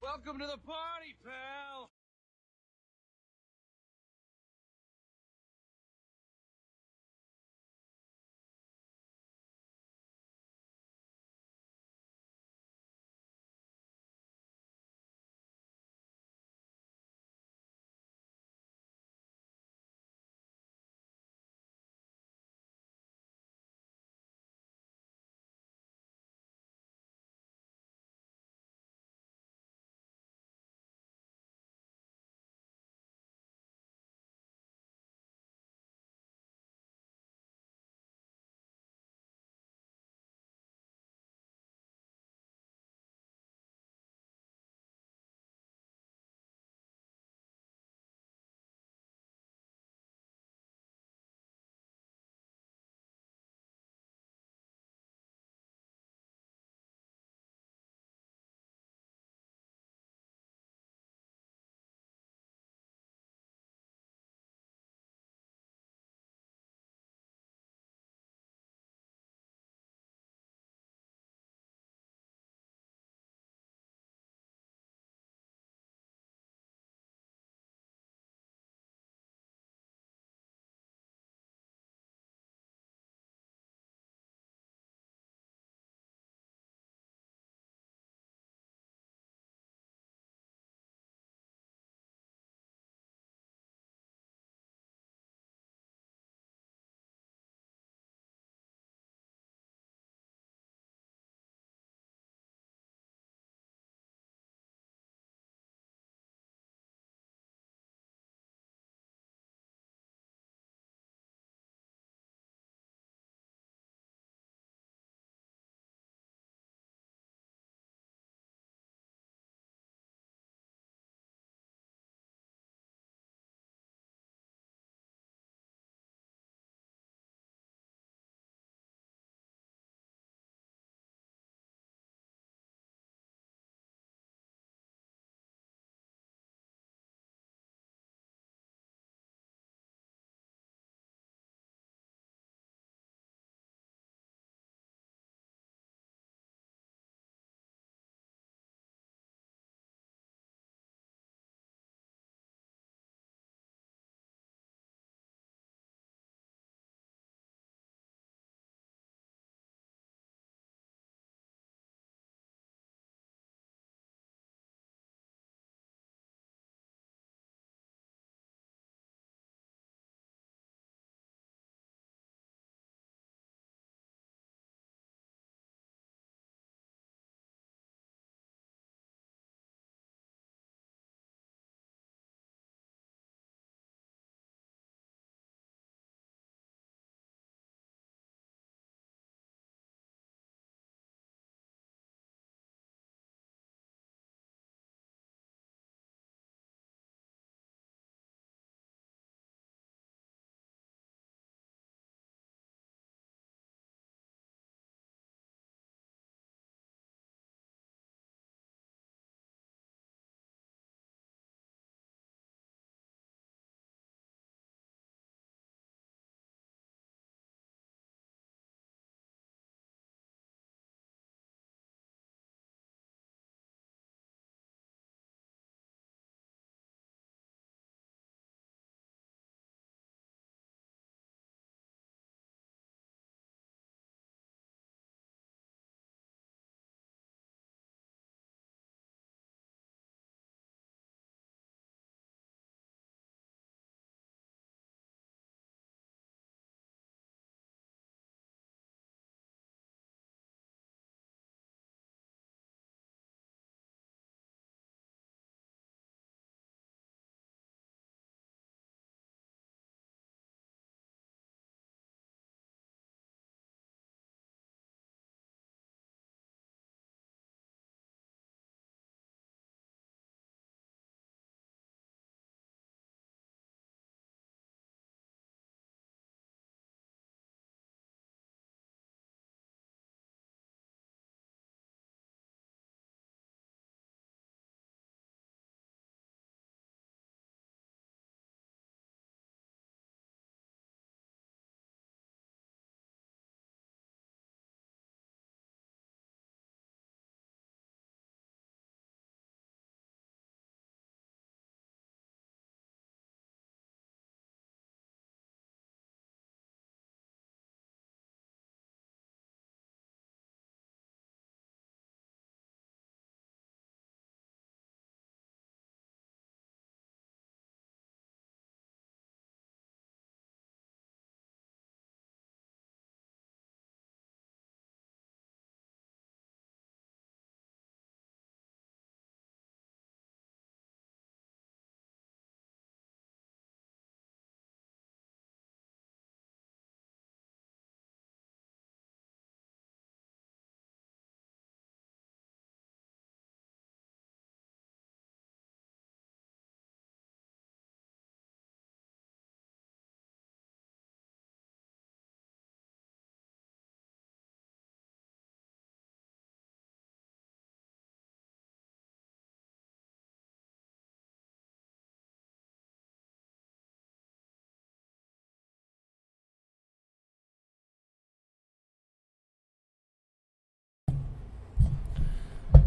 Welcome to the party, pal!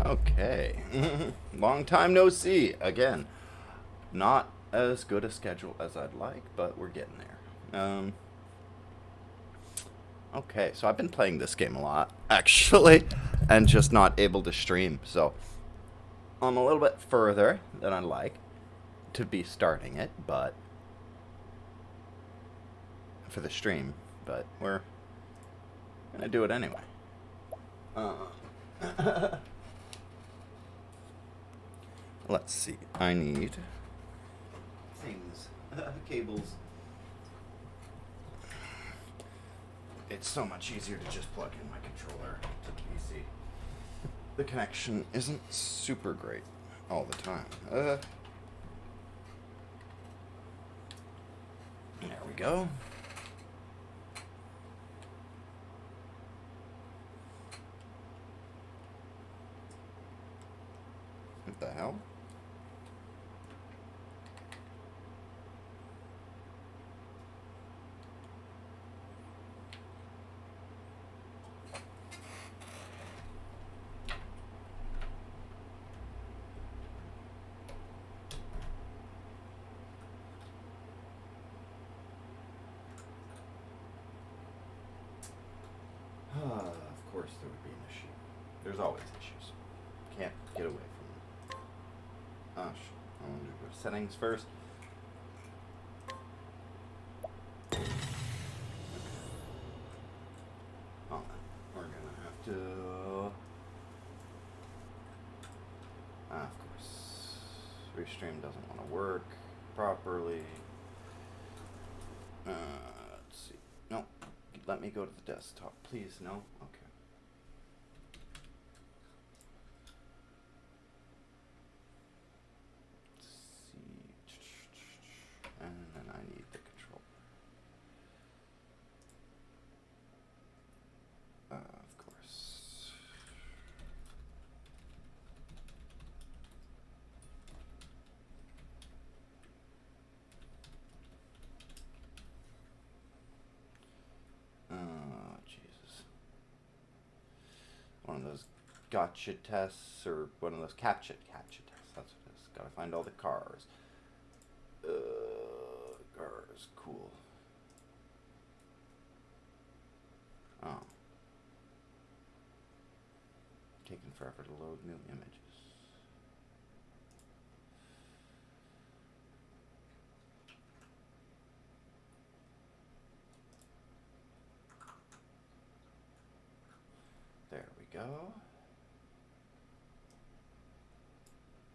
Okay. Long time no see. Again, not as good a schedule as I'd like, but we're getting there. Okay, so I've been playing this game a lot, actually, and just not able to stream. So I'm a little bit further than I'd like to be starting it, but for the stream, but we're gonna do it anyway. Let's see. I need things, cables. It's so much easier to just plug in my controller to the PC. The connection isn't super great all the time. There we go. What the hell? Of course there would be an issue. There's always issues. Can't get away from them. I want to go to settings first. Oh, we're gonna have to... of course. Restream doesn't want to work properly. Let's see. No. Let me go to the desktop, please. No? Okay. Let's see. And then I need the controller. Of course. Jesus. One of those gotcha tests, or one of those captcha tests. That's what it is. Gotta find all the cars. Cars, cool. Oh. Taking forever to load new images. There we go.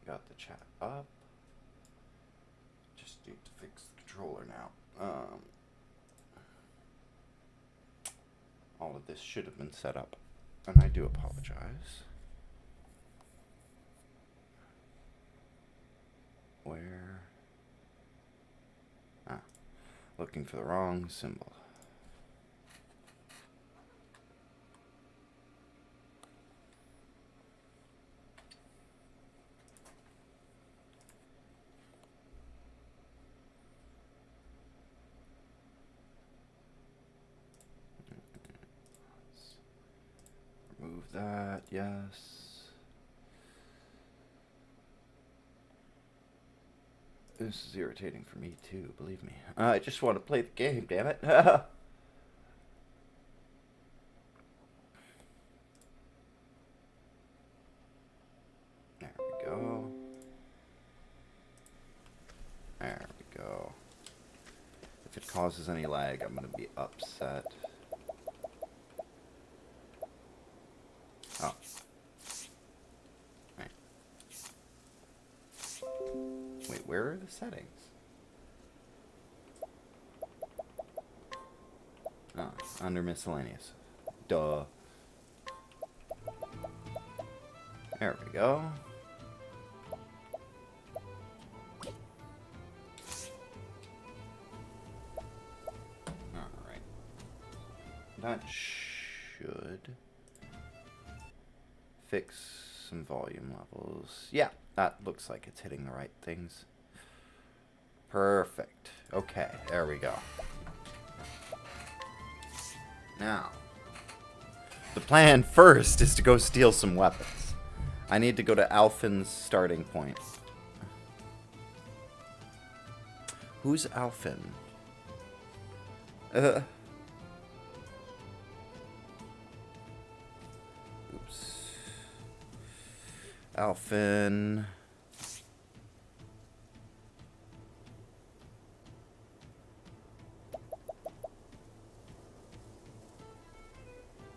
Got the chat up. Just need to fix the controller now. All of this should have been set up, and I do apologize. Where? Looking for the wrong symbol. Remove that, yes. This is irritating for me too, believe me. I just want to play the game, damn it. There we go. There we go. If it causes any lag, I'm going to be upset. Oh. Right. Wait, where are the settings? Oh, under miscellaneous. Duh. There we go. Alright. That should fix some volume levels. Yeah, that looks like it's hitting the right things. Perfect. Okay, there we go. Now, the plan first is to go steal some weapons. I need to go to Alfin's starting point. Who's Alfin? Oops. Alfin.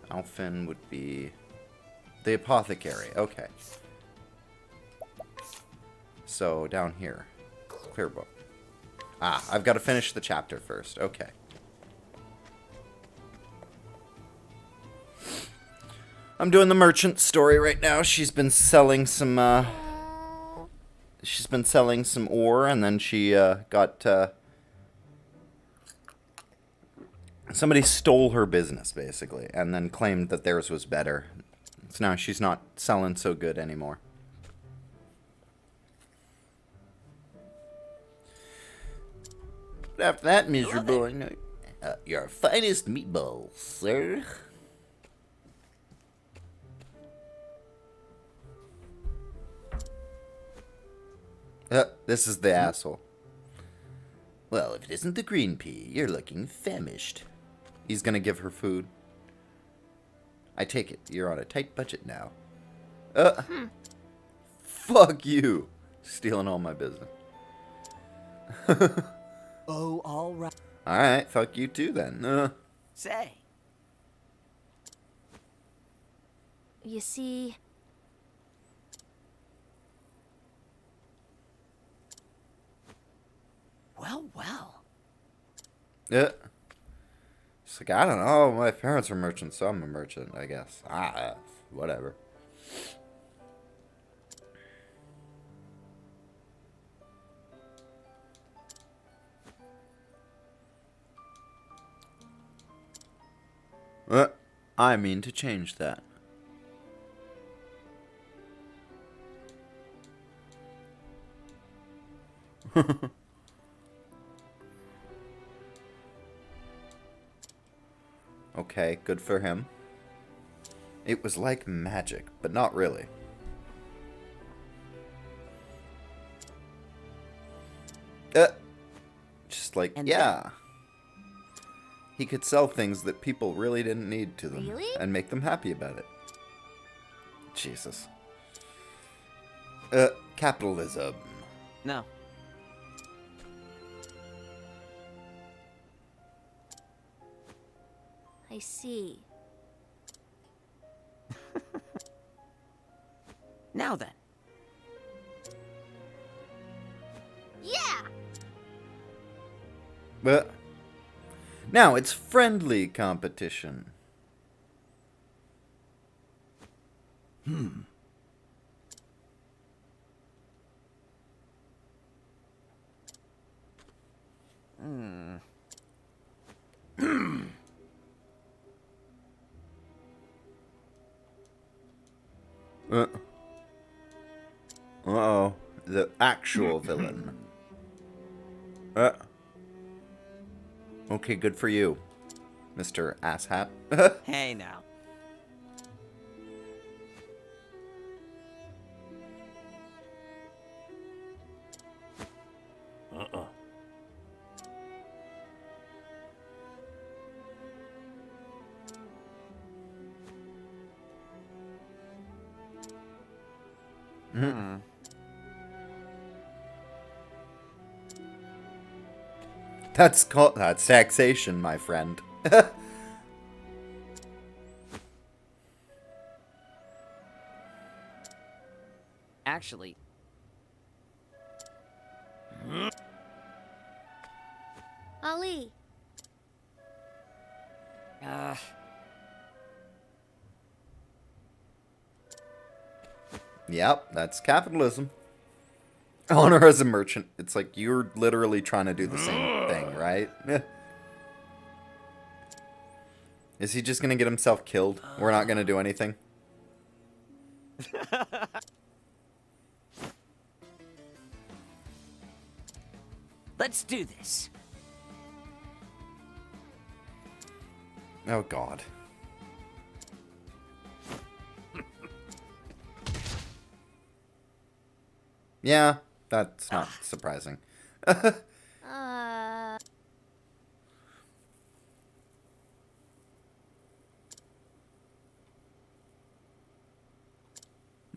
Alfin would be the apothecary. Okay. So, down here. Clear book. Ah, I've got to finish the chapter first. Okay. I'm doing the merchant story right now. She's been selling some, she's been selling some ore, and then she, got, somebody stole her business, basically, and then claimed that theirs was better. So now she's not selling so good anymore. After that miserable, your finest meatballs, sir. This is the asshole. Well, if it isn't the green pea, you're looking famished. He's gonna give her food. I take it you're on a tight budget now. Fuck you. Stealing all my business. Oh, all right. Alright, fuck you too then. Say. You see... Well, well. Yeah. It's like, I don't know, my parents were merchants, so I'm a merchant, I guess. Whatever. I mean to change that. Okay, good for him. It was like magic, but not really. Just like, And yeah. He could sell things that people really didn't need to them. Really? And make them happy about it. Jesus. Capitalism. No. I see. Now then. Yeah! But now it's friendly competition. Uh-oh. The actual villain. Okay, good for you, Mr. Asshat. Hey now. That's taxation, my friend. Actually. Ali, Yep, that's capitalism. Honor as a merchant. It's like you're literally trying to do the same thing, right? Is he just gonna get himself killed? We're not gonna do anything? Let's do this. Oh, God. Yeah, that's not surprising. Uh.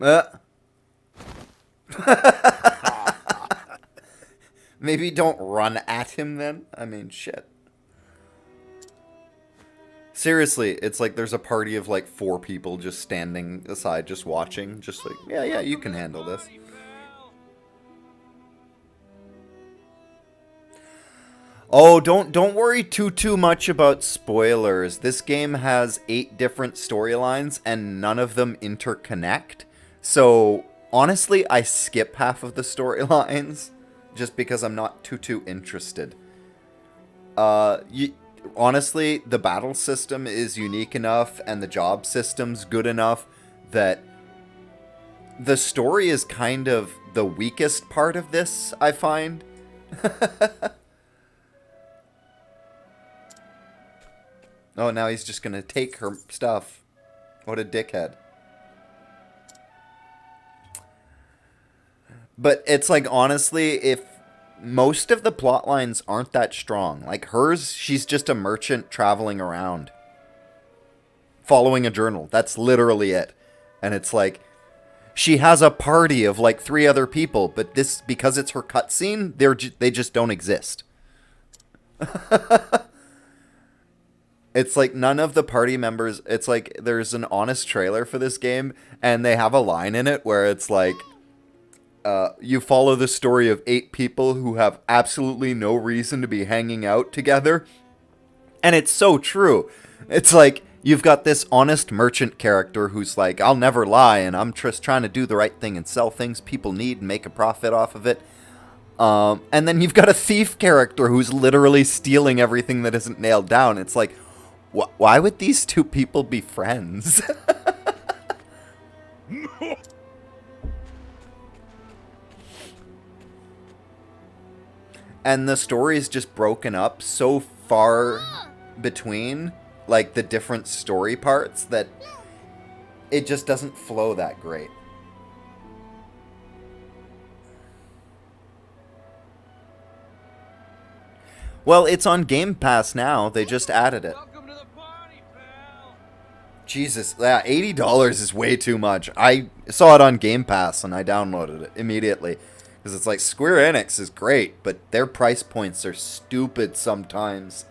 Uh. Maybe don't run at him then. I mean, shit. Seriously, it's like there's a party of like 4 people just standing aside, just watching, just like, yeah, you can handle this. Oh, don't worry too much about spoilers. This game has 8 different storylines and none of them interconnect. So, honestly, I skip half of the storylines just because I'm not too interested. Honestly, the battle system is unique enough and the job system's good enough that the story is kind of the weakest part of this, I find. Oh, now he's just gonna take her stuff. What a dickhead. But it's like, honestly, if most of the plot lines aren't that strong. Like hers, she's just a merchant traveling around. Following a journal. That's literally it. And it's like, she has a party of like 3 other people, but this, because it's her cutscene, they just don't exist. It's like none of the party members, it's like there's an honest trailer for this game, and they have a line in it where it's like, you follow the story of 8 people who have absolutely no reason to be hanging out together. And it's so true. It's like, you've got this honest merchant character who's like, I'll never lie, and I'm just trying to do the right thing and sell things people need and make a profit off of it. And then you've got a thief character who's literally stealing everything that isn't nailed down. It's like, why would these 2 people be friends? And the story is just broken up so far between, like, the different story parts that it just doesn't flow that great. Well, it's on Game Pass now. They just added it. Welcome to the party, pal. Jesus, yeah, $80 is way too much. I saw it on Game Pass and I downloaded it immediately. Because it's like, Square Enix is great, but their price points are stupid sometimes.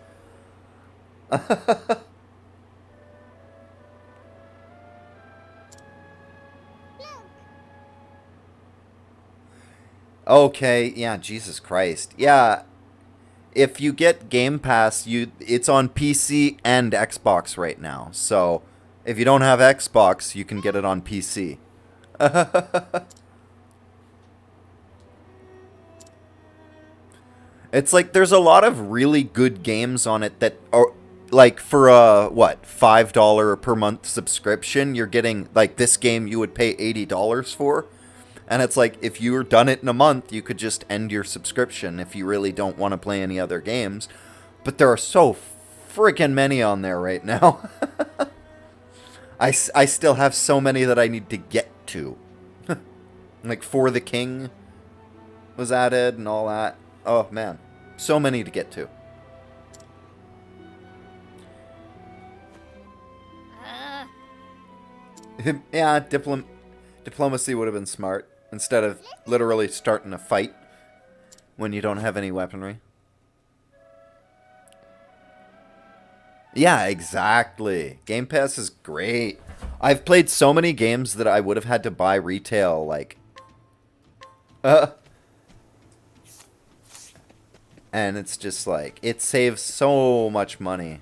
Okay, yeah, Jesus Christ. Yeah, if you get Game Pass, it's on PC and Xbox right now. So, if you don't have Xbox, you can get it on PC. It's like there's a lot of really good games on it that are like for a $5 per month subscription, you're getting like this game you would pay $80 for. And it's like if you were done it in a month, you could just end your subscription if you really don't want to play any other games. But there are so freaking many on there right now. I still have so many that I need to get to. Like For the King was added and all that. Oh, man. So many to get to. Yeah, diplomacy would have been smart. Instead of literally starting a fight when you don't have any weaponry. Yeah, exactly. Game Pass is great. I've played so many games that I would have had to buy retail, like... And it's just like, it saves so much money.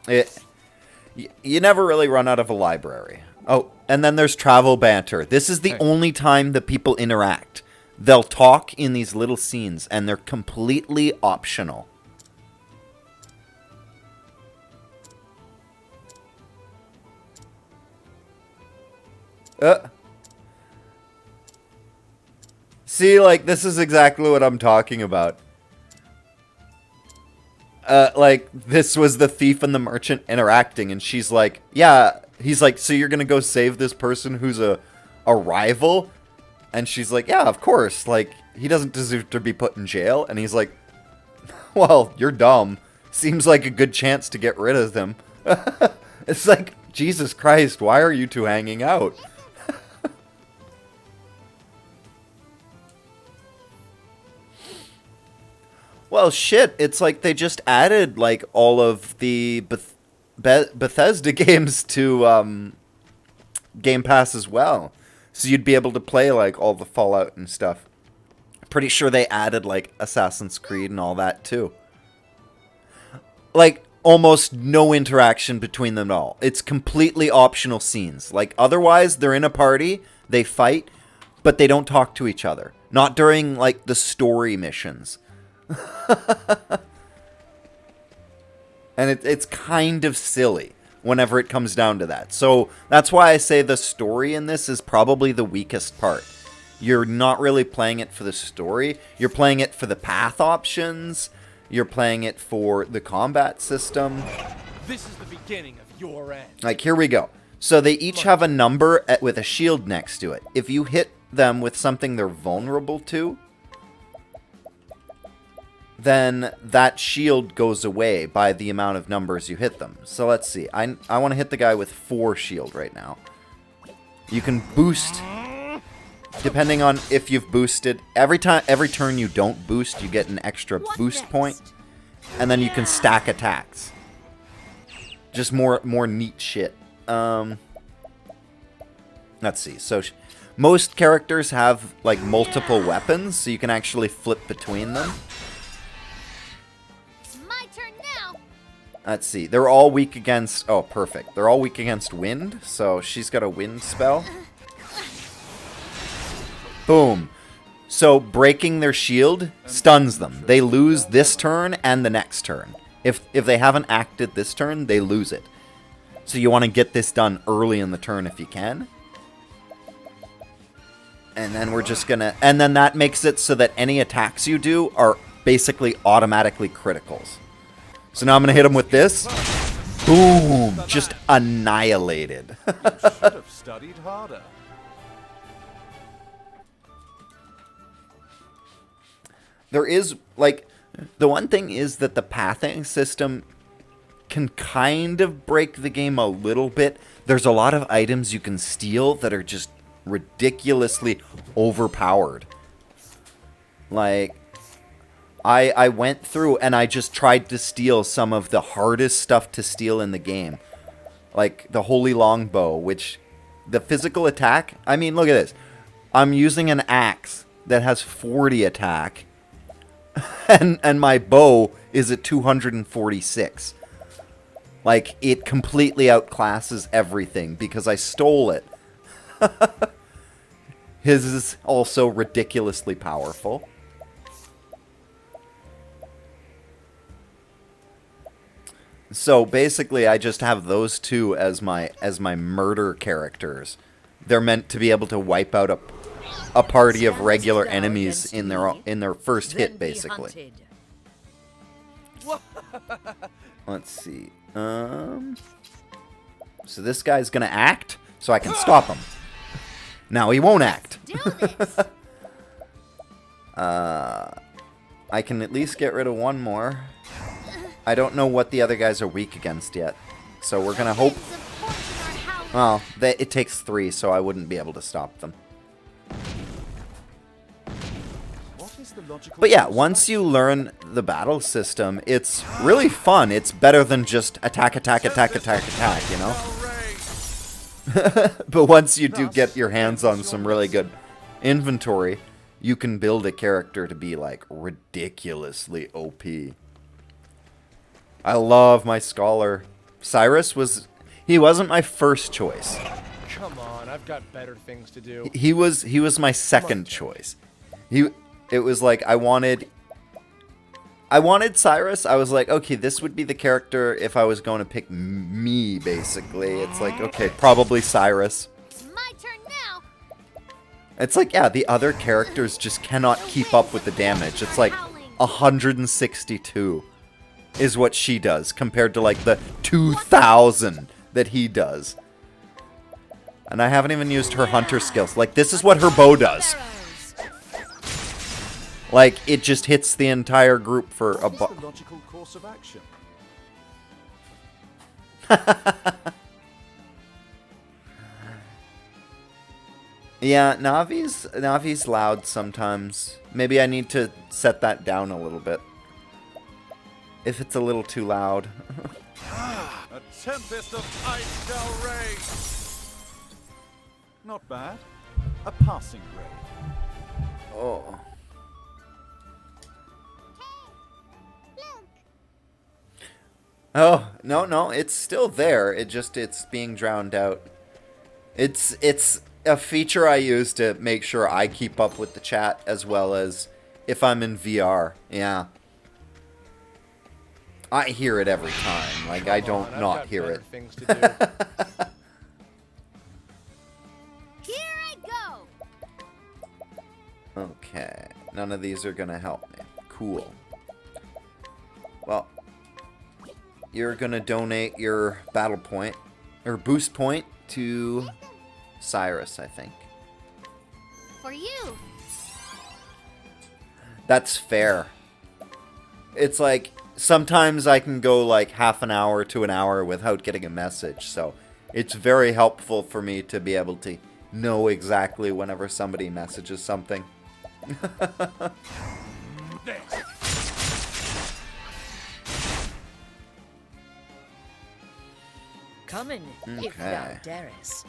You never really run out of a library. Oh, and then there's travel banter. This is the only time that people interact. They'll talk in these little scenes, and they're completely optional. See, like, this is exactly what I'm talking about. Like, this was the thief and the merchant interacting, and she's like, yeah, he's like, so you're gonna go save this person who's a rival? And she's like, yeah, of course. Like, he doesn't deserve to be put in jail. And he's like, well, you're dumb. Seems like a good chance to get rid of them. It's like, Jesus Christ, why are you two hanging out? Well, shit, it's like they just added, like, all of the Bethesda games to Game Pass as well. So you'd be able to play, like, all the Fallout and stuff. Pretty sure they added, like, Assassin's Creed and all that, too. Like, almost no interaction between them at all. It's completely optional scenes. Like, otherwise, they're in a party, they fight, but they don't talk to each other. Not during, like, the story missions. And it's kind of silly whenever it comes down to that. So that's why I say the story in this is probably the weakest part. You're not really playing it for the story. You're playing it for the path options. You're playing it for the combat system. This is the beginning of your end. Like, here we go. So they each have a number with a shield next to it. If you hit them with something they're vulnerable to, then that shield goes away by the amount of numbers you hit them. So let's see. I want to hit the guy with 4 shield right now. You can boost, depending on if you've boosted. Every turn you don't boost, you get an extra boost point. And then you can stack attacks. Just more neat shit. Let's see. So most characters have, like, multiple weapons, so you can actually flip between them. Let's see. They're all weak against... Oh, perfect. They're all weak against wind. So she's got a wind spell. Boom. So breaking their shield stuns them. They lose this turn and the next turn. If they haven't acted this turn, they lose it. So you want to get this done early in the turn if you can. And then we're just going to... And then that makes it so that any attacks you do are basically automatically criticals. So now I'm going to hit him with this. Boom! Just annihilated. You should have studied harder. There is, like, the one thing is that the pathing system can kind of break the game a little bit. There's a lot of items you can steal that are just ridiculously overpowered. Like... I went through and I just tried to steal some of the hardest stuff to steal in the game. Like the Holy Longbow, which the physical attack... I mean, look at this. I'm using an axe that has 40 attack. And my bow is at 246. Like, it completely outclasses everything because I stole it. His is also ridiculously powerful. So basically, I just have those two as my murder characters. They're meant to be able to wipe out a party of regular enemies in their first hit, basically. Let's see. So this guy's gonna act, so I can stop him. Now he won't act. I can at least get rid of one more. I don't know what the other guys are weak against yet. So we're going to hope... Well, it takes 3, so I wouldn't be able to stop them. But yeah, once you learn the battle system, it's really fun. It's better than just attack, attack, attack, attack, attack, you know? But once you do get your hands on some really good inventory, you can build a character to be, like, ridiculously OP. I love my scholar. Cyrus he wasn't my first choice. Come on, I've got better things to do. He was my second choice. It was like I wanted Cyrus. I was like, okay, this would be the character if I was going to pick me, basically. It's like, okay, probably Cyrus. It's my turn now. It's like, yeah, the other characters just cannot keep up with the damage. It's like 162 is what she does compared to like the 2,000 that he does. And I haven't even used her hunter skills. Like, this is what her bow does. Like, it just hits the entire group for a What is the logical course of action? Yeah, Navi's loud sometimes. Maybe I need to set that down a little bit. If it's a little too loud. A tempest of ice shall rage. Not bad. A passing grade. Oh. Oh, no, it's still there. It's being drowned out. It's a feature I use to make sure I keep up with the chat as well as if I'm in VR. Yeah. I hear it every time. Like, I don't I've not got hear better it. things to do. Here I go. Okay. None of these are gonna help me. Cool. Well, you're gonna donate your battle point, or boost point, to Cyrus, I think. For you. That's fair. It's like, sometimes I can go like half an hour to an hour without getting a message, so it's very helpful for me to be able to know exactly whenever somebody messages something. Come in, if thou Okay. darest.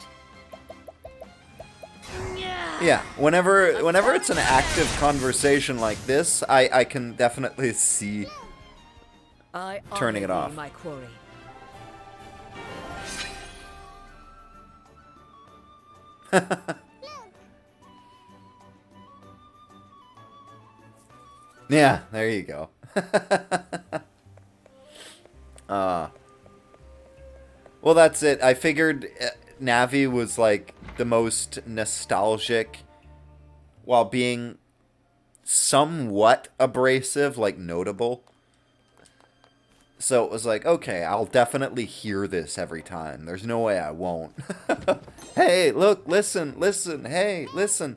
Yeah, whenever it's an active conversation like this, I can definitely see I Turning honor it thee, off. my quarry. Yeah, there you go. Well, that's it. I figured Navi was like the most nostalgic while being somewhat abrasive, like notable. So it was like, okay, I'll definitely hear this every time. There's no way I won't. Hey, look, listen, hey, listen.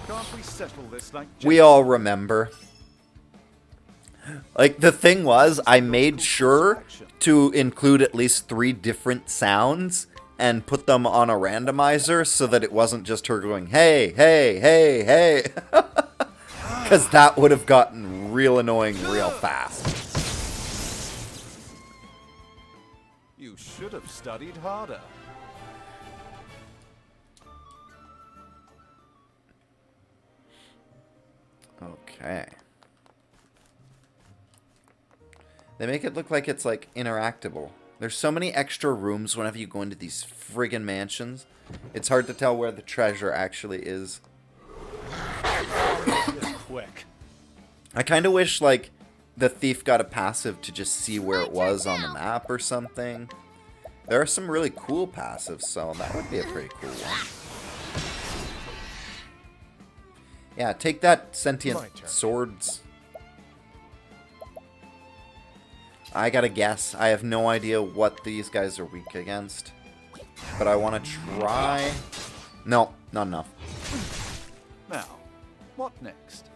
Can't we settle this like We all remember. Like, the thing was, I made sure to include at least 3 different sounds and put them on a randomizer so that it wasn't just her going, hey, hey, hey, hey. Because that would have gotten real annoying real fast. You should have studied harder. Okay. They make it look like it's, like, interactable. There's so many extra rooms whenever you go into these friggin' mansions. It's hard to tell where the treasure actually is. Just quick. I kind of wish, like, the thief got a passive to just see where it was on the map or something. There are some really cool passives, so that would be a pretty cool one. Yeah, take that, My sentient turn. swords. I gotta guess. I have no idea what these guys are weak against. But I want to try... No, not enough. Now, what next?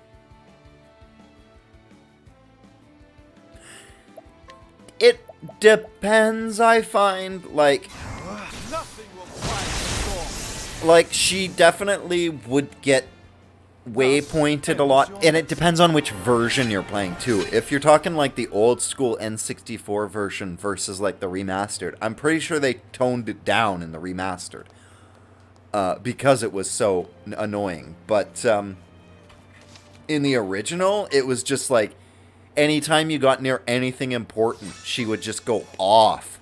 It depends, I find. Like, Nothing will quiet the storm. like she definitely would get waypointed a lot, and it depends on which version you're playing too. If you're talking like the old school N64 version versus like the remastered, I'm pretty sure they toned it down in the remastered because it was so annoying. But in the original, it was just like anytime you got near anything important, she would just go off.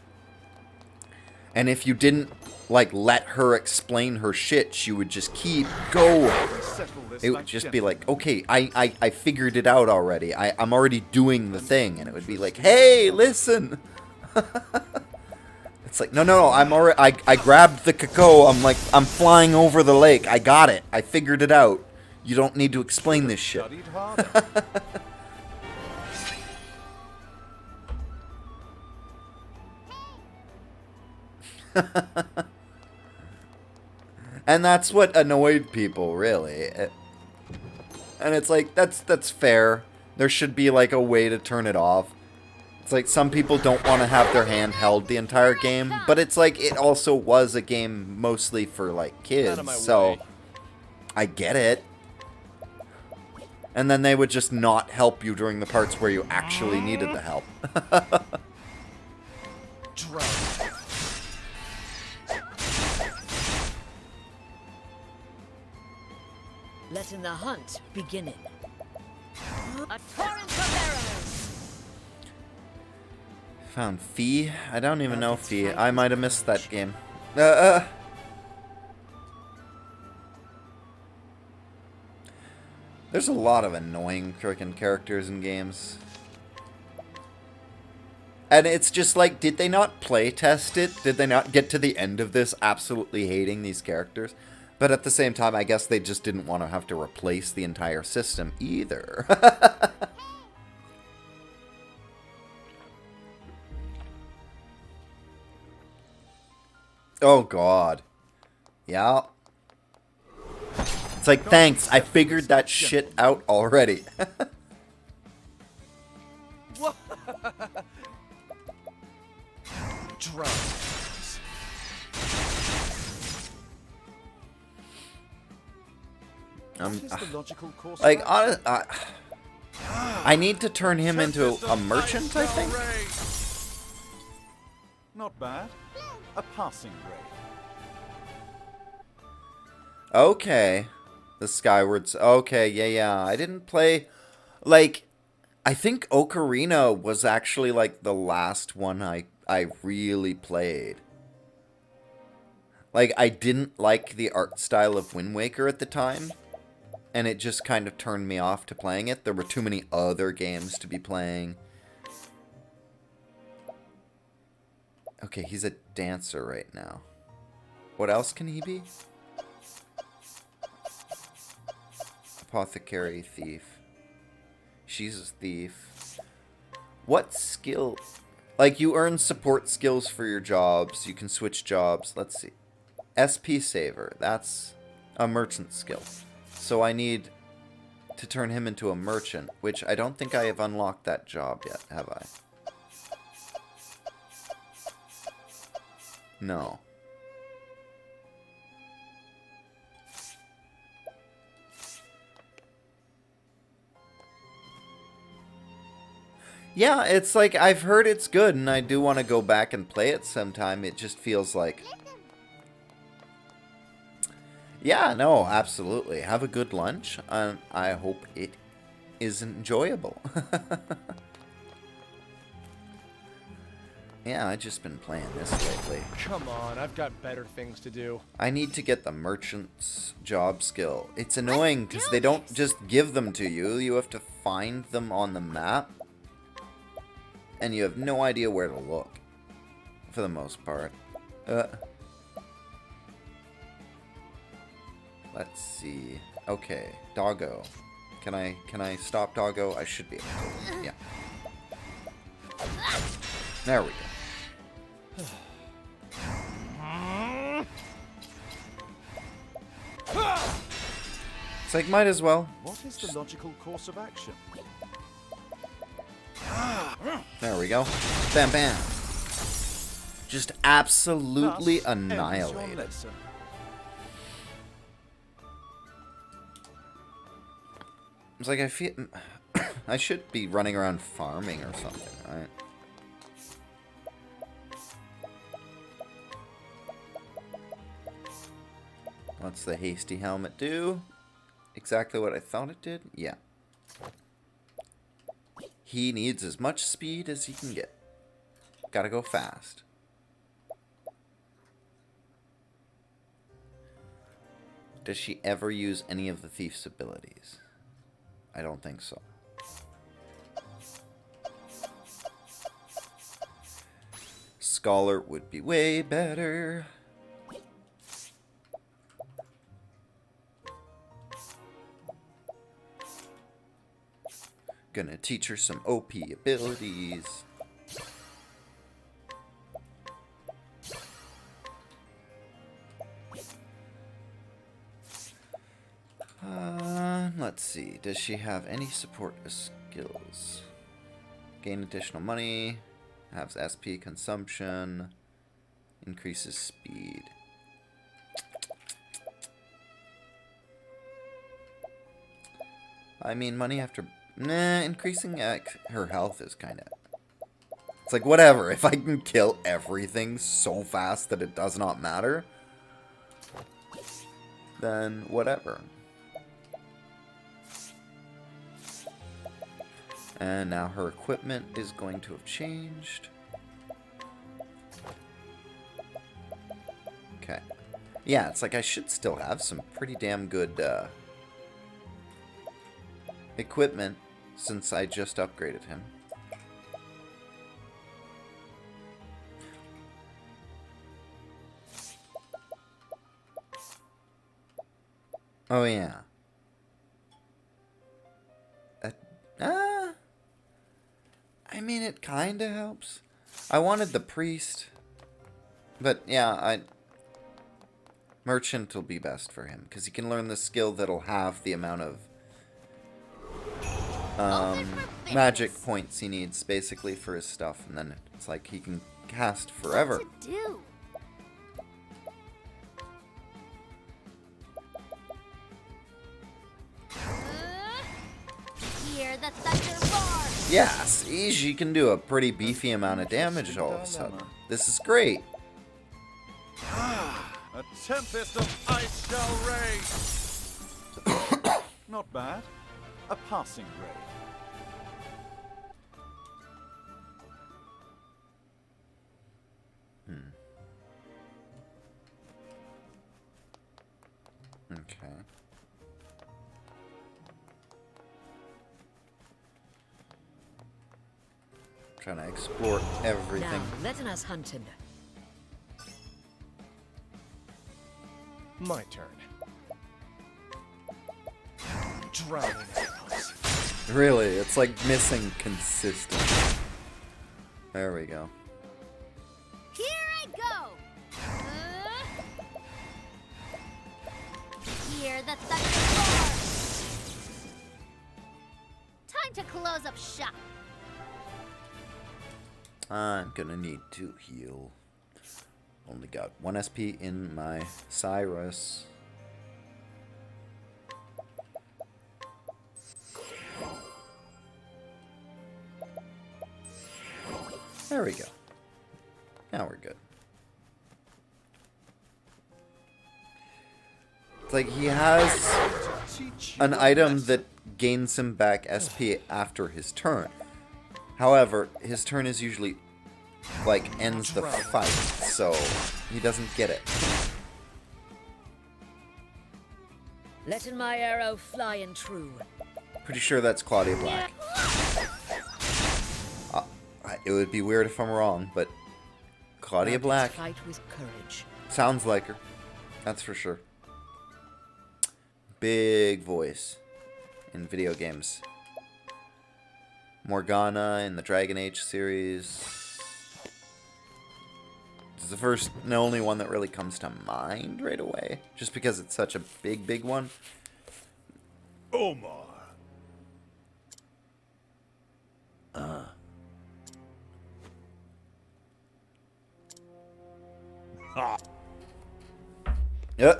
And if you didn't like let her explain her shit, she would just keep going. Settle this It would just be like, okay, I figured it out already. I'm already doing the thing. And it would be like, hey, listen. It's like, no, I'm already, I grabbed the cacao. I'm like, I'm flying over the lake. I got it. I figured it out. You don't need to explain this shit. Studied harder. And that's what annoyed people, really. And it's like, that's fair. There should be like a way to turn it off. It's like some people don't want to have their hand held the entire game, but it's like it also was a game mostly for like kids, so I get it. And then they would just not help you during the parts where you actually needed the help. letting the hunt begin. A torrent of arrows. Found Fee? I don't even know Fee. I might have missed that game. There's a lot of annoying freaking characters in games. And it's just like, did they not play test it? Did they not get to the end of this absolutely hating these characters? But at the same time, I guess they just didn't want to have to replace the entire system either. Oh, God. Yeah. It's like, thanks, I figured that shit out already. Drugs. What is the logical course Like, of action? I need to turn him into a merchant, I think. Not bad. A passing grade. Okay. The Skywards. Okay, yeah. I didn't play... Like, I think Ocarina was actually, like, the last one I really played. Like, I didn't like the art style of Wind Waker at the time. And it just kind of turned me off to playing it. There were too many other games to be playing. Okay, he's a dancer right now. What else can he be? Apothecary, thief. She's a thief. What skill? Like, you earn support skills for your jobs. You can switch jobs. Let's see. SP Saver. That's a merchant skill. So I need to turn him into a merchant, which I don't think I have unlocked that job yet, have I? No. Yeah, it's like, I've heard it's good, and I do want to go back and play it sometime. It just feels like... Yeah, no, absolutely. Have a good lunch. I hope it is enjoyable. Yeah, I've just been playing this lately. Come on, I've got better things to do. I need to get the merchant's job skill. It's annoying because they don't just give them to you. You have to find them on the map. And you have no idea where to look. For the most part. Let's see. Okay, Doggo. Can I stop Doggo? I should be able to. Yeah. There we go. It's like, might as well. What is the logical course of action? There we go. Bam, bam. Just absolutely Thus ends your annihilated. lesson. It's like, I feel... I should be running around farming or something, right? What's the hasty helmet do? Exactly what I thought it did? Yeah. He needs as much speed as he can get. Gotta go fast. Does she ever use any of the thief's abilities? I don't think so. Scholar would be way better. Gonna teach her some OP abilities. Let's see. Does she have any support skills? Gain additional money. Has SP consumption. Increases speed. I mean, money after... Nah, increasing her health is kind of... It's like, whatever. If I can kill everything so fast that it does not matter, then whatever. And now her equipment is going to have changed. Okay. Yeah, it's like I should still have some pretty damn good equipment since I just upgraded him. Oh, yeah. I mean, it kind of helps. I wanted the priest. But, yeah, Merchant will be best for him. Because he can learn the skill that'll have the amount of magic points he needs, basically, for his stuff. And then it's like he can cast forever. What to do? Hear the thunder roar. Yeah, see, she can do a pretty beefy amount of damage all of a sudden. This is great. A tempest of ice shall rage. Not bad. A passing grade. Okay. Trying to explore everything. Now, let us hunt him. My turn. Drowning arrows. Really, it's like missing consistency. There we go. Here I go. Hear the thunder roar. Time to close up shop. I'm gonna need to heal. Only got 1 SP in my Cyrus. There we go. Now we're good. It's like he has an item that gains him back SP after his turn. However, his turn is usually, like, ends the fight, so he doesn't get it. Letting my arrow fly and true. Pretty sure that's Claudia Black. It would be weird if I'm wrong, but Claudia Black Fight with courage. sounds like her. That's for sure. Big voice in video games. Morgana in the Dragon Age series. It's the first and only one that really comes to mind right away. Just because it's such a big one. Omar. Yeah.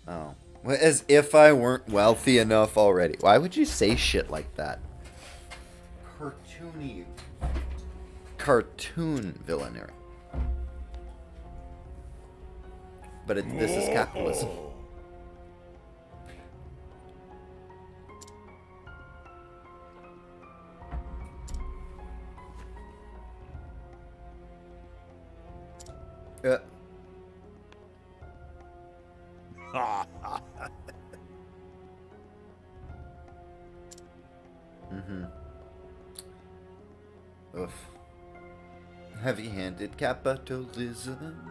Oh. Well, as if I weren't wealthy enough already. Why would you say shit like that? Cartoony. Cartoon villainy. But this is capitalism. Oof. Heavy-handed capitalism.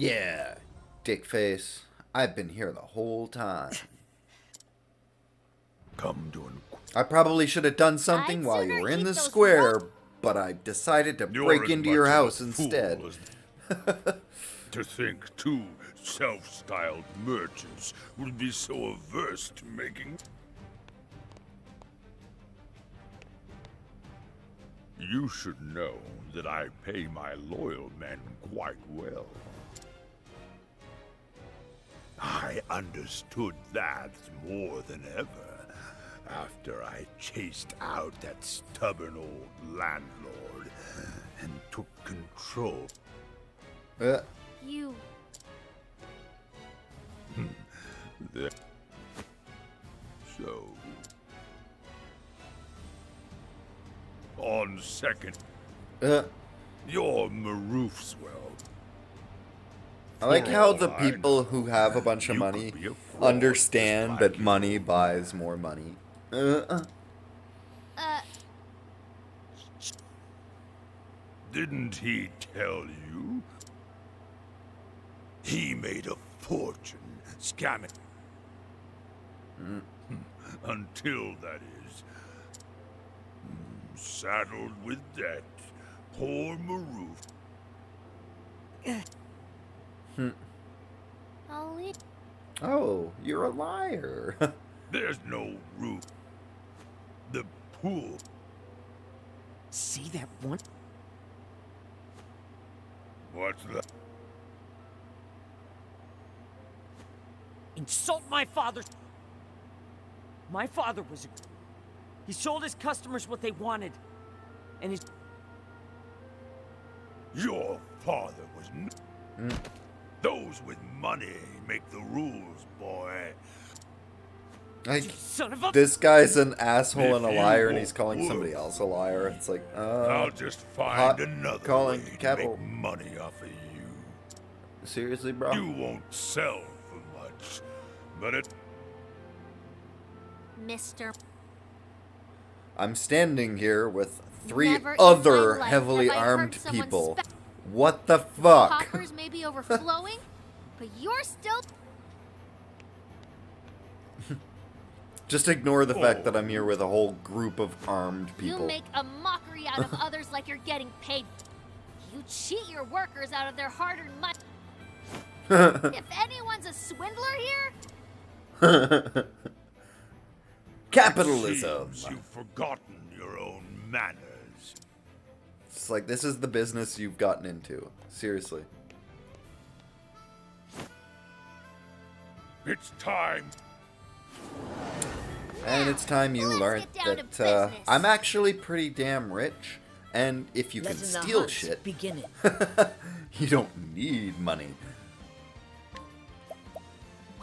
Yeah, dickface. I've been here the whole time. Come to an I probably should have done something I'd while you sooner were in eat the those square, but I decided to You're break as into much your of a house fool instead. To think two self-styled merchants would be so averse to making... You should know that I pay my loyal men quite well. I understood that more than ever after I chased out that stubborn old landlord and took control. You. So, on second, you're Maroof's well. I like For how all the I people know, who have a bunch of you money could be a fraud understand just that like you. money buys more money. Didn't he tell you? He made a fortune scamming. Until, that is, saddled with debt, poor Maroof. I'll eat. Oh, you're a liar. There's no roof. The pool. See that one? What's that? Insult my father. My father was he sold his customers what they wanted. And his Your father was Those with money make the rules, boy. Like, son of a this guy's an asshole and a If you liar, and he's won't calling work, somebody else a liar. It's like, I'll just find hot another calling way to capital. make money off of you. Seriously, bro? You won't sell for much, but it... Mr. I'm standing here with three Never in other my life heavily have I heard armed someone people. What the fuck? Coffers may be overflowing, but you're still. Just ignore the fact that I'm here with a whole group of armed You people. make a mockery out of others like you're getting paid. You cheat your workers out of their hard-earned money. If anyone's a swindler here, Capitalism. Seems you've forgotten your own manners. It's like, this is the business you've gotten into. Seriously. It's time. And it's time you Let's learned get down to that business. I'm actually pretty damn rich. And if you can Letting the steal hunt shit, begin it. you don't need money.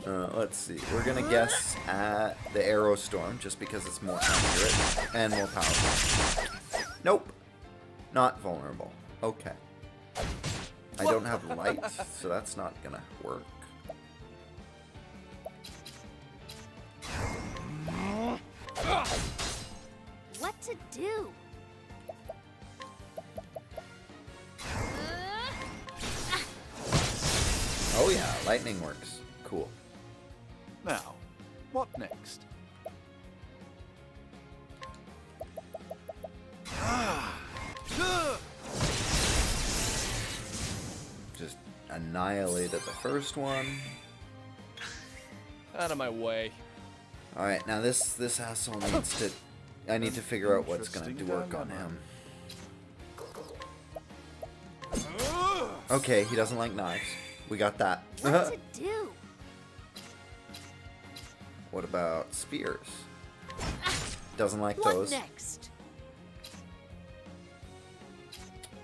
Let's see. We're gonna guess at the Arrow Storm just because it's more accurate and more powerful. Nope. Not vulnerable. Okay. I don't have light, so that's not gonna work. what to do? Oh yeah, lightning works. Cool. Now, what next? Just annihilated the first one. Out of my way. Alright, now this asshole needs to... I need to figure out what's gonna do work on him. Okay, he doesn't like knives. We got that. What to do? What about spears? Doesn't like What those. next?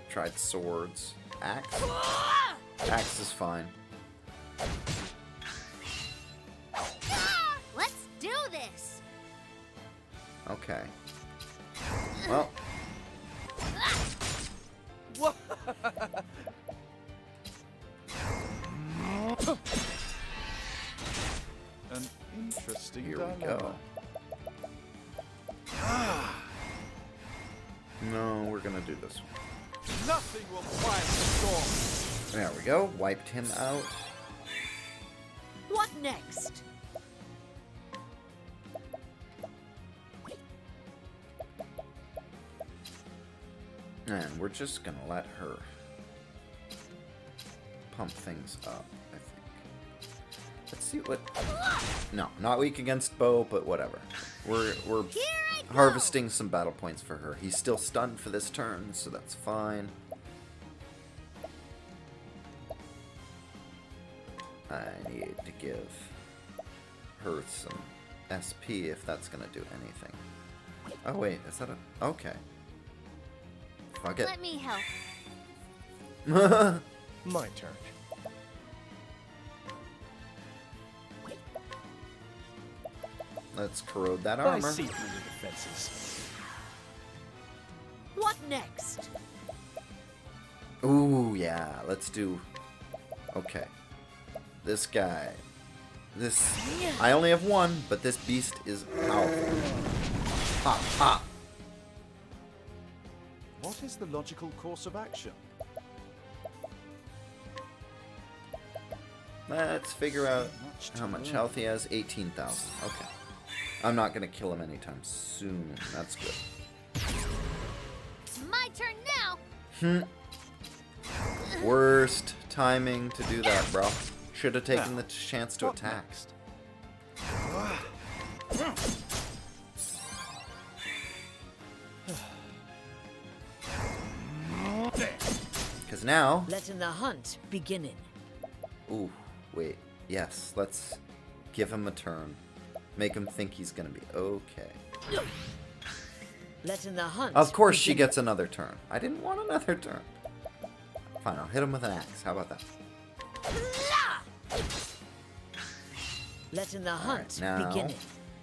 Tried swords. Axe? Axe is fine. Let's do this. Okay. Well, An interesting here we dilemma. go. No, we're gonna do this one. Nothing will quiet the storm. There we go. Wiped him out. What next? And we're just gonna let her pump things up, I think. Let's see what... No, not weak against bow, but whatever. We're harvesting some battle points for her. He's still stunned for this turn, so that's fine. I need to give her some SP if that's gonna do anything. Oh wait, is that a... Okay. Fuck it. Let me help. My turn. Let's corrode that I armor. see through the defenses. What next? Ooh, yeah, let's do... Okay. This guy. This... I only have one, but this beast is powerful. Pop, pop. What is the logical course of action? Let's figure out how much health he has. 18,000. Okay. I'm not going to kill him anytime soon. That's good. It's my turn now. Worst timing to do that, bro. Should have taken the chance to What attack. next? Because now... Letting the hunt beginning. Ooh, wait. Yes, let's give him a turn. Make him think he's going to be okay. Letting the hunt Of course she begin. gets another turn. I didn't want another turn. Fine, I'll hit him with an axe. How about that? Letting the hunt now, beginning.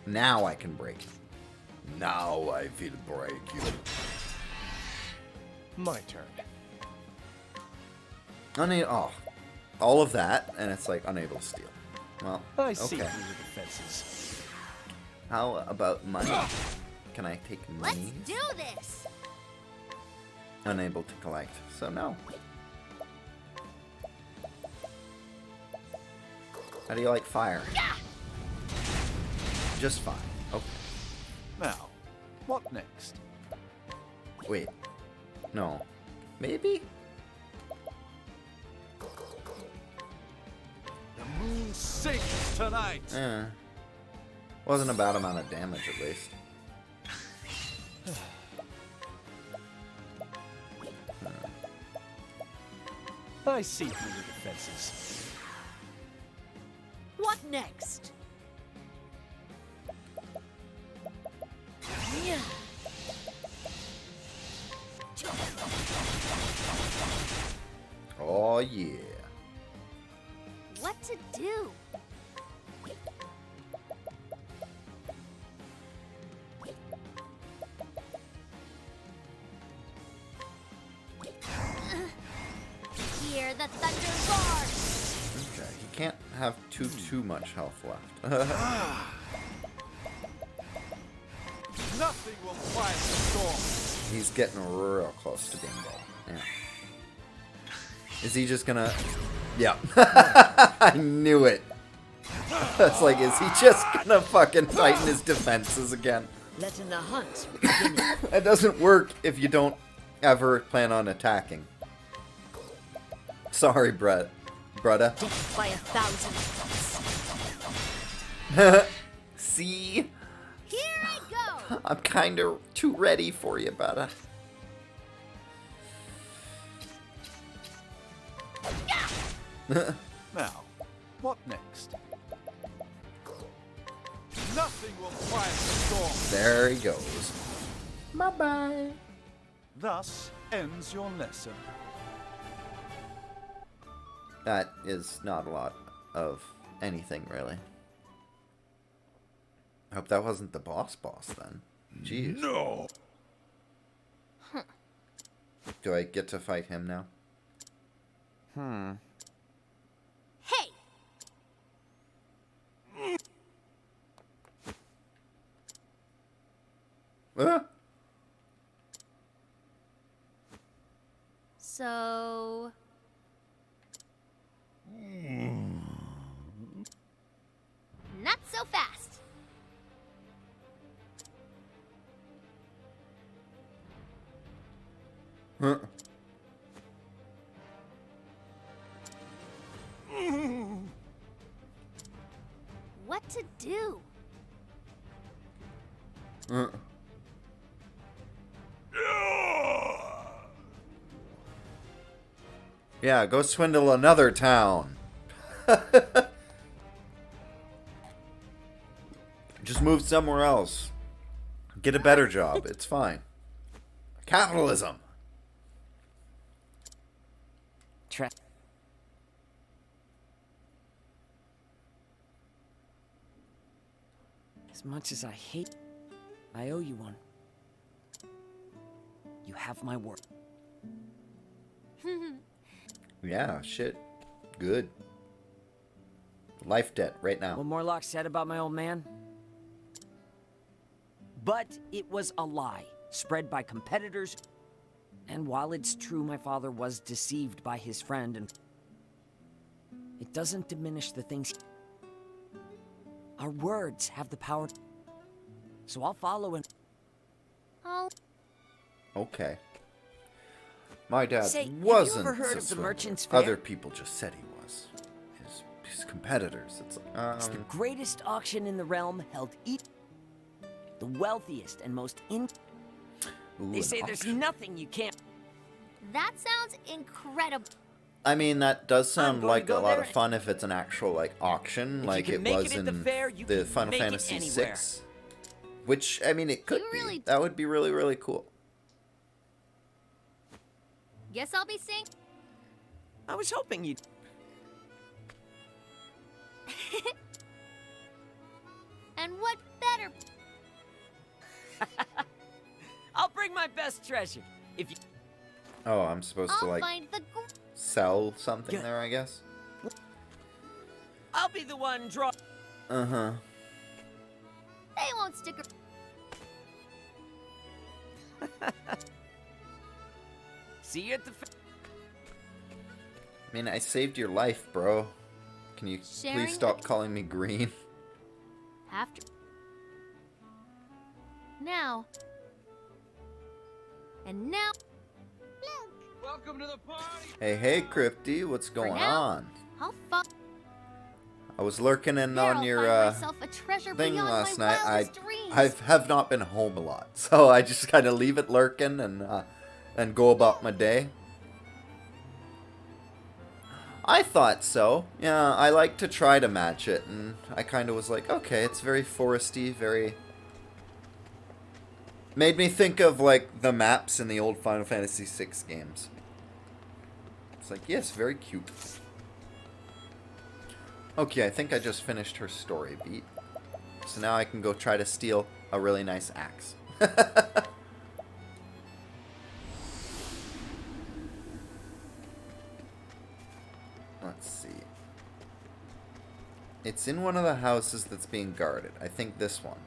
now I can break him. Now I will break you. My turn. All of that, and it's like unable to steal. Well, I see okay. through the defenses. How about money? Can I take Let's money? do this. Unable to collect, so no. How do you like fire? Just fine. Okay. Now, what next? Wait. No. Maybe? The moon sinks tonight. Wasn't a bad amount of damage at least. I see through the defenses. What next? Yeah. Oh yeah. What to do? Hear the thunder roar. Okay, he can't have too much health left. Nothing will quiet the storm. He's getting real close to being dead. Yeah. Is he just gonna... Yeah. I knew it. It's like, is he just gonna fucking tighten his defenses again? Letting the hunt beginning. That doesn't work if you don't ever plan on attacking. Sorry, Brutta. Death by 1,000. See? Here I go. I'm kinda too ready for you, Brutta. Now, what next? Nothing will quiet the storm. There he goes. Bye-bye. Thus ends your lesson. That is not a lot of anything, really. I hope that wasn't the boss then. Jeez. No. Do I get to fight him now? Hey, so Huh. What to do? Huh. Yeah, go swindle another town. Just move somewhere else. Get a better job. It's fine. Capitalism. As much as I hate, I owe you one. You have my word. Yeah, shit. Good. Life debt right now. What Morlock said about my old man? But it was a lie, spread by competitors. And while it's true my father was deceived by his friend, and it doesn't diminish the things. Our words have the power. So I'll follow him. Oh, Okay. My dad Say, have you wasn't ever heard a of the swindler. Merchant's Fair? Other people just said he was. His competitors. It's like, It's the greatest auction in the realm, held each. The wealthiest and most ooh, They an say there's auction. nothing you can't. that sounds incredible. I mean, that does sound going like to a go lot there of fun if it's an actual like auction, If like you it can make was it at in the fair, you the can Final make it Fantasy anywhere. VI. Which I mean, it could You be. really- That would be really, really cool. Guess I'll be seeing. I was hoping you'd. And what better? I'll bring my best treasure. If you. Oh, I'm supposed to I'll like find the. sell something Yeah. there, I guess. I'll be the one draw. Uh huh. They won't stick around. See you at the fair. I mean, I saved your life, bro. Can you Sharing please stop calling me green? After. Now. And now. Welcome to the party. Hey, Crypty, what's going now, on? I'll find. I was lurking in There on I'll your find myself a treasure thing beyond last my night. wildest dreams. I have not been home a lot, so I just kind of leave it lurking and go about my day. I thought so. Yeah, I like to try to match it, and I kind of was like, okay, it's very foresty, very. Made me think of like the maps in the old Final Fantasy VI games. It's like, yes, very cute. Okay, I think I just finished her story beat. So now I can go try to steal a really nice axe. Let's see. It's in one of the houses that's being guarded. I think this one.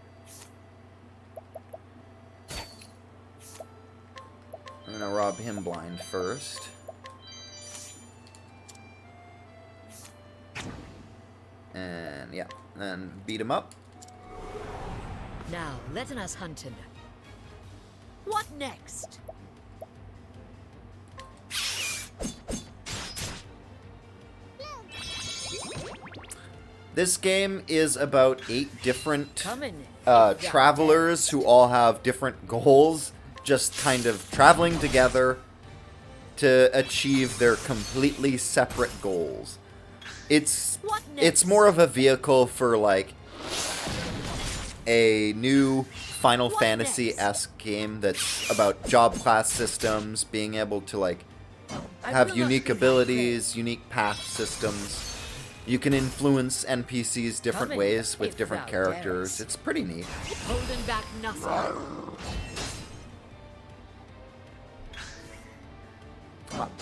I'm gonna rob him blind first. And yeah, then beat him up. Now, let us hunt him. What next? This game is about 8 different Come in. travelers who all have different goals, just kind of traveling together to achieve their completely separate goals. It's more of a vehicle for like a new Final Fantasy-esque game that's about job class systems, being able to like have unique abilities, unique path systems. You can influence NPCs different Come in, ways with if different thou characters. darest. It's pretty neat. Holding back nothing.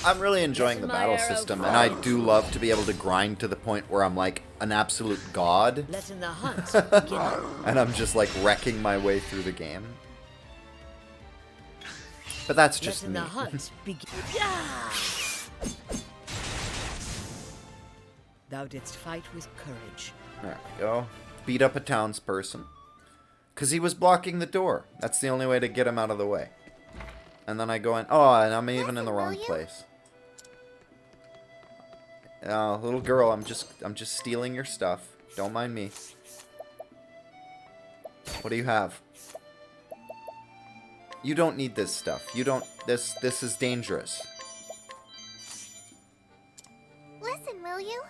I'm really enjoying the My battle arrow system, and I do love to be able to grind to the point where I'm like an absolute god, Letting the hunt begin. and I'm just like wrecking my way through the game. But that's just Letting me. the hunt begin. Yeah! Thou didst fight with courage. There we go. Beat up a townsperson. Because he was blocking the door. That's the only way to get him out of the way. And then I go in. Oh, and I'm even in Listen, the wrong will you? place. Little girl, I'm just stealing your stuff. Don't mind me. What do you have? You don't need this stuff. You don't. This is dangerous. Listen, will you?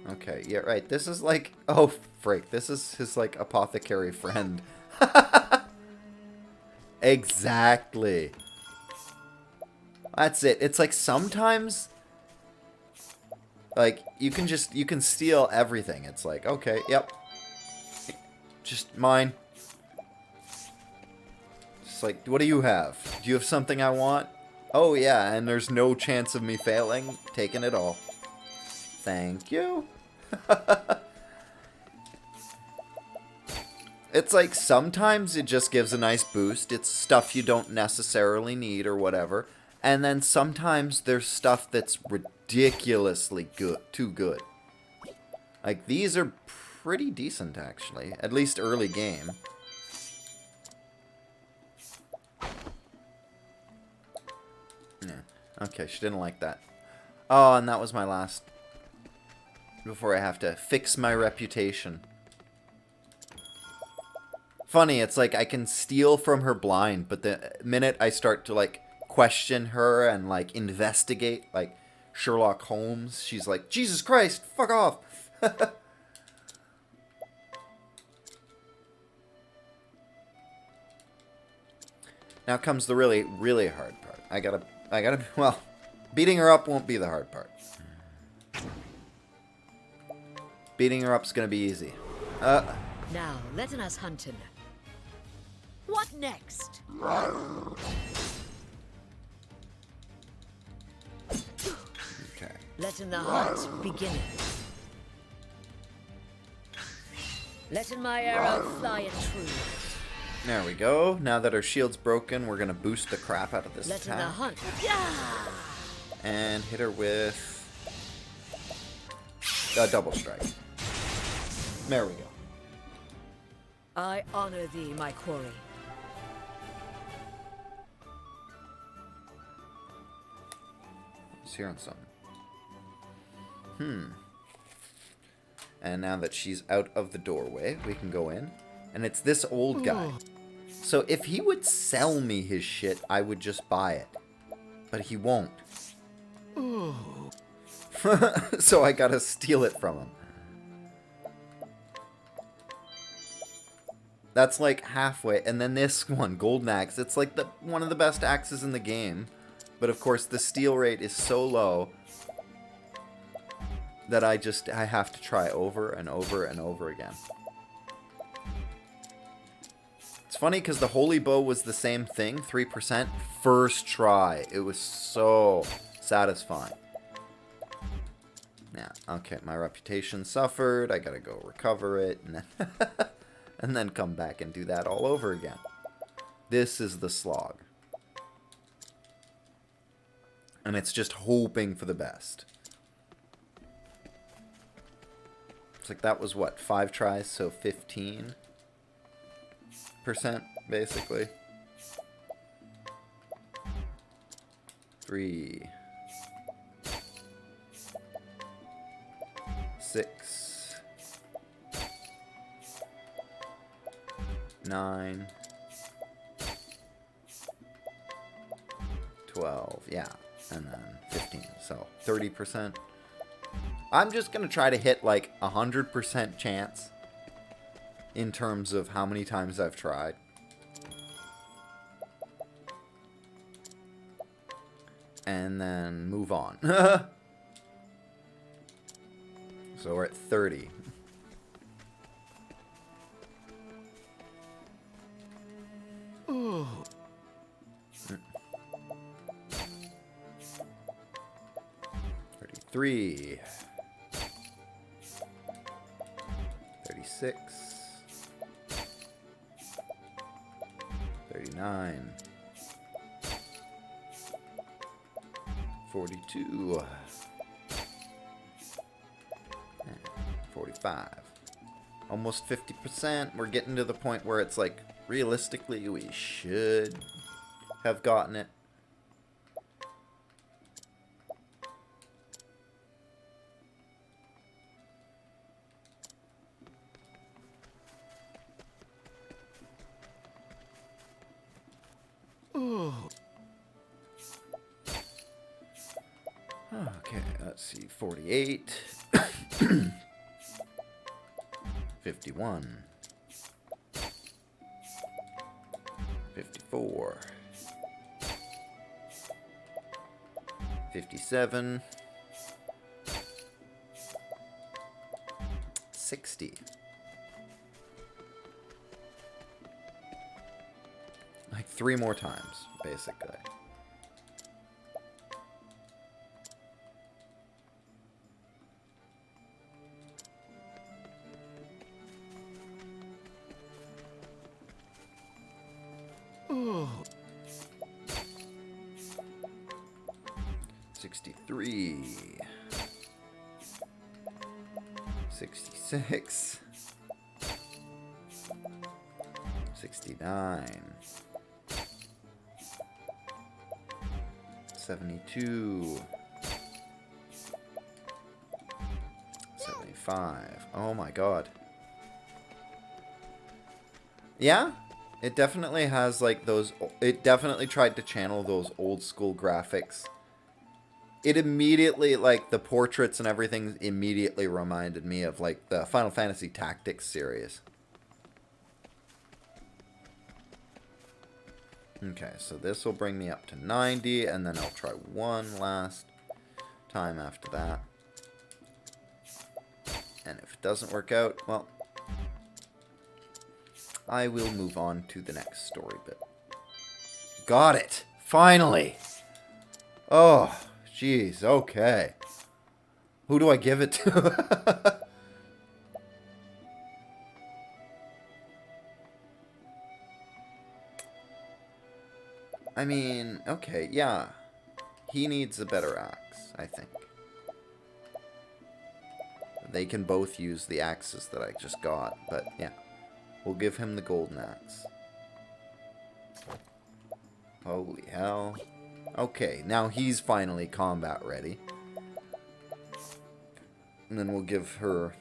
Okay, yeah, right. This is like, oh, frick. This is his, like, apothecary friend. Exactly. That's it. It's like sometimes, like, you can steal everything. It's like, okay, yep. Just mine. Just like, what do you have? Do you have something I want? Oh, yeah, and there's no chance of me failing. Taking it all. Thank you. It's like sometimes it just gives a nice boost. It's stuff you don't necessarily need or whatever. And then sometimes there's stuff that's ridiculously good, too good. Like these are pretty decent actually, at least early game. Yeah. Okay, she didn't like that. Oh, and that was my last. Before I have to fix my reputation. Funny, it's like I can steal from her blind, but the minute I start to like question her and like investigate, like Sherlock Holmes, she's like, Jesus Christ, fuck off. Now comes the really, really hard part. I gotta, well, beating her up won't be the hard part. Beating her up's gonna be easy. Now, let us hunt him. What next? Okay. Letting the hunt begin. Letting my arrow fly and true. There we go. Now that our shield's broken, we're gonna boost the crap out of this Letting attack. the hunt. And hit her with a double strike. There we go. I honor thee, my quarry. Let's hear on something. And now that she's out of the doorway, we can go in. And it's this old guy. So if he would sell me his shit, I would just buy it. But he won't. So I gotta steal it from him. That's like halfway. And then this one, Golden Axe. It's like one of the best axes in the game. But of course, the steal rate is so low that I have to try over and over and over again. It's funny because the Holy Bow was the same thing, 3%, first try. It was so satisfying. Yeah, okay, my reputation suffered. I gotta go recover it, and then, and then come back and do that all over again. This is the slog. And it's just hoping for the best. It's like that was what, 5 tries, so 15%, basically. 3, 6, 9, 12, yeah, and then 15, so 30%. I'm just gonna try to hit like 100% chance in terms of how many times I've tried. And then move on. So we're at 30. Oh. 33. 36. 39. 42. 45. Almost 50%. We're getting to the point where it's like, realistically, we should have gotten it. Okay, let's see. 48. 51. 54. 57. 60. Like 3 more times, basically. Oh. 63. 66. 69. 72. 75. Oh my god. Yeah? It definitely has like those... It definitely tried to channel those old school graphics. It immediately, like, the portraits and everything immediately reminded me of, like, the Final Fantasy Tactics series. Okay, so this will bring me up to 90, and then I'll try one last time after that. And if it doesn't work out, well, I will move on to the next story bit. Got it! Finally! Oh, jeez, okay. Who do I give it to? I mean, okay, yeah. He needs a better axe, I think. They can both use the axes that I just got, but yeah. We'll give him the golden axe. Holy hell. Okay, now he's finally combat ready. And then we'll give her...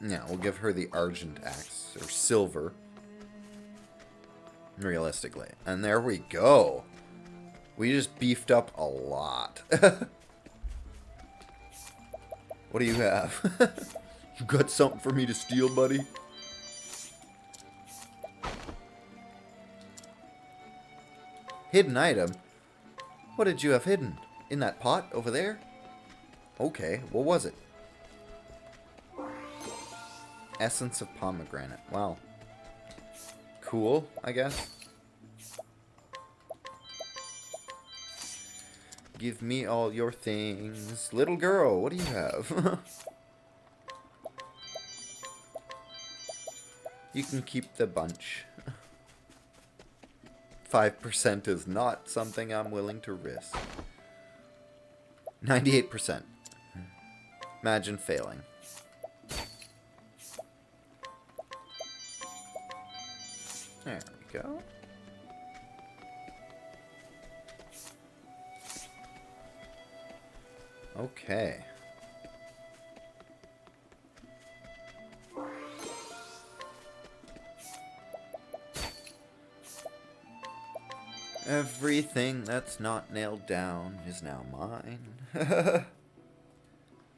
Yeah, we'll give her the argent axe, or silver. Realistically. And there we go. We just beefed up a lot. What do you have? You got something for me to steal, buddy? Hidden item? What did you have hidden? In that pot over there? Okay, what was it? Essence of pomegranate. Wow. Cool, I guess. Give me all your things. Little girl, what do you have? You can keep the bunch. 5% is not something I'm willing to risk. 98%. Imagine failing. There we go. Okay. Everything that's not nailed down is now mine.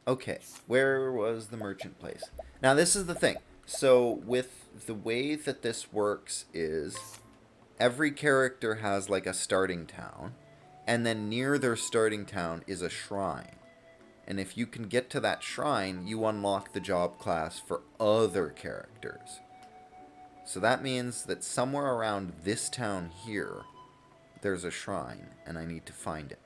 Okay, where was the merchant place? Now this is the thing. So with the way that this works is every character has like a starting town, and then near their starting town is a shrine. And if you can get to that shrine, you unlock the job class for other characters. So that means that somewhere around this town here, there's a shrine, and I need to find it.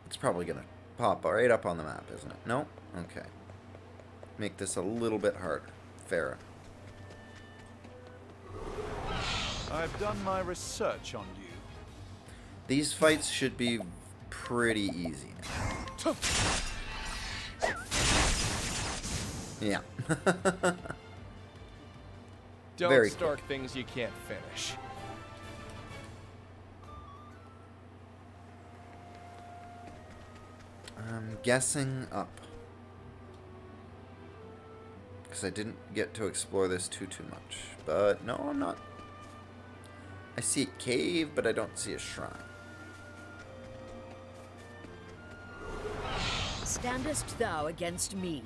It's probably gonna pop right up on the map, isn't it? No? Okay. Make this a little bit harder. Farah. I've done my research on you. These fights should be pretty easy now. Yeah. Don't Very start things you can't finish. I'm guessing up. Because I didn't get to explore this too much. But no, I'm not. I see a cave, but I don't see a shrine. Standest thou against me?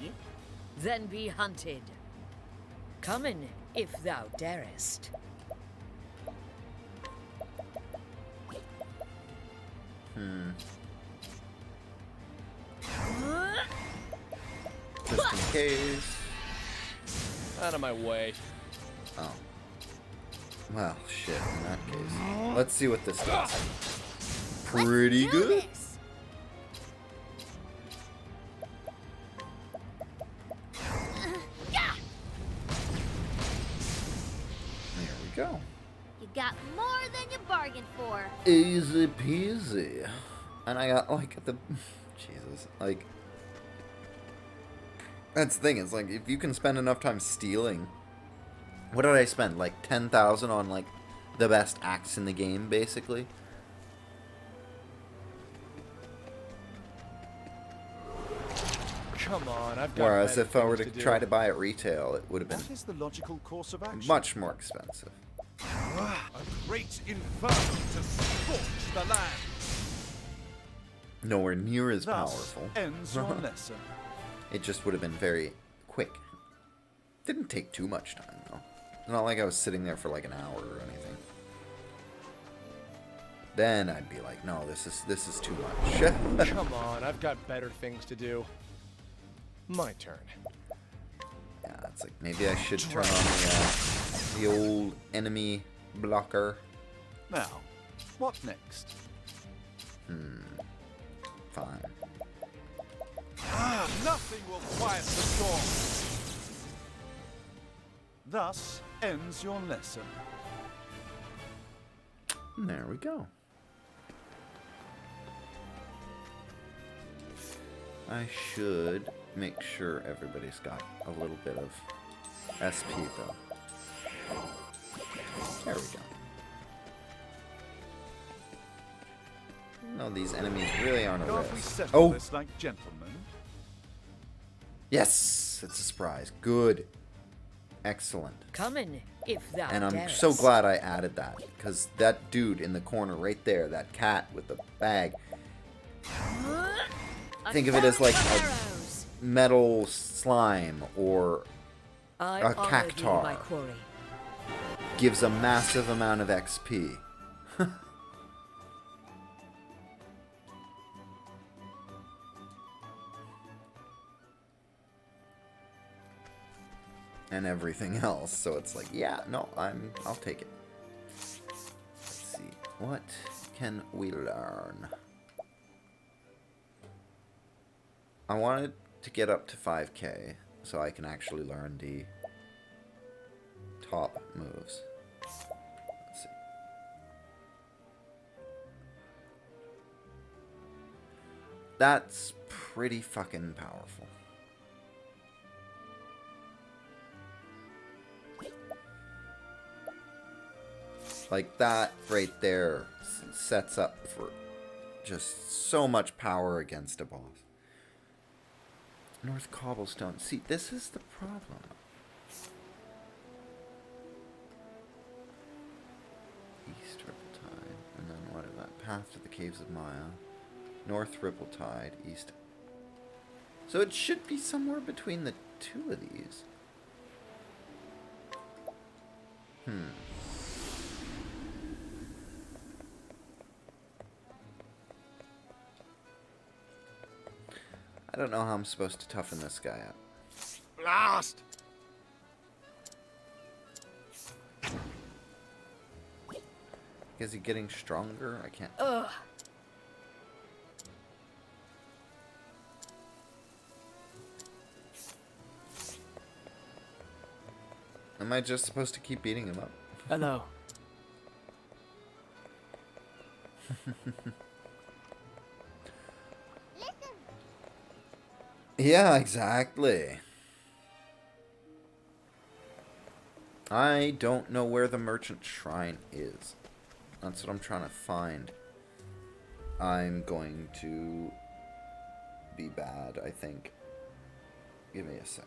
Then be hunted. Come in, if thou darest. Just in case. Out of my way. Oh. Well, shit, in that case. Let's see what this does. Pretty Let's do good. this. There we go. You got more than you bargained for. Easy peasy. And I got, like, the... Jesus. Like... That's the thing, it's like, if you can spend enough time stealing... What did I spend? Like, 10,000 on, like, the best axe in the game, basically? Come on, I've got Whereas better if I were to things do. try to buy it retail, it would have What been is the logical course of action? much more expensive. A great inferno to scorch the land. Nowhere near as Thus powerful. ends your lesson. It just would have been very quick. Didn't take too much time, though. It's not like I was sitting there for like an hour or anything. Then I'd be like, no, this is too much. Come on, I've got better things to do. My turn. Yeah, it's like maybe I should turn on the old enemy blocker. Now, what next? Fine. Nothing will quiet the storm. Thus ends your lesson. There we go. I should make sure everybody's got a little bit of SP, though. There we go. No, these enemies really aren't a Can't we risk. settle Oh! this like gentlemen? Yes! It's a surprise. Good. Excellent. Come in, if thou And I'm darest. so glad I added that, because that dude in the corner right there, that cat with the bag, think of it as like a Arrows. metal slime or I a honor thee, cactar. my quarry. gives a massive amount of XP. And everything else, so it's like, yeah, no, I'll take it. Let's see, what can we learn? I wanted to get up to 5k so I can actually learn the top moves. Let's see. That's pretty fucking powerful. Like that right there sets up for just so much power against a boss. North Cobblestone. See, this is the problem. East Ripple-Tide. And then what is that? Path to the Caves of Maya. North Ripple-Tide. East. So it should be somewhere between the two of these. I don't know how I'm supposed to toughen this guy up. Blast! Is he getting stronger? I can't. Ugh. Am I just supposed to keep beating him up? Hello. Yeah, exactly. I don't know where the merchant shrine is. That's what I'm trying to find. I'm going to be bad, I think. Give me a sec.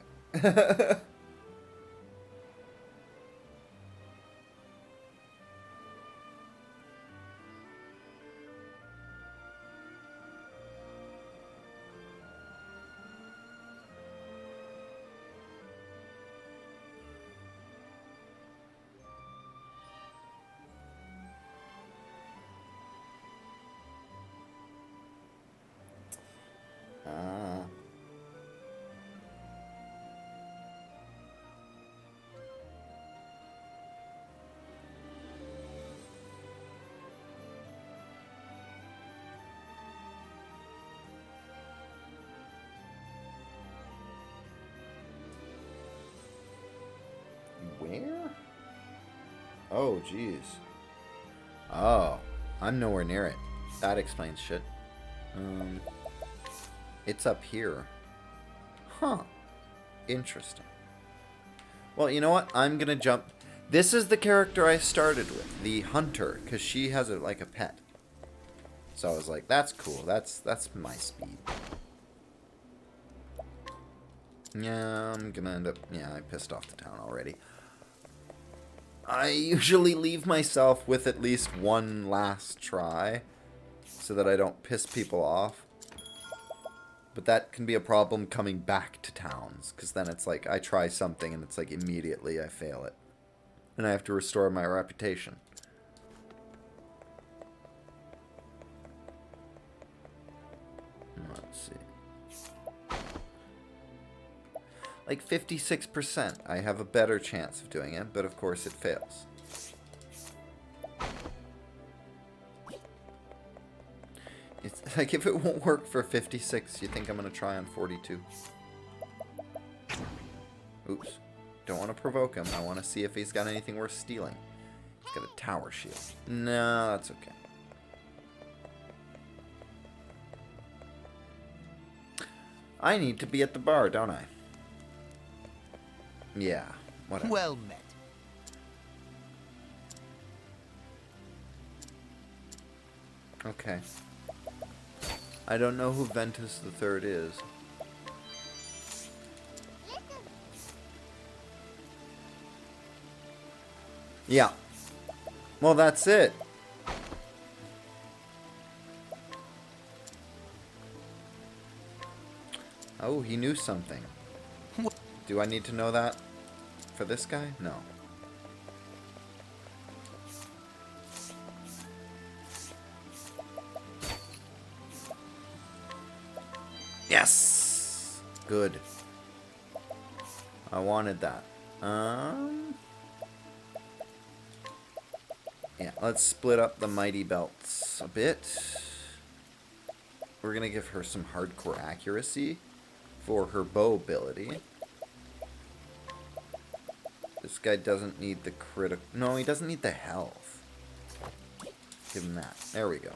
Where? Oh, jeez. Oh, I'm nowhere near it. That explains shit. It's up here. Huh. Interesting. Well, you know what? I'm gonna jump. This is the character I started with, the hunter, because she has it like a pet. So I was like, that's cool. That's my speed. Yeah, I'm gonna end up... Yeah, I pissed off the town already. I usually leave myself with at least one last try so that I don't piss people off. But that can be a problem coming back to towns, because then it's like I try something and it's like immediately I fail it. And I have to restore my reputation. Let's see. Like 56%. I have a better chance of doing it, but of course it fails. It's like, if it won't work for 56, you think I'm going to try on 42? Oops. Don't want to provoke him. I want to see if he's got anything worth stealing. He's got a tower shield. No, that's okay. I need to be at the bar, don't I? Yeah, whatever. Well met. Okay. I don't know who Ventus the Third is. Yeah. Well, that's it. Oh, he knew something. Do I need to know that for this guy? No. Yes! Good. I wanted that. Yeah, let's split up the mighty belts a bit. We're gonna give her some hardcore accuracy for her bow ability. This guy doesn't need the critical... No, he doesn't need the health. Give him that. There we go.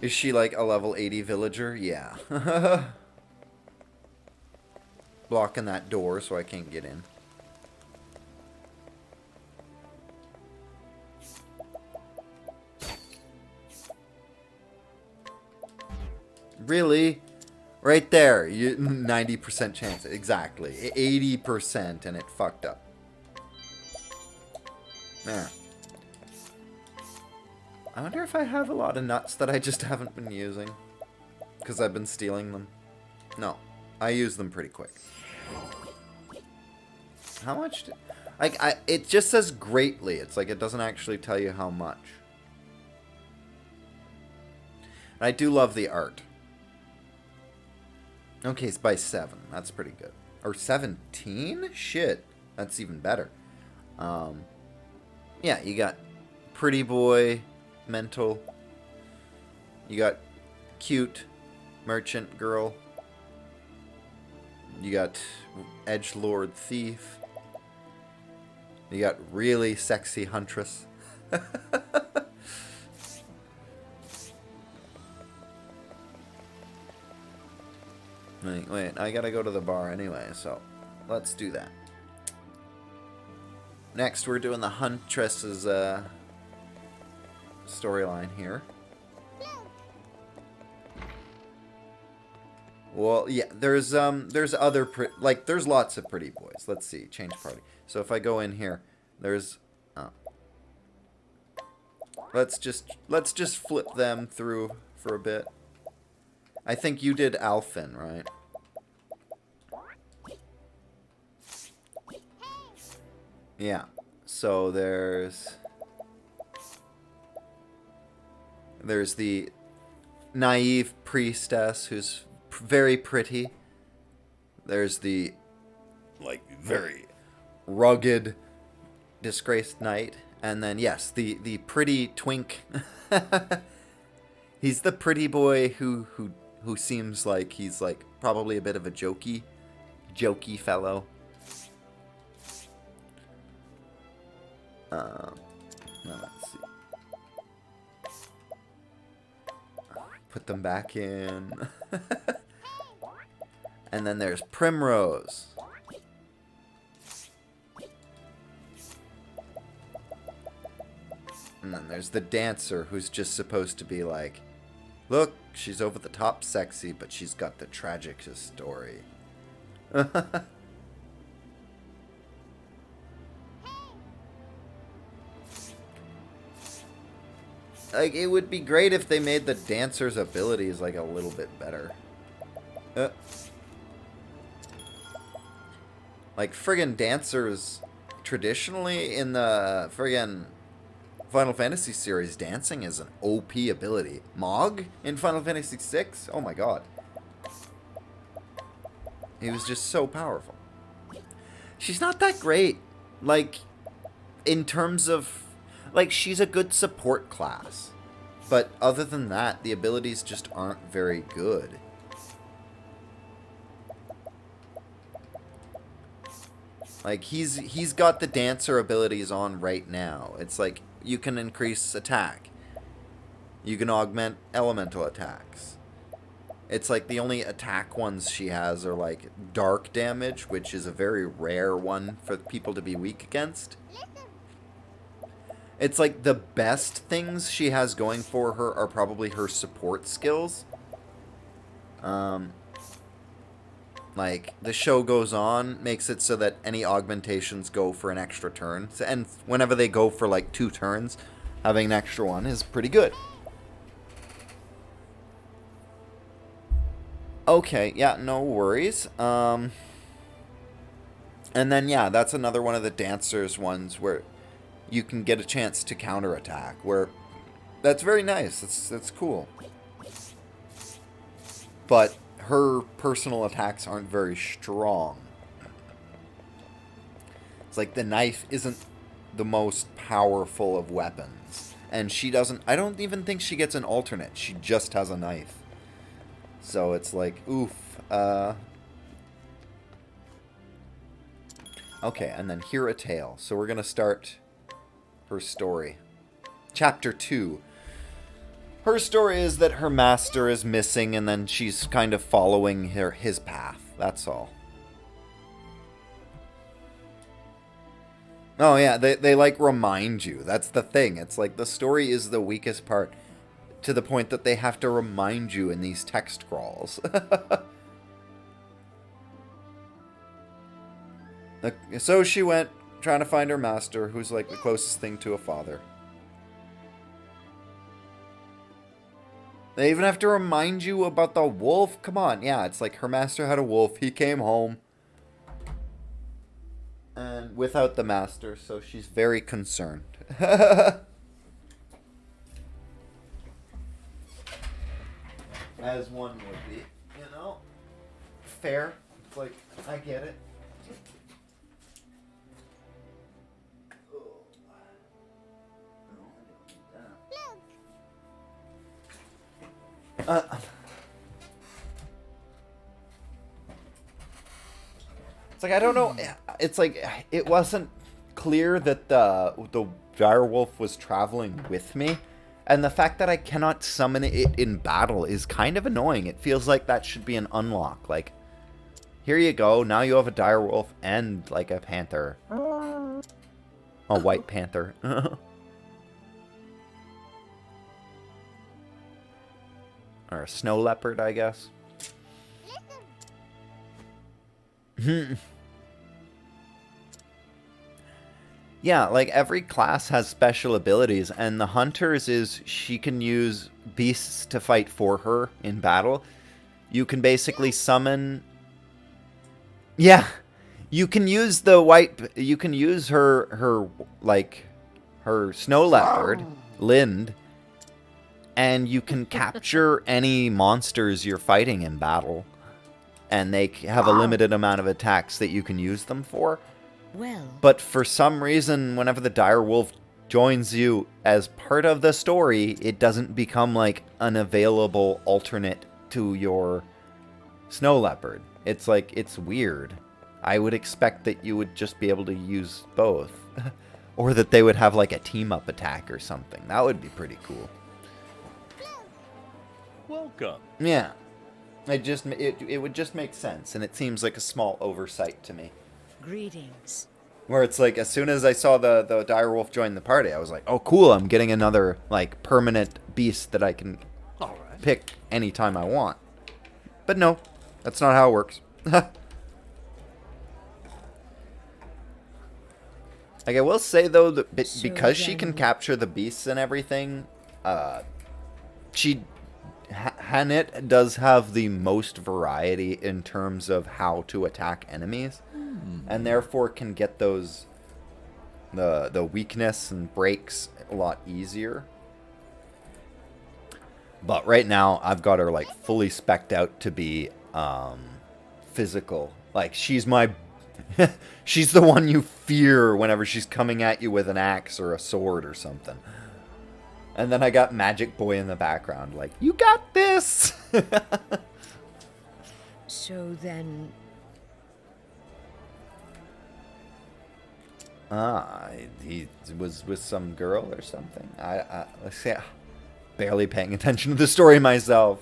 Is she like a level 80 villager? Yeah. Blocking that door so I can't get in. Really? Right there. 90% chance. Exactly. 80% and it fucked up. There. I wonder if I have a lot of nuts that I just haven't been using. Because I've been stealing them. No. I use them pretty quick. How much? It just says greatly. It's like it doesn't actually tell you how much. And I do love the art. Okay, it's by 7. That's pretty good. Or 17? Shit. That's even better. Yeah, you got pretty boy, mental. You got cute, merchant girl. You got edgelord thief. You got really sexy huntress. Wait, I gotta go to the bar anyway, so let's do that. Next, we're doing the huntress's storyline here. Well, yeah, there's other there's lots of pretty boys. Let's see, change party. So if I go in here, there's let's just flip them through for a bit. I think you did Alphin, right? Yeah. So there's the naive priestess who's very pretty. There's the very rugged disgraced knight, and then yes, the pretty twink. He's the pretty boy who seems like he's probably a bit of a jokey fellow. Let's see. Put them back in. And then there's Primrose. And then there's the dancer who's just supposed to be like, look, she's over the top sexy, but she's got the tragic story. It would be great if they made the dancer's abilities a little bit better. Friggin' dancers, traditionally in the friggin' Final Fantasy series, dancing is an OP ability. Mog in Final Fantasy VI? Oh my god. He was just so powerful. She's not that great. In terms of... she's a good support class. But other than that, the abilities just aren't very good. He's got the dancer abilities on right now. It's you can increase attack. You can augment elemental attacks. It's the only attack ones she has are dark damage, which is a very rare one for people to be weak against. It's the best things she has going for her are probably her support skills. The show goes on, makes it so that any augmentations go for an extra turn. And whenever they go for 2 turns, having an extra one is pretty good. Okay, yeah, no worries. And then, yeah, that's another one of the dancers ones where you can get a chance to counterattack. That's very nice. That's cool. But her personal attacks aren't very strong. It's the knife isn't the most powerful of weapons. And she doesn't... I don't even think she gets an alternate. She just has a knife. So it's oof. Okay, and then hear a tale. So we're going to start her story. Chapter 2. Her story is that her master is missing, and then she's kind of following his path. That's all. Oh yeah, they remind you. That's the thing. It's the story is the weakest part, to the point that they have to remind you in these text scrawls. So she went trying to find her master, who's the closest thing to a father. They even have to remind you about the wolf. Come on. Yeah, it's her master had a wolf. He came home. And without the master, so she's very concerned. As one would be, Fair. It's I get it. It's I don't know. It's it wasn't clear that the direwolf was traveling with me, and the fact that I cannot summon it in battle is kind of annoying. It feels like that should be an unlock. Like, here you go. Now you have a direwolf and like a panther, a white panther. Or a snow leopard, I guess. Yeah, like every class has special abilities, and the hunter's is she can use beasts to fight for her in battle. You can basically summon... Yeah, you can use the white... You can use her snow leopard, Lind, and you can capture any monsters you're fighting in battle. And they have a limited amount of attacks that you can use them for. Well. But for some reason, whenever the direwolf joins you as part of the story, it doesn't become like an available alternate to your snow leopard. It's like, it's weird. I would expect that you would just be able to use both. Or that they would have like a team-up attack or something. That would be pretty cool. Welcome. Yeah. It would just make sense, and it seems like a small oversight to me. Greetings. Where it's like, as soon as I saw the direwolf join the party, I was like, oh cool, I'm getting another like permanent beast that I can pick anytime I want. But no, that's not how it works. Like, I will say though, that because she can capture the beasts and everything, Hanit does have the most variety in terms of how to attack enemies, and therefore can get those the weakness and breaks a lot easier. But right now, I've got her like fully spec'd out to be physical. Like, she's my she's the one you fear whenever she's coming at you with an axe or a sword or something. And then I got Magic Boy in the background, like, you got this! So then... He was with some girl or something. Let's say, barely paying attention to the story myself.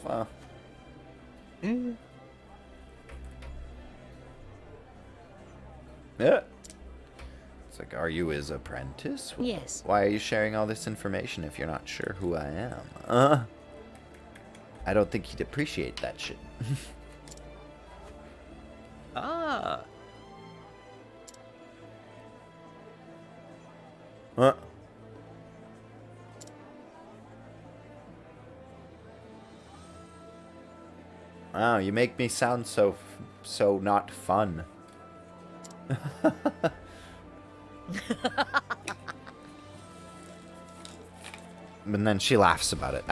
Yeah. It's like, are you his apprentice? Yes. Why are you sharing all this information if you're not sure who I am? I don't think he'd appreciate that shit. Ah. Huh? Wow, you make me sound so not fun. And then she laughs about it.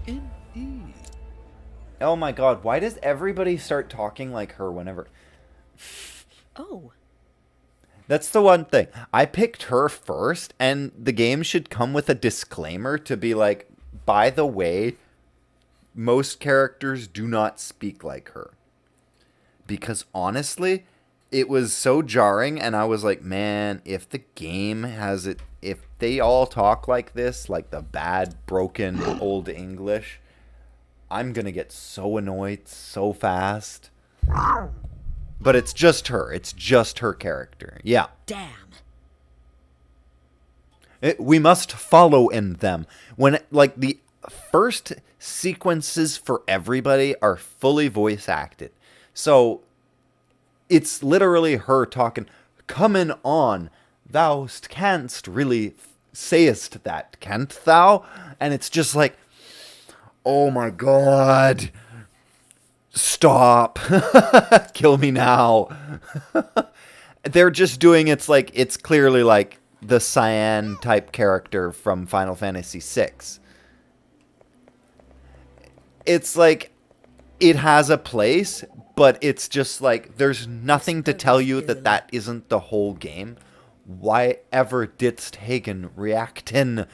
Indeed. Oh my god, why does everybody start talking like her whenever... Oh. That's the one thing. I picked her first, and the game should come with a disclaimer to be like, by the way, most characters do not speak like her. Because honestly, it was so jarring, and I was like, man, if the game has it, if they all talk like this, like the bad, broken, old English, I'm gonna get so annoyed so fast. But it's just her. It's just her character. Yeah. Damn. We must follow in them. When, like, the first sequences for everybody are fully voice acted. So, it's literally her talking, "Coming on, thou canst really sayest that, can't thou?" And it's just like, oh my god. Stop. Kill me now. They're just doing, it's clearly like the Cyan type character from Final Fantasy VI. It's like, it has a place, but it's just like, there's nothing to tell you that that isn't the whole game. Why ever didst Hagen react in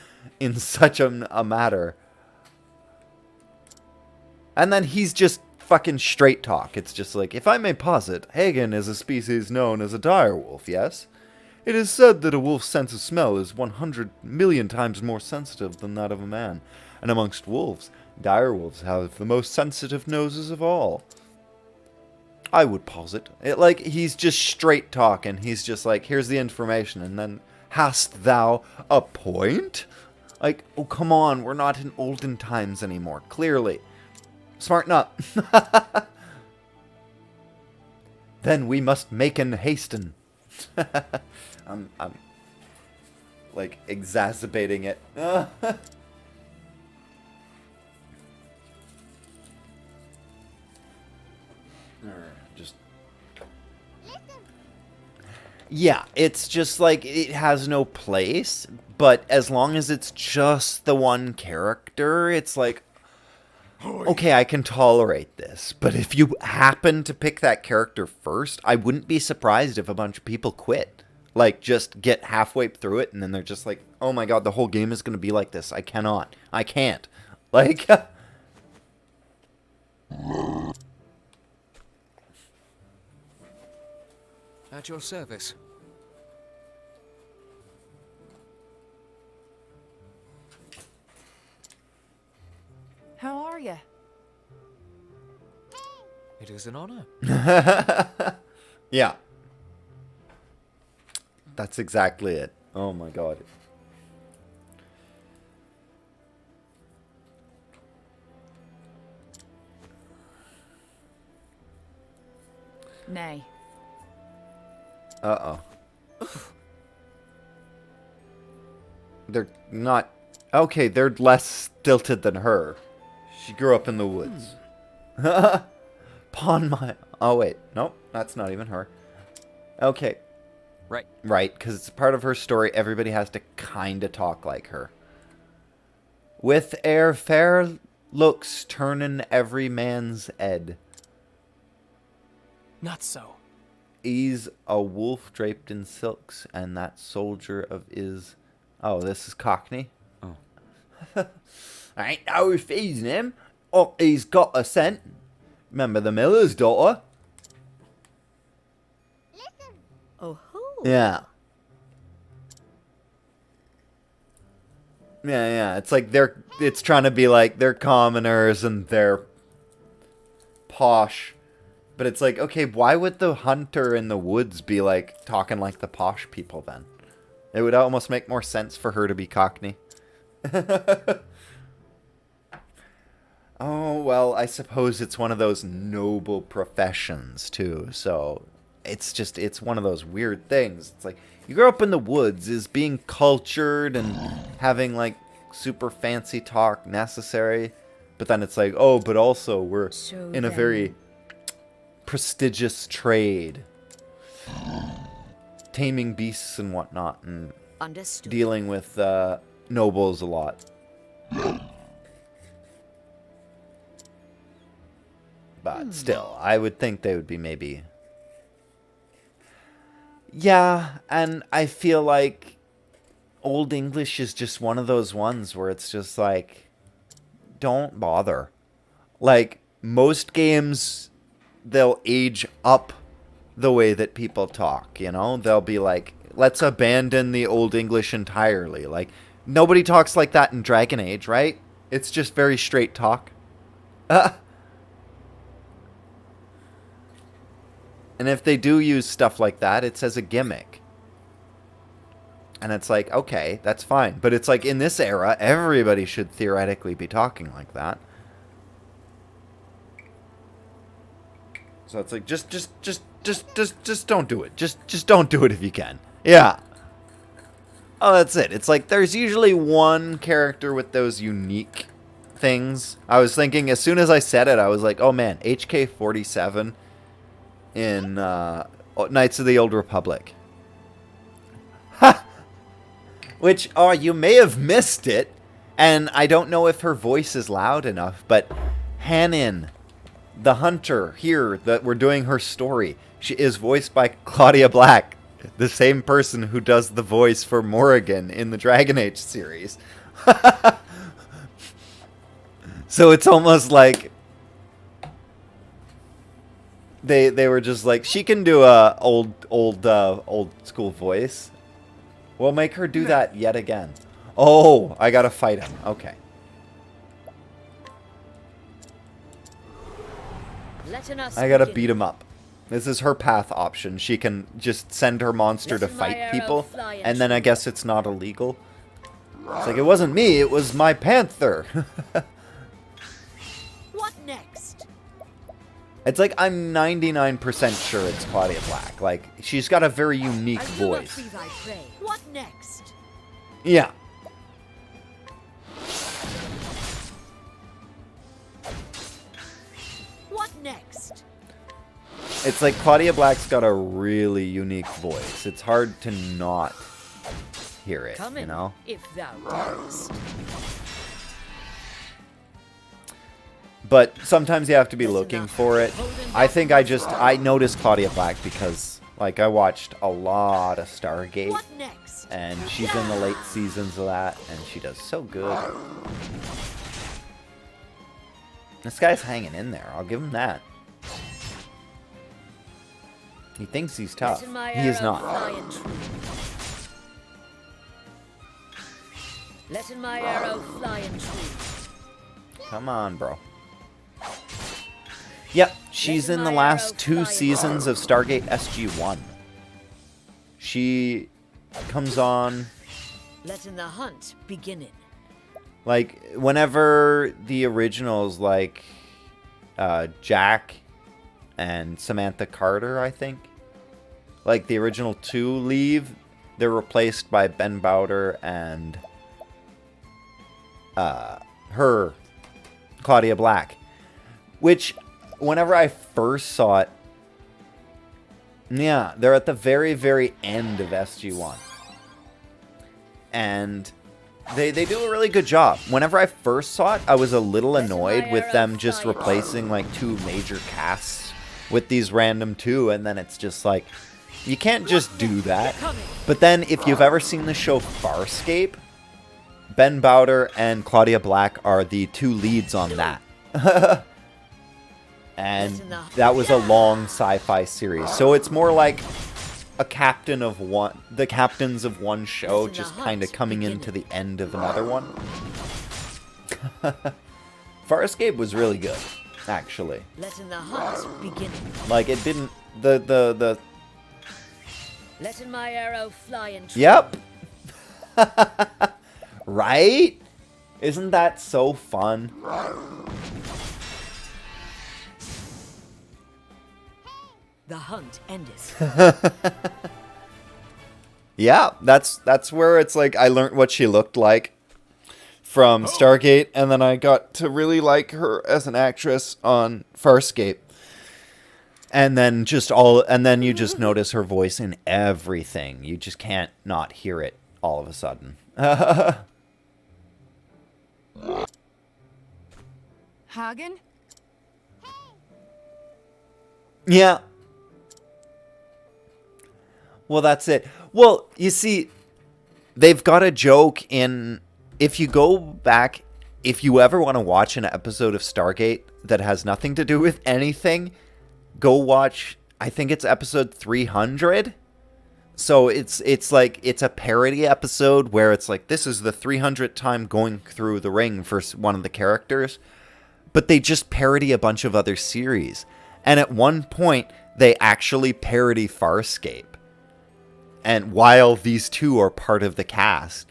such a matter? And then he's just fucking straight talk. It's just like, if I may posit, Hagen is a species known as a direwolf, yes? It is said that a wolf's sense of smell is 100 million times more sensitive than that of a man. And amongst wolves, direwolves have the most sensitive noses of all. I would posit. Like, he's just straight talking. He's just like, here's the information, and then, hast thou a point? Like, oh, come on, we're not in olden times anymore, clearly. Smarten up. Then we must maken hasten. I'm like, exacerbating it. Just... Yeah, it's just like, it has no place, but as long as it's just the one character, it's like, okay, I can tolerate this. But if you happen to pick that character first, I wouldn't be surprised if a bunch of people quit. Like, just get halfway through it, and then they're just like, oh my god, the whole game is going to be like this. I cannot. I can't. Like... At your service. How are you? It is an honor. Yeah. That's exactly it. Oh my god. Nay. Uh-oh. They're not... Okay, they're less stilted than her. She grew up in the woods. Pawn my... Oh, wait. Nope, that's not even her. Okay. Right. Right, because it's part of her story. Everybody has to kind of talk like her. With ere fair looks turnin' every man's ed. Not so. He's a wolf draped in silks, and that soldier of is... Oh, this is Cockney? Oh. I ain't no refusing him. Oh, he's got a scent. Remember the miller's daughter? Oh ho! Yeah. Yeah. It's like it's trying to be like they're commoners and they're posh. But it's like, okay, why would the hunter in the woods be like talking like the posh people then? It would almost make more sense for her to be Cockney. Oh, well, I suppose it's one of those noble professions too. So it's one of those weird things. It's like, you grow up in the woods. Is being cultured and having like super fancy talk necessary? But then it's like, oh, but also we're in a very prestigious trade. Taming beasts and whatnot, and Understood. dealing with nobles a lot. But still, I would think they would be maybe... Yeah, and I feel like Old English is just one of those ones where it's just like, don't bother. Like, most games, they'll age up the way that people talk, you know? They'll be like, let's abandon the Old English entirely. Like, nobody talks like that in Dragon Age, right? It's just very straight talk. And if they do use stuff like that, it's as a gimmick. And it's like, okay, that's fine. But it's like, in this era, everybody should theoretically be talking like that. So it's like, just don't do it. Just don't do it if you can. Yeah. Oh, that's it. It's like, there's usually one character with those unique things. I was thinking, as soon as I said it, I was like, oh man, HK-47 in Knights of the Old Republic. Ha! Which, you may have missed it, and I don't know if her voice is loud enough, but Hanin, the hunter here that we're doing her story, she is voiced by Claudia Black, the same person who does the voice for Morrigan in the Dragon Age series. So it's almost like, they were just like, she can do a old school voice. We'll make her do that yet again. Oh, I gotta fight him. Okay. I gotta beat him up. This is her path option. She can just send her monster to fight people, and then I guess it's not illegal. It's like, it wasn't me, it was my panther. What next? It's like, I'm 99% sure it's Claudia Black. Like, she's got a very unique voice. What next? Yeah. What next? It's like Claudia Black's got a really unique voice. It's hard to not hear it, you know? If thou darest. But sometimes you have to be looking for it. I think I noticed Claudia Black because, like, I watched a lot of Stargate. And she's in the late seasons of that, and she does so good. This guy's hanging in there. I'll give him that. He thinks he's tough. He is not. Letting my arrow fly and true. Come on, bro. Yep, she's in the last 2 seasons of Stargate SG-1. She comes on. Letting the hunt begin. Like, whenever the originals, like, Jack and Samantha Carter, I think, like, the original 2 leave, they're replaced by Ben Bowder and her, Claudia Black. Which, whenever I first saw it, yeah, they're at the very, very end of SG-1. And they do a really good job. Whenever I first saw it, I was a little annoyed with them just replacing, like, 2 major casts with these random 2, and then it's just like, you can't just do that. But then, if you've ever seen the show Farscape, Ben Bowder and Claudia Black are the 2 leads on that. And that was a long sci-fi series. So it's more like a captain of one, the captains of one show just kind of coming into the end of another one. Farscape was really good, actually. Letting the hunt begin. Like, it didn't, the Letting my arrow fly and true. Yep. Right? Isn't that so fun? The hunt endeth. Yeah, that's where it's like I learned what she looked like from Stargate, and then I got to really like her as an actress on Farscape. And then you just notice her voice in everything. You just can't not hear it all of a sudden. Hagen? Yeah. Well, that's it. Well, you see, they've got a joke in... If you go back, if you ever want to watch an episode of Stargate that has nothing to do with anything, go watch, I think it's episode 300. So it's like, it's a parody episode where it's like, this is the 300th time going through the ring for one of the characters. But they just parody a bunch of other series. And at one point, they actually parody Farscape. And while these 2 are part of the cast.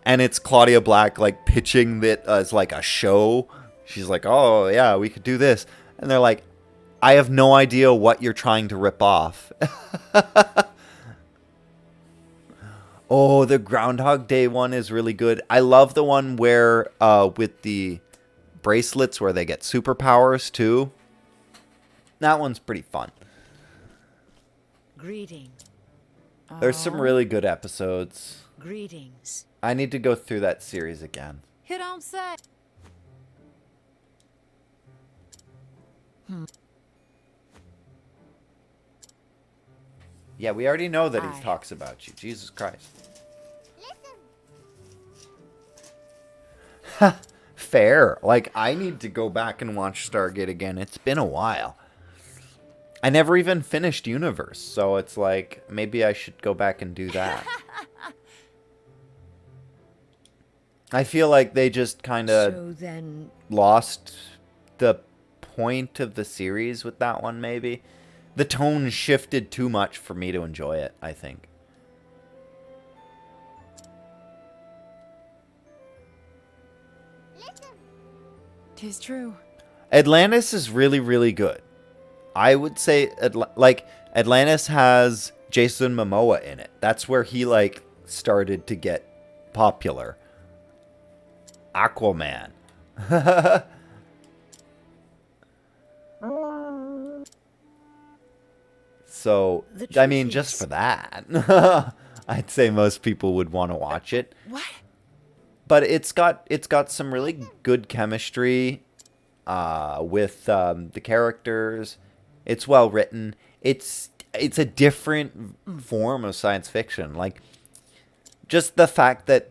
And it's Claudia Black, like, pitching it as, like, a show. She's like, oh, yeah, we could do this. And they're like, I have no idea what you're trying to rip off. Oh, the Groundhog Day one is really good. I love the one where, with the bracelets where they get superpowers, too. That one's pretty fun. Greetings. There's some really good episodes. Greetings. I need to go through that series again. You don't say. Yeah, we already know that he talks about you. Jesus Christ. Fair. Like, I need to go back and watch Stargate again. It's been a while. I never even finished Universe, so it's like, maybe I should go back and do that. I feel like they just kind of So then, lost the point of the series with that one, maybe. The tone shifted too much for me to enjoy it, I think. 'Tis true. Atlantis is really, really good. I would say, like, Atlantis has Jason Momoa in it. That's where he, like, started to get popular. Aquaman. So, The I mean, truth just is- for that, I'd say most people would want to watch it. What? But it's got some really good chemistry with the characters. It's well written. It's a different form of science fiction. Like, just the fact that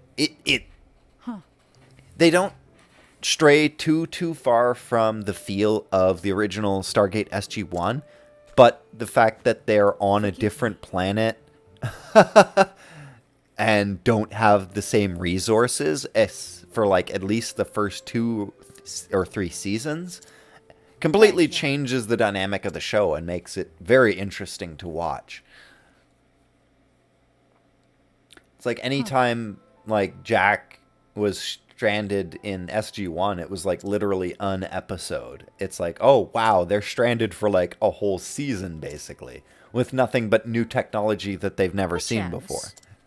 they don't stray too far from the feel of the original Stargate SG-1, but the fact that they're on a different planet and don't have the same resources as for like at least the first 2 or 3 seasons completely changes the dynamic of the show and makes it very interesting to watch. It's like anytime like Jack was stranded in SG-1, it was like literally an episode. It's like, oh wow, they're stranded for like a whole season basically with nothing but new technology that they've never seen before.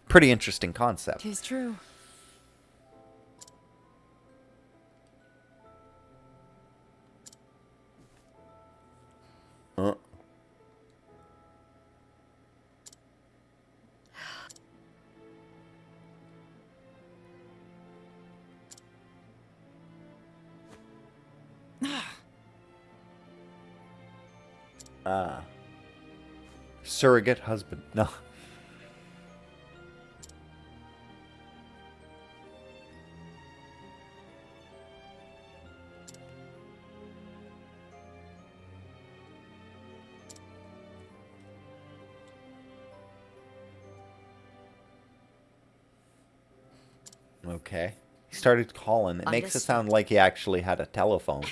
Pretty interesting concept. 'Tis true. Surrogate husband. No. Okay. He started calling. It makes it sound like he actually had a telephone.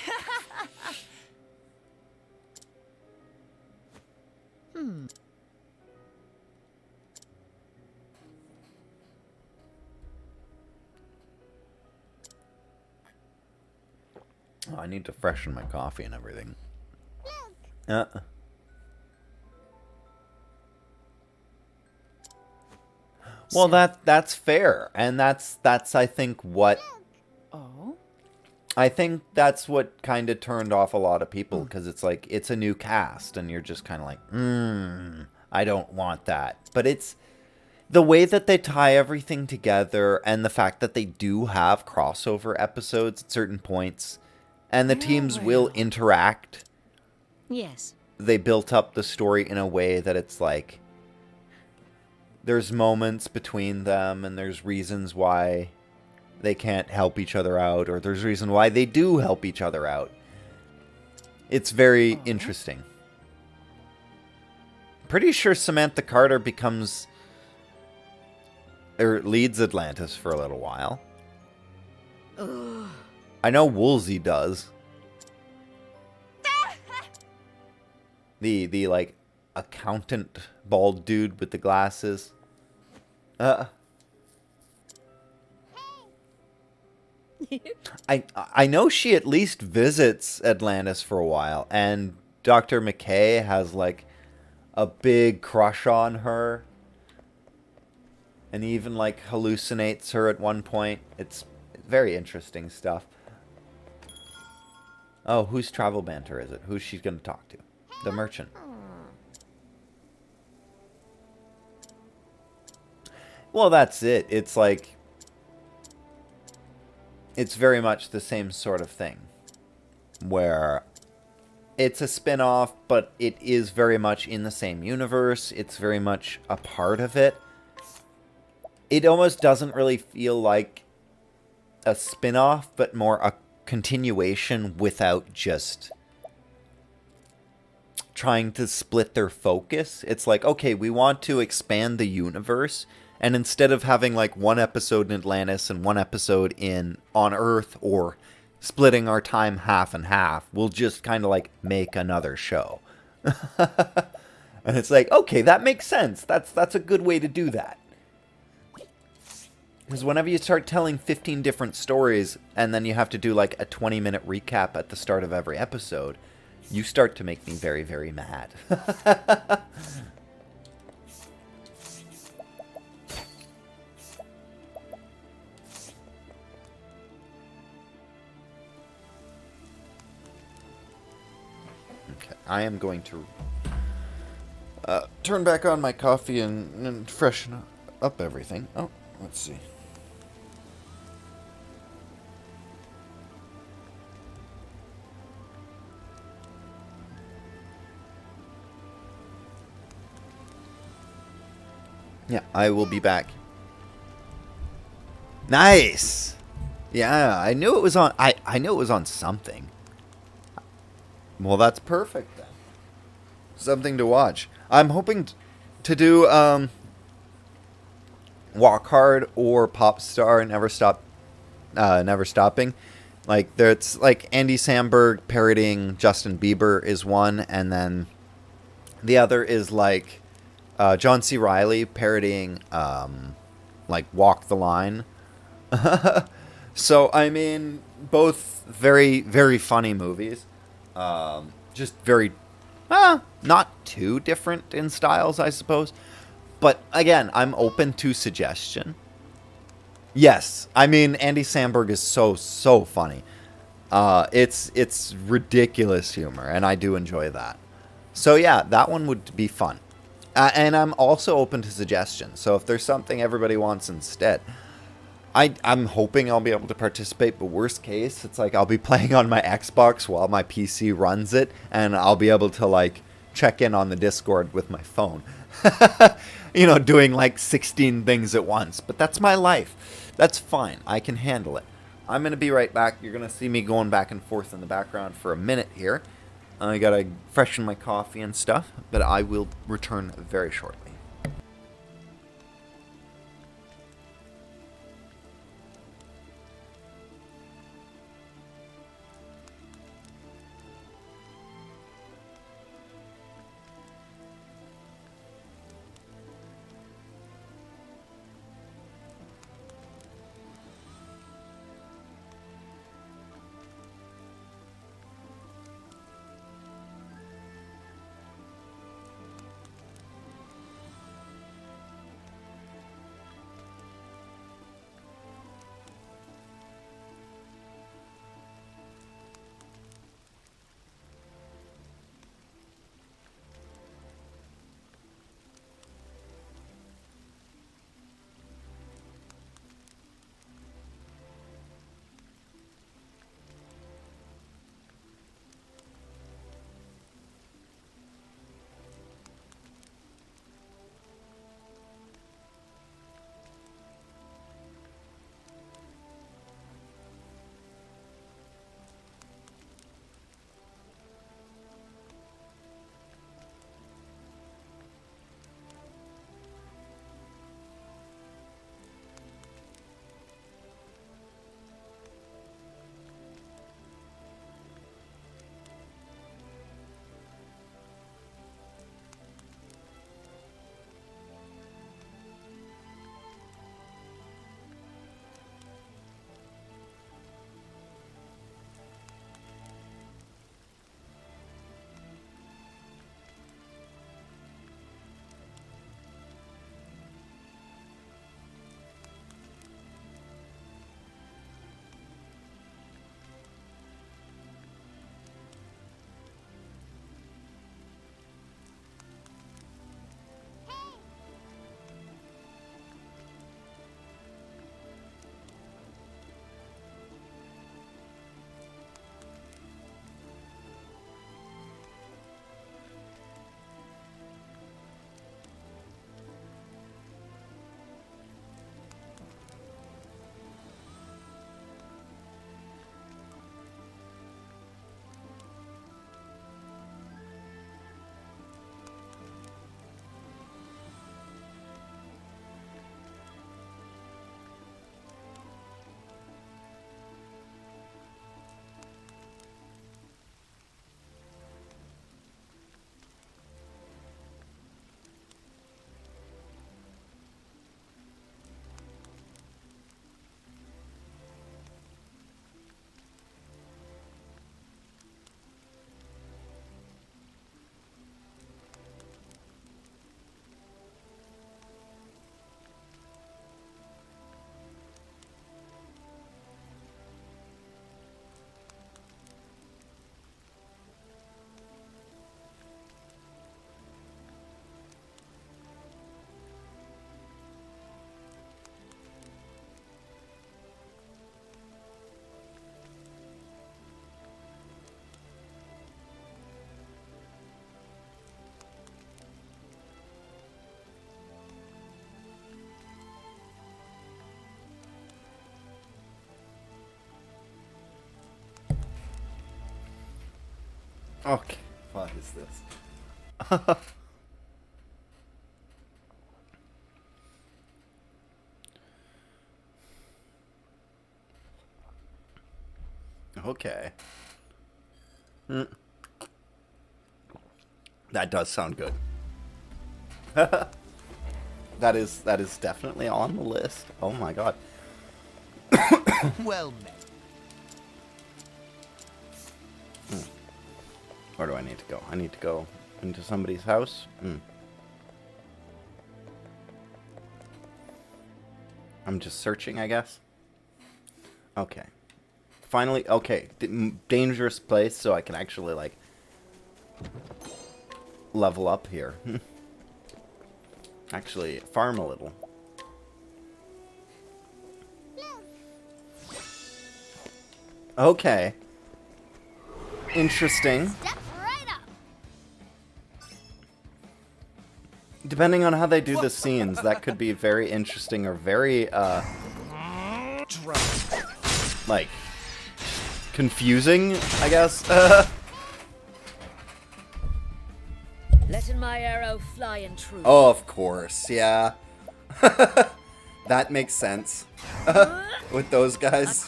Oh, I need to freshen my coffee and everything. Well, that's fair, and that's I think what Oh? I think that's what kind of turned off a lot of people, because it's like it's a new cast, and you're just kind of like, I don't want that. But it's the way that they tie everything together, and the fact that they do have crossover episodes at certain points, and the teams will interact. yes. They built up the story in a way that it's like there's moments between them, and there's reasons why they can't help each other out, or there's reason why they do help each other out. It's very interesting. Pretty sure Samantha Carter becomes or leads Atlantis for a little while. I know Woolsey does. The like accountant bald dude with the glasses. I know she at least visits Atlantis for a while, and Dr. McKay has like a big crush on her, and he even like hallucinates her at one point. It's very interesting stuff. Oh, whose travel banter is it? Who's she gonna talk to? The merchant. Well, that's it. It's like, it's very much the same sort of thing, where it's a spin-off, but it is very much in the same universe. It's very much a part of it. It almost doesn't really feel like a spin-off, but more a continuation without just trying to split their focus. It's like, okay, we want to expand the universe, and instead of having like one episode in Atlantis and one episode on Earth, or splitting our time half and half, we'll just kind of like make another show. And it's like, okay, that makes sense. That's a good way to do that. Because whenever you start telling 15 different stories, and then you have to do like a 20-minute recap at the start of every episode, you start to make me very, very mad. Okay, I am going to turn back on my coffee and freshen up everything. Oh, let's see. Yeah, I will be back. Nice! Yeah, I knew it was on... I knew it was on something. Well, that's perfect then. Something to watch. I'm hoping to do Walk Hard or Pop Star Never Stopping. Like, there's like Andy Samberg parodying Justin Bieber is one, and then the other is like John C. Reilly parodying like Walk the Line. So I mean, both very, very funny movies. Just very not too different in styles, I suppose. But again, I'm open to suggestion. Yes, I mean, Andy Samberg is so funny. It's ridiculous humor, and I do enjoy that. So yeah, that one would be fun. And I'm also open to suggestions. So if there's something everybody wants instead, I'm hoping I'll be able to participate. But worst case, it's like I'll be playing on my Xbox while my PC runs it, and I'll be able to like check in on the Discord with my phone. You know, doing like 16 things at once. But that's my life. That's fine. I can handle it. I'm going to be right back. You're going to see me going back and forth in the background for a minute here. I got to freshen my coffee and stuff, but I will return very shortly. Okay. What is this? Okay. That does sound good. That is definitely on the list. Oh my god. Well met. Where do I need to go? I need to go into somebody's house. I'm just searching, I guess. Okay. Finally, okay. Dangerous place, so I can actually, like, level up here. Actually, farm a little. Okay. Interesting. Step right up. Depending on how they do the scenes, that could be very interesting or very, like, confusing, I guess. Letting my arrow fly in truth. Oh, of course, yeah. That makes sense. With those guys.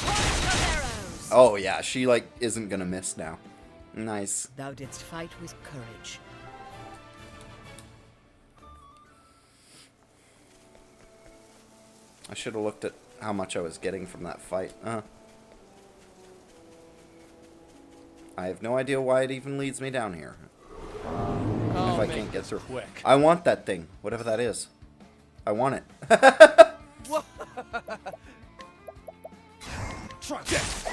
Oh, yeah, she, like, isn't gonna miss now. Nice. Thou didst fight with courage. I should have looked at how much I was getting from that fight. I have no idea why it even leads me down here. If I can't get through. Quick. I want that thing, whatever that is. I want it. Try this.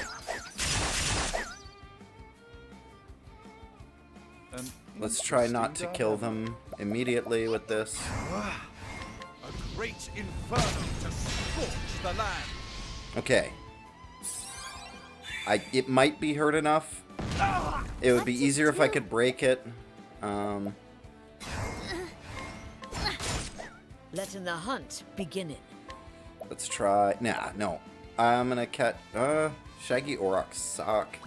Let's try not to kill them immediately with this. A great inferno to scorch the land. Okay. It might be hurt enough. It would be easier if I could break it. Letting the hunt beginning. Let's try. Nah, no. I'm gonna cut. Shaggy Aurochs suck.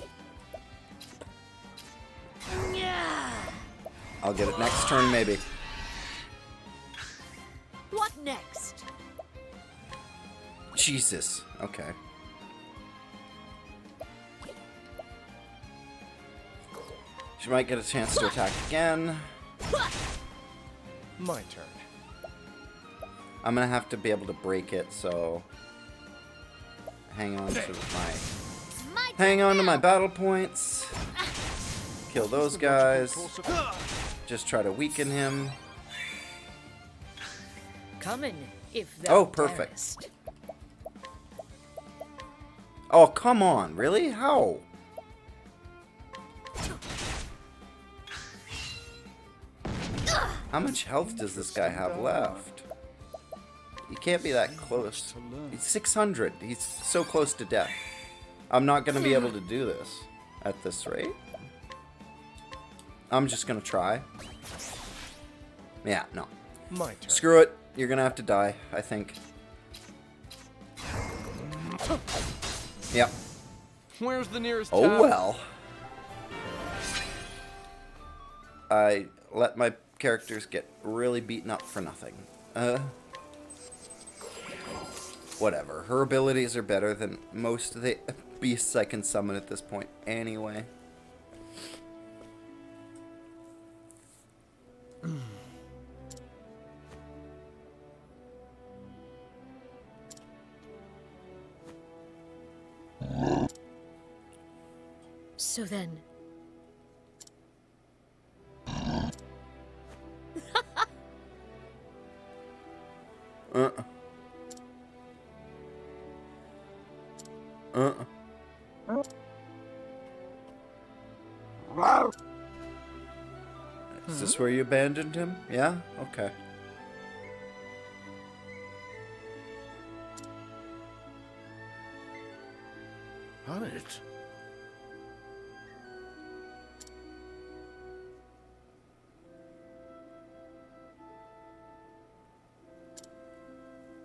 I'll get it next turn, maybe. What next? Jesus. Okay. She might get a chance to attack again. My turn. I'm gonna have to be able to break it, so hang on to my battle points. Kill those guys. Just try to weaken him. Coming, if thou Oh, perfect. darest. Oh, come on, really? How? How much health does this guy have left? He can't be that close. He's 600. He's so close to death. I'm not going to be able to do this at this rate. I'm just going to try. Yeah, no. My turn. Screw it. You're going to have to die, I think. Yep. Where's the nearest Oh, town? well. I let my characters get really beaten up for nothing. Whatever. Her abilities are better than most of the beasts I can summon at this point anyway. So then, Is this where you abandoned him? Yeah? Okay. On it.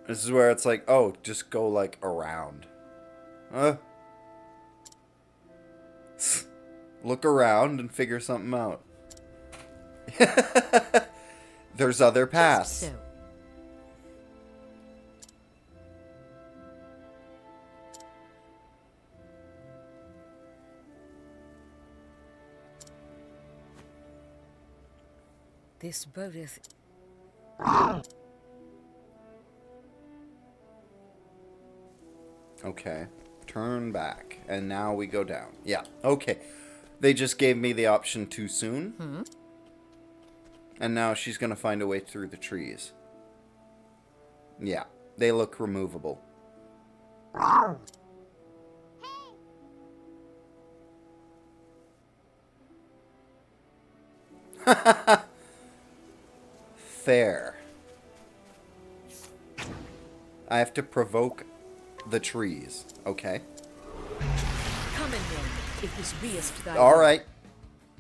This is where it's like, oh, just go, like, around. look around and figure something out. There's other paths. Just so. This bodeth. Okay. Turn back. And now we go down. Yeah. Okay. They just gave me the option too soon. And now she's going to find a way through the trees. Yeah. They look removable. Fair. I have to provoke the trees. Okay. Come in then, if this beest thy All right.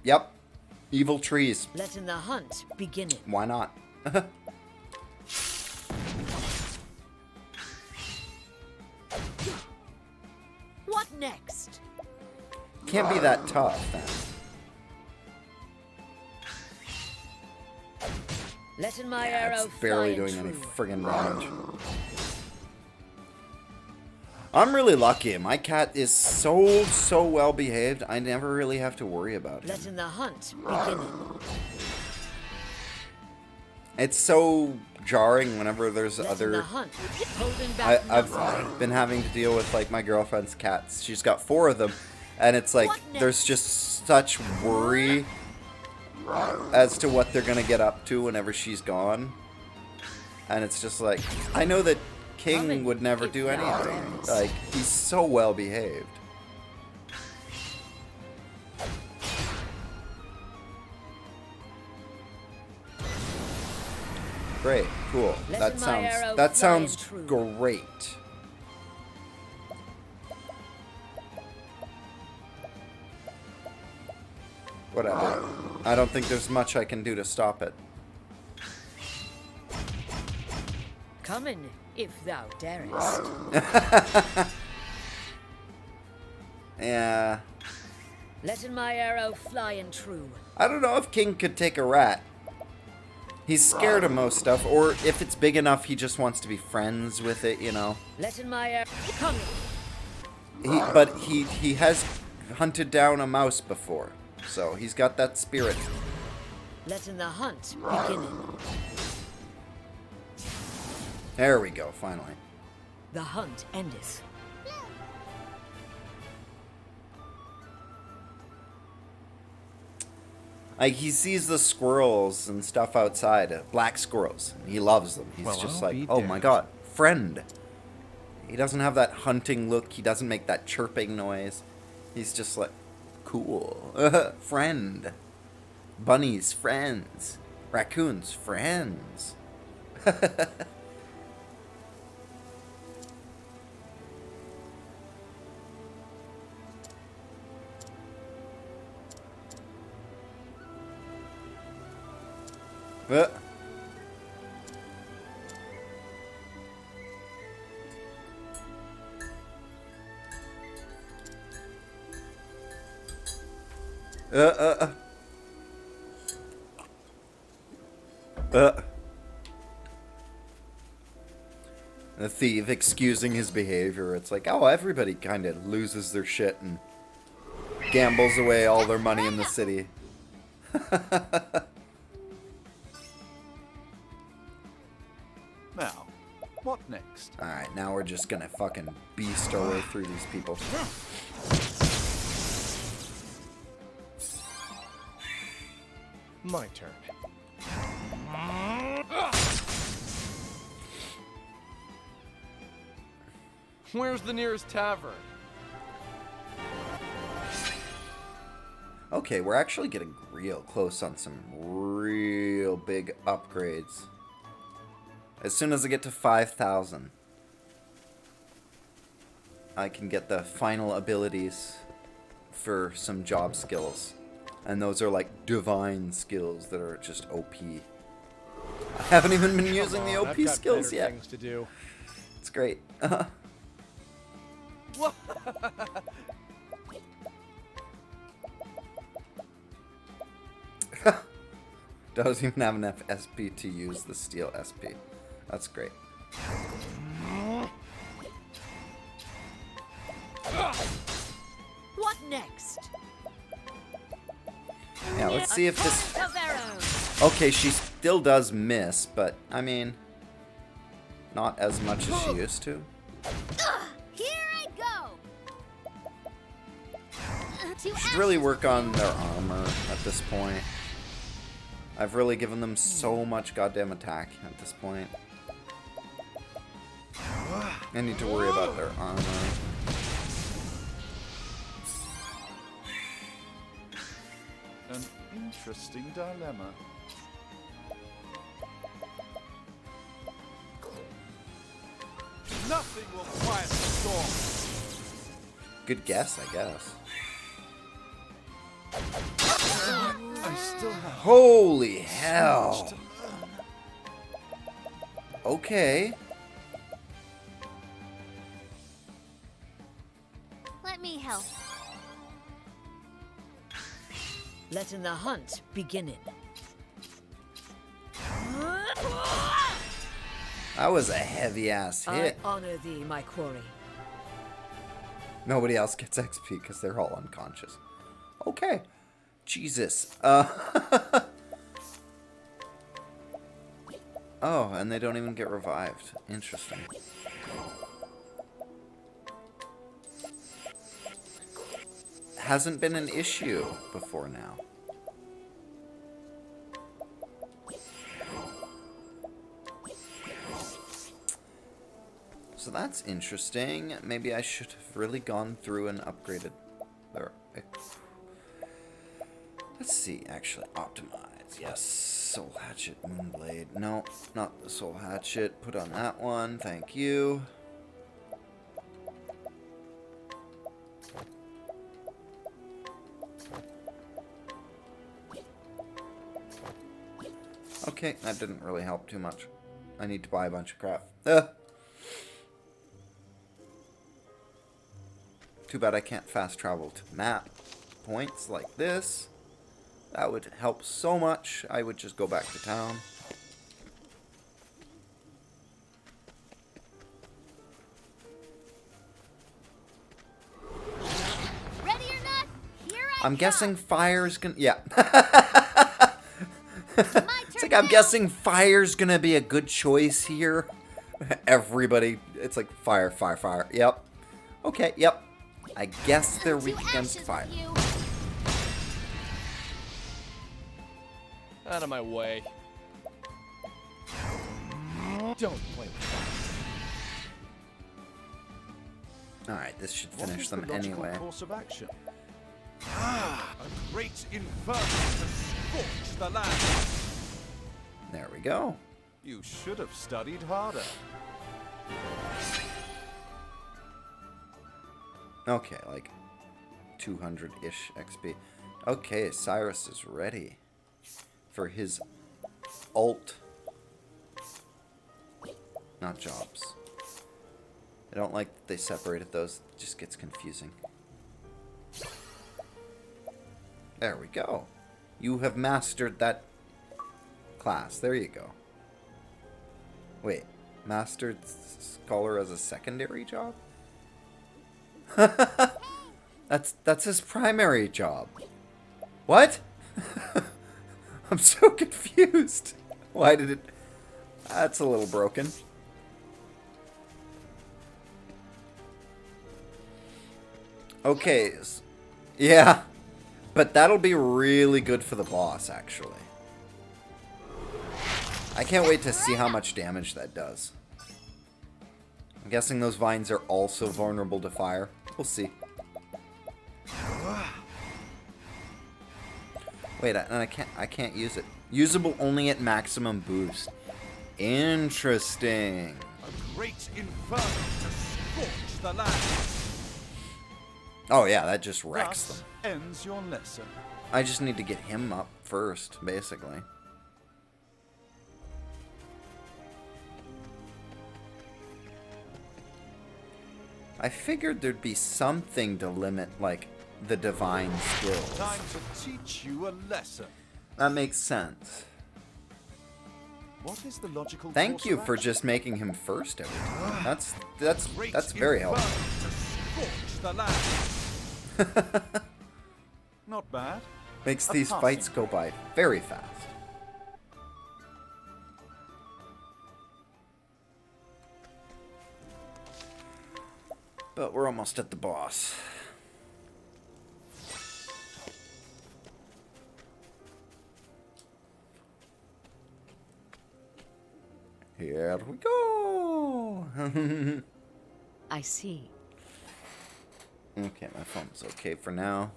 Yep. Evil trees. Letting the hunt begin. Why not? What next? Can't be that tough then. Letting my Yeah, arrow it's barely fly doing any true. friggin' damage. I'm really lucky. My cat is so well behaved. I never really have to worry about him. Letting the hunt begin. It's so jarring whenever there's Letting other. the hunt. Holding back nothing. I've been having to deal with like my girlfriend's cats. She's got 4 of them, and it's like What there's next? just such worry as to what they're gonna get up to whenever she's gone. And it's just like I know that King Coming, would never if do thou anything. darest. Like he's so well behaved. Great, cool. Letting my arrow That fly sounds and true. great. Whatever. I don't think there's much I can do to stop it. Come in, if thou darest. Yeah. Letting my arrow fly and true. I don't know if King could take a rat. He's scared of most stuff, or if it's big enough, he just wants to be friends with it, you know. Letting my arrow come in. But he has hunted down a mouse before, so he's got that spirit. Letting the hunt begin. There we go, finally. The hunt endeth. Like, he sees the squirrels and stuff outside, black squirrels, and he loves them. He's Well, just I'll like, be oh my damned." god, friend. He doesn't have that hunting look, he doesn't make that chirping noise. He's just like, cool, friend. Bunnies, friends. Raccoons, friends. Uh. The thief excusing his behavior. It's like, oh, everybody kind of loses their shit and gambles away all their money in the city. Now, what next? Alright, now we're just gonna fucking beast our way through these people. My turn. Where's the nearest tavern? Okay, we're actually getting real close on some real big upgrades. As soon as I get to 5,000, I can get the final abilities for some job skills. And those are like divine skills that are just OP. I haven't even been using the Come on, OP I've got skills better yet. Things to do. It's great. Doesn't even have enough SP to use the steel SP. That's great. What next? Yeah, let's see if this... Torrent of arrows. Okay, she still does miss, but, I mean... Not as much as she used to. Here I go. Should really work on their armor at this point. I've really given them so much goddamn attack at this point. I need to worry about their armor. An interesting dilemma. Nothing will quiet the storm. Good guess, I guess. I still have Holy much hell! to learn. Okay. Let me help. Letting the hunt beginning. That was a heavy ass I hit. honor thee, my quarry. Nobody else gets XP because they're all unconscious. Okay. Jesus. Oh, and they don't even get revived. Interesting. Hasn't been an issue before now. So that's interesting. Maybe I should have really gone through and upgraded. Or, let's see, actually, optimize. Yes, Soul Hatchet, Moonblade. No, not the Soul Hatchet. Put on that one. Thank you. Okay, that didn't really help too much. I need to buy a bunch of crap. Too bad I can't fast travel to map points like this. That would help so much. I would just go back to town. Ready or not, here I I'm come. guessing fire's gonna... Yeah. My It's turn like, I'm now. guessing fire's gonna be a good choice here. Everybody, it's like fire, fire, fire. Yep. Okay, yep. I guess they're To weak against ashes fire. with you. Out of my way. Don't play with fire. Alright, this should What finish is the them logical anyway. course of action? A great inferno to scorch the land. There we go. You should have studied harder. Okay, like 200-ish XP. Okay, Cyrus is ready for his ult. Not jobs. I don't like that they separated those. It just gets confusing. There we go. You have mastered that class. There you go. Wait, mastered scholar as a secondary job? That's his primary job. What? I'm so confused. Why did it... That's a little broken. Okay. Yeah. But that'll be really good for the boss, actually. I can't wait to see how much damage that does. I'm guessing those vines are also vulnerable to fire. We'll see. Wait, and I can't use it. Usable only at maximum boost. Interesting. A great inferno to scorch the land. Oh yeah, that just wrecks Thus them. ends your lesson. I just need to get him up first, basically. I figured there'd be something to limit, like, the divine skills. Time to teach you a lesson. That makes sense. What is the logical Thank course you of for action? just making him first every time. That's very helpful. To scorch the land. Not bad. Makes A these passing fights go by very fast. But we're almost at the boss. Here we go. I see. Okay, my phone's okay for now.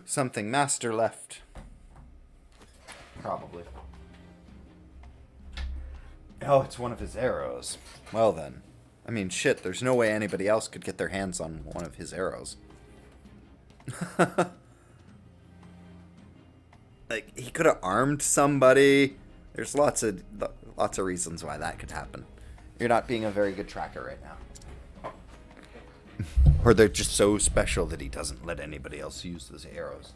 Something master left. Probably. Oh, it's one of his arrows. Well then. I mean, shit, there's no way anybody else could get their hands on one of his arrows. Like, he could have armed somebody. There's lots of reasons why that could happen. You're not being a very good tracker right now. Or they're just so special that he doesn't let anybody else use those arrows.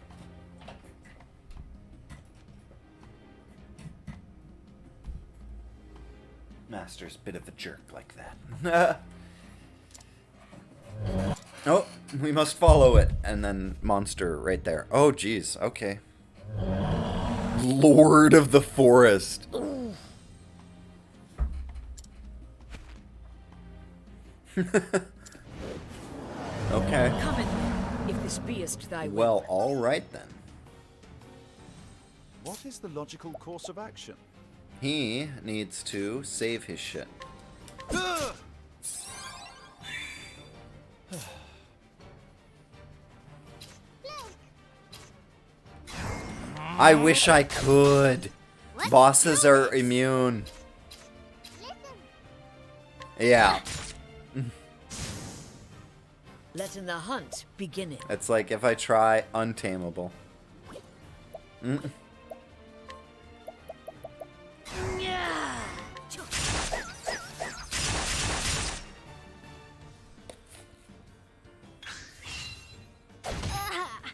Master's a bit of a jerk like that. Oh, we must follow it. And then monster right there. Oh, geez. Okay. Lord of the Forest. Okay. Come in, if this beest thy will. Well, all right then. What is the logical course of action? He needs to save his shit. I wish I could. Bosses are immune. Yeah. Letting the hunt begin. It's like if I try untamable.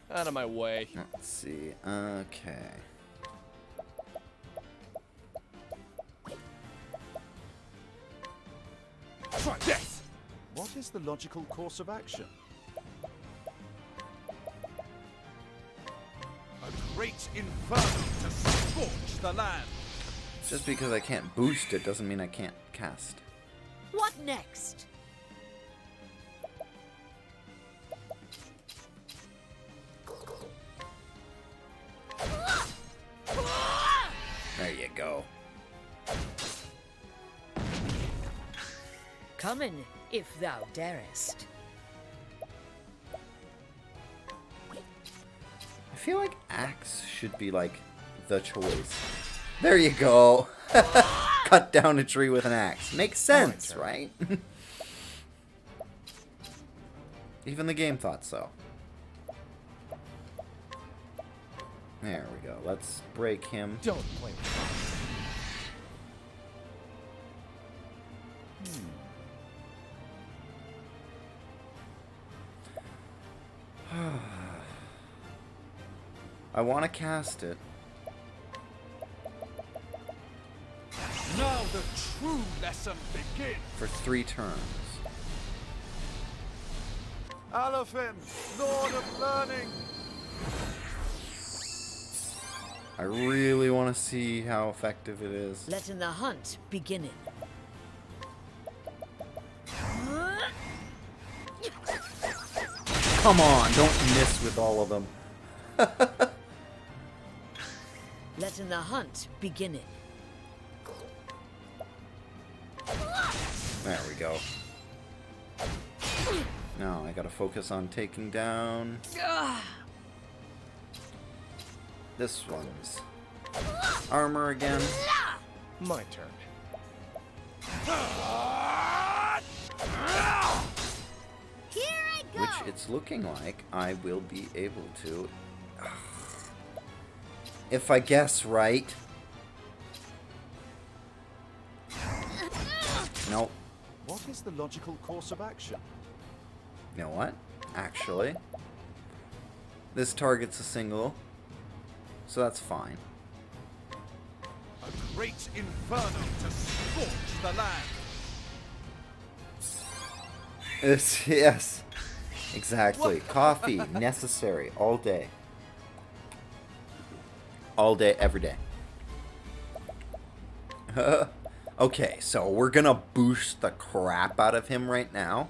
Out of my way. Let's see. Okay. Try this. What is the logical course of action? A great inferno to scorch the land. Just because I can't boost it doesn't mean I can't cast. What next? There you go. Come in, if thou darest. I feel like axe should be like the choice. There you go. Cut down a tree with an axe. Makes sense, right? Even the game thought so. There we go. Let's break him. Don't play with I want to cast it. Now the true lesson begins. For 3 turns. Alofim, Lord of Learning. I really want to see how effective it is. Letting the hunt begin. Come on, don't miss with all of them. Letting the hunt begin. There we go. Now I gotta focus on taking down this one's armor again. my turn. Here I go. Which it's looking like I will be able to. If I guess right. Nope. What is the logical course of action? You know what? Actually, this target's a single, so that's fine. A great inferno to scorch the land. Yes. Exactly. Coffee, necessary, all day. All day, every day. Okay, so we're gonna boost the crap out of him right now.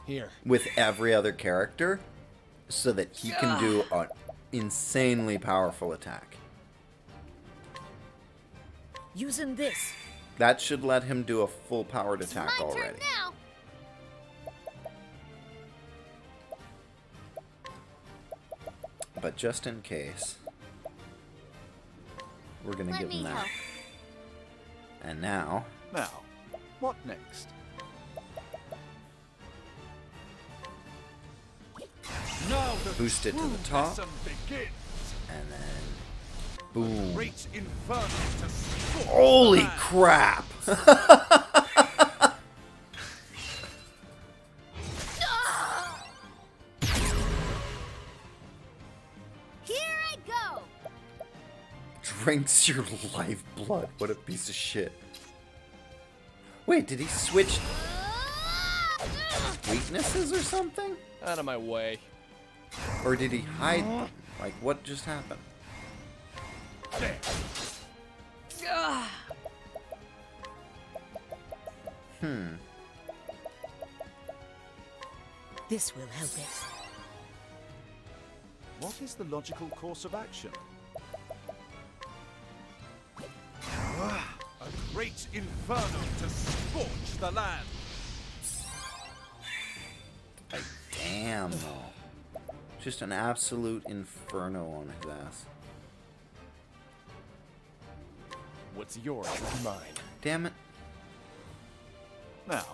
Here. With every other character, so that he can do an insanely powerful attack. Using this. That should let him do a full powered attack My already. turn now. But just in case, we're gonna Let give him me that. help. And now, Now, what next? Now the boost it to true the top, lesson begins. and then boom. Great inferno to scorch Holy the land. crap! Here I go. Drinks your lifeblood. What a piece of shit. Wait, did he switch weaknesses or something? Out of my way. Or did he hide them? Like, what just happened? There. This will help us. What is the logical course of action? A great inferno to scorch the land. Like, damn, though. Just an absolute inferno on his ass. What's yours is mine. Damn it. Now,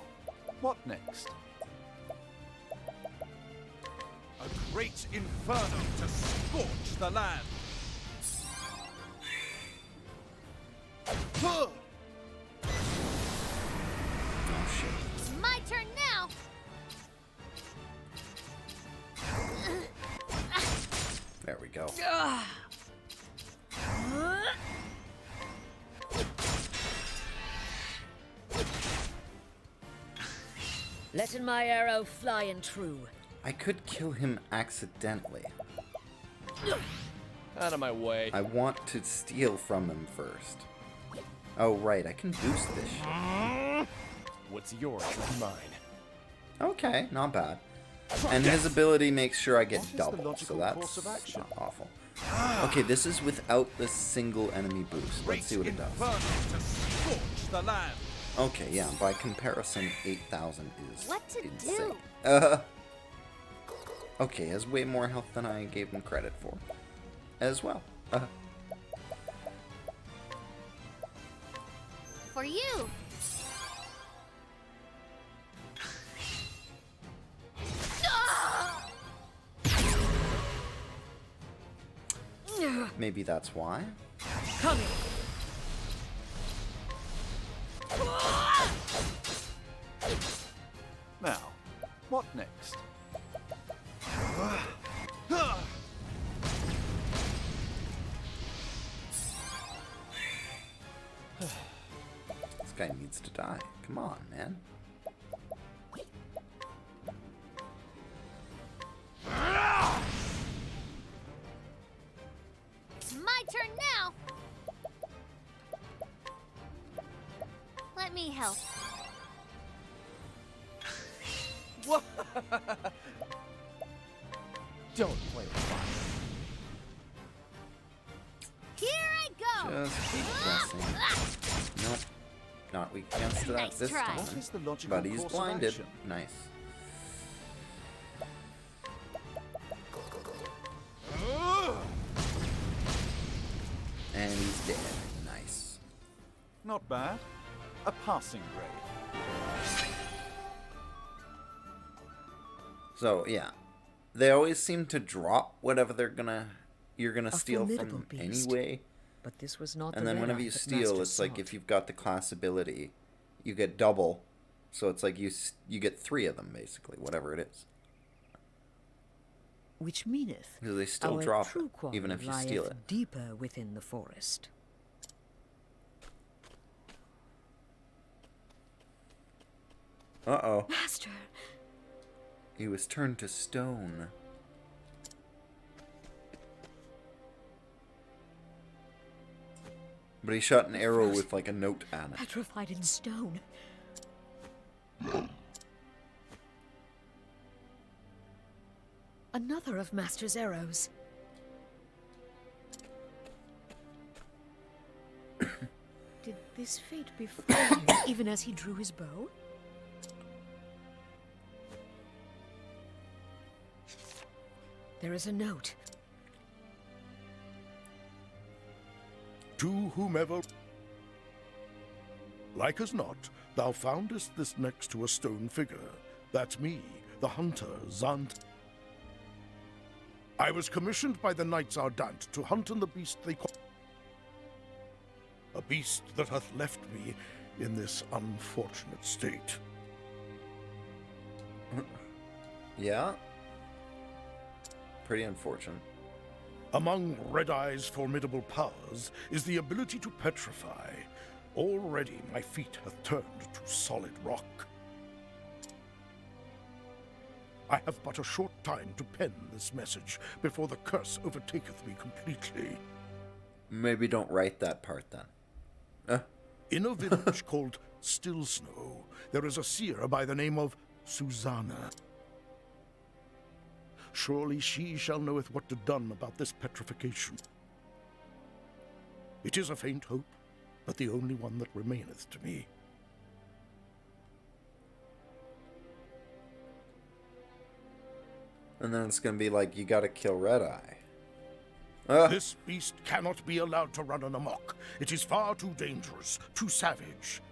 what next? A great inferno to scorch the land. Huh! Oh, shit. It's my turn now. There we go. Letting my arrow fly and true. I could kill him accidentally. Out of my way. I want to steal from him first. Oh, right. I can boost this shit. What's yours is mine. Okay, not bad. And his ability makes sure I get What is the double, so logical that's course of action? not awful. Okay, this is without the single enemy boost. Great Let's see what it does. inferno to scorch the land. Okay, yeah, by comparison, 8,000 is What to insane. do? Okay, has way more health than I gave him credit for. As well. For you. Maybe that's why. Coming. Now, what next? This guy needs to die. Come on, man. It's my turn now. Let me help. What? Don't play with fire. Here I go. Just keep guessing. Nope. Not weak against that Nice this try. time. What is the logical But he's course of blinded. action? Nice. And he's dead. Nice. Not bad. A passing grade. So yeah, they always seem to drop whatever you're gonna A steal from formidable them beast. anyway. But this was not And the then whenever relic you that steal, Master it's like sought. if you've got the class ability, you get double. So it's like you get 3 of them, basically, whatever it is. Which meaneth Because they still our drop true it, even if you steal lieth it. deeper within the forest. Uh-oh. Master! He was turned to stone. But he shot an arrow with like a note on it. Petrified in stone. Another of Master's arrows. Did this fate befall him even as he drew his bow? There is a note. To whomever, like as not, thou foundest this next to a stone figure. That's me, the hunter, Zant. I was commissioned by the Knights Ardent to hunt on the beast they call... a beast that hath left me in this unfortunate state. Yeah? Pretty unfortunate. Among Red Eye's formidable powers is the ability to petrify. Already my feet hath turned to solid rock. I have but a short time to pen this message before the curse overtaketh me completely. Maybe don't write that part then. In a village called Still Snow, there is a seer by the name of Susanna. Surely she shall knoweth what to done about this petrification. It is a faint hope, but the only one that remaineth to me. And then it's gonna be like, you gotta kill Red Eye. This beast cannot be allowed to run amok. It is far too dangerous, too savage.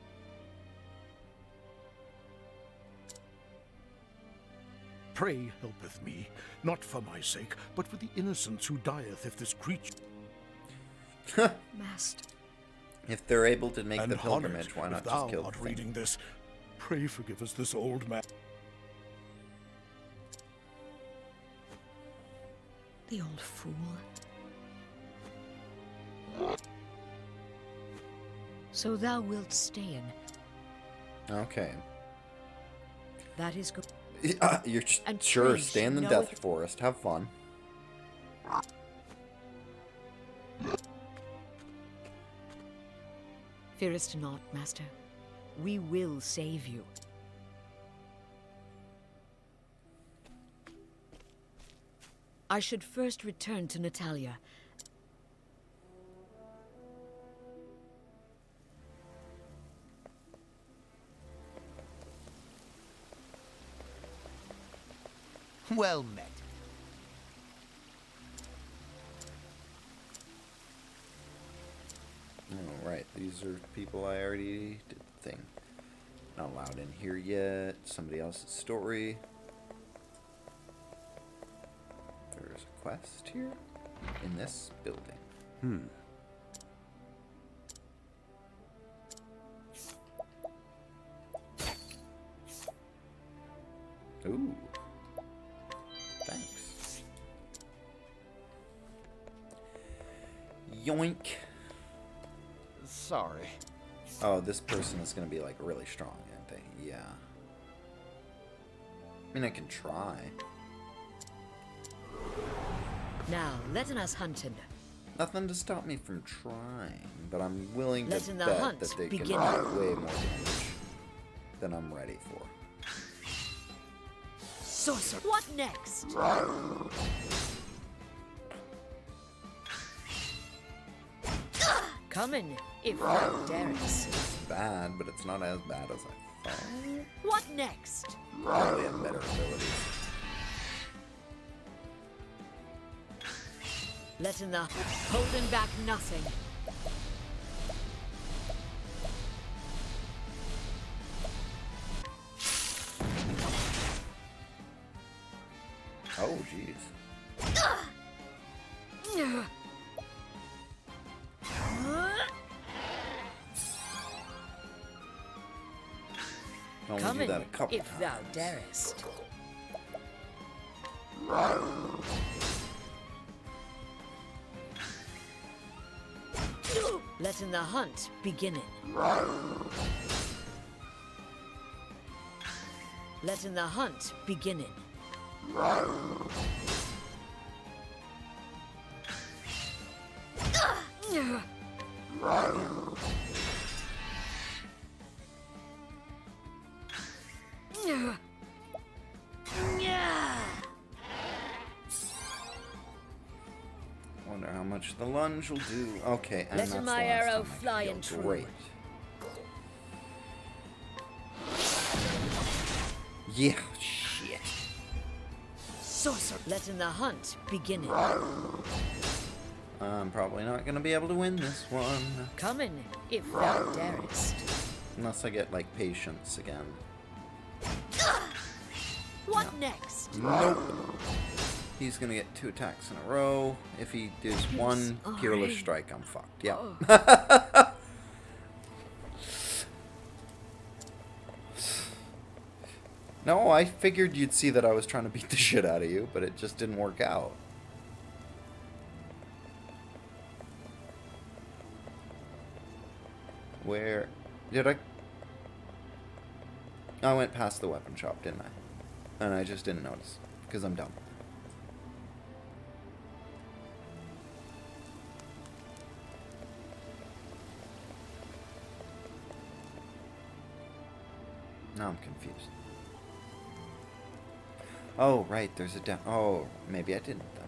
Pray helpeth me, not for my sake, but for the innocents who dieth if this creature... Master. If they're able to make and the pilgrimage, why not if just thou kill the art thing? reading this, pray forgive us this old man. The old fool. So thou wilt stay in. Okay. That is good. You're And sure, please stay in the know Death it- Forest. Have fun. Fearest not, Master. We will save you. I should first return to Natalia. Well met. Alright, these are people I already did the thing. Not allowed in here yet. Somebody else's story. There's a quest here in this building. Ooh. Thanks. Yoink. Sorry. Oh, this person is going to be, like, really strong, aren't they? Yeah. I mean, I can try. Now, let us hunt him. Nothing to stop me from trying, but I'm willing to Letting the bet hunt that they begin. can do way more damage than I'm ready for. Sorcerer. What next? Come in, if thou darest. It's bad, but it's not as bad as I thought. What next? Probably have better abilities. Letting the holding back nothing. Oh, jeez. only Come do in that a couple if thou times. darest. Letting the hunt begin. Letting the hunt begin. Wonder how much the lunge will do. Okay, and Letting that's my the last arrow time I fly killed. and true. Great. Yeah, shit. Sorcerer. Letting the hunt begin. I'm probably not gonna be able to win this one. Come in if thou darest. Unless I get, like, patience again. What next? Nope. He's gonna get 2 attacks in a row. If he does one Peerless Strike, I'm fucked. Yeah. No, I figured you'd see that I was trying to beat the shit out of you, but it just didn't work out. Where did I? I went past the weapon shop, didn't I? And I just didn't notice, because I'm dumb. Now I'm confused. Oh, right, there's a down. Oh, maybe I didn't, though.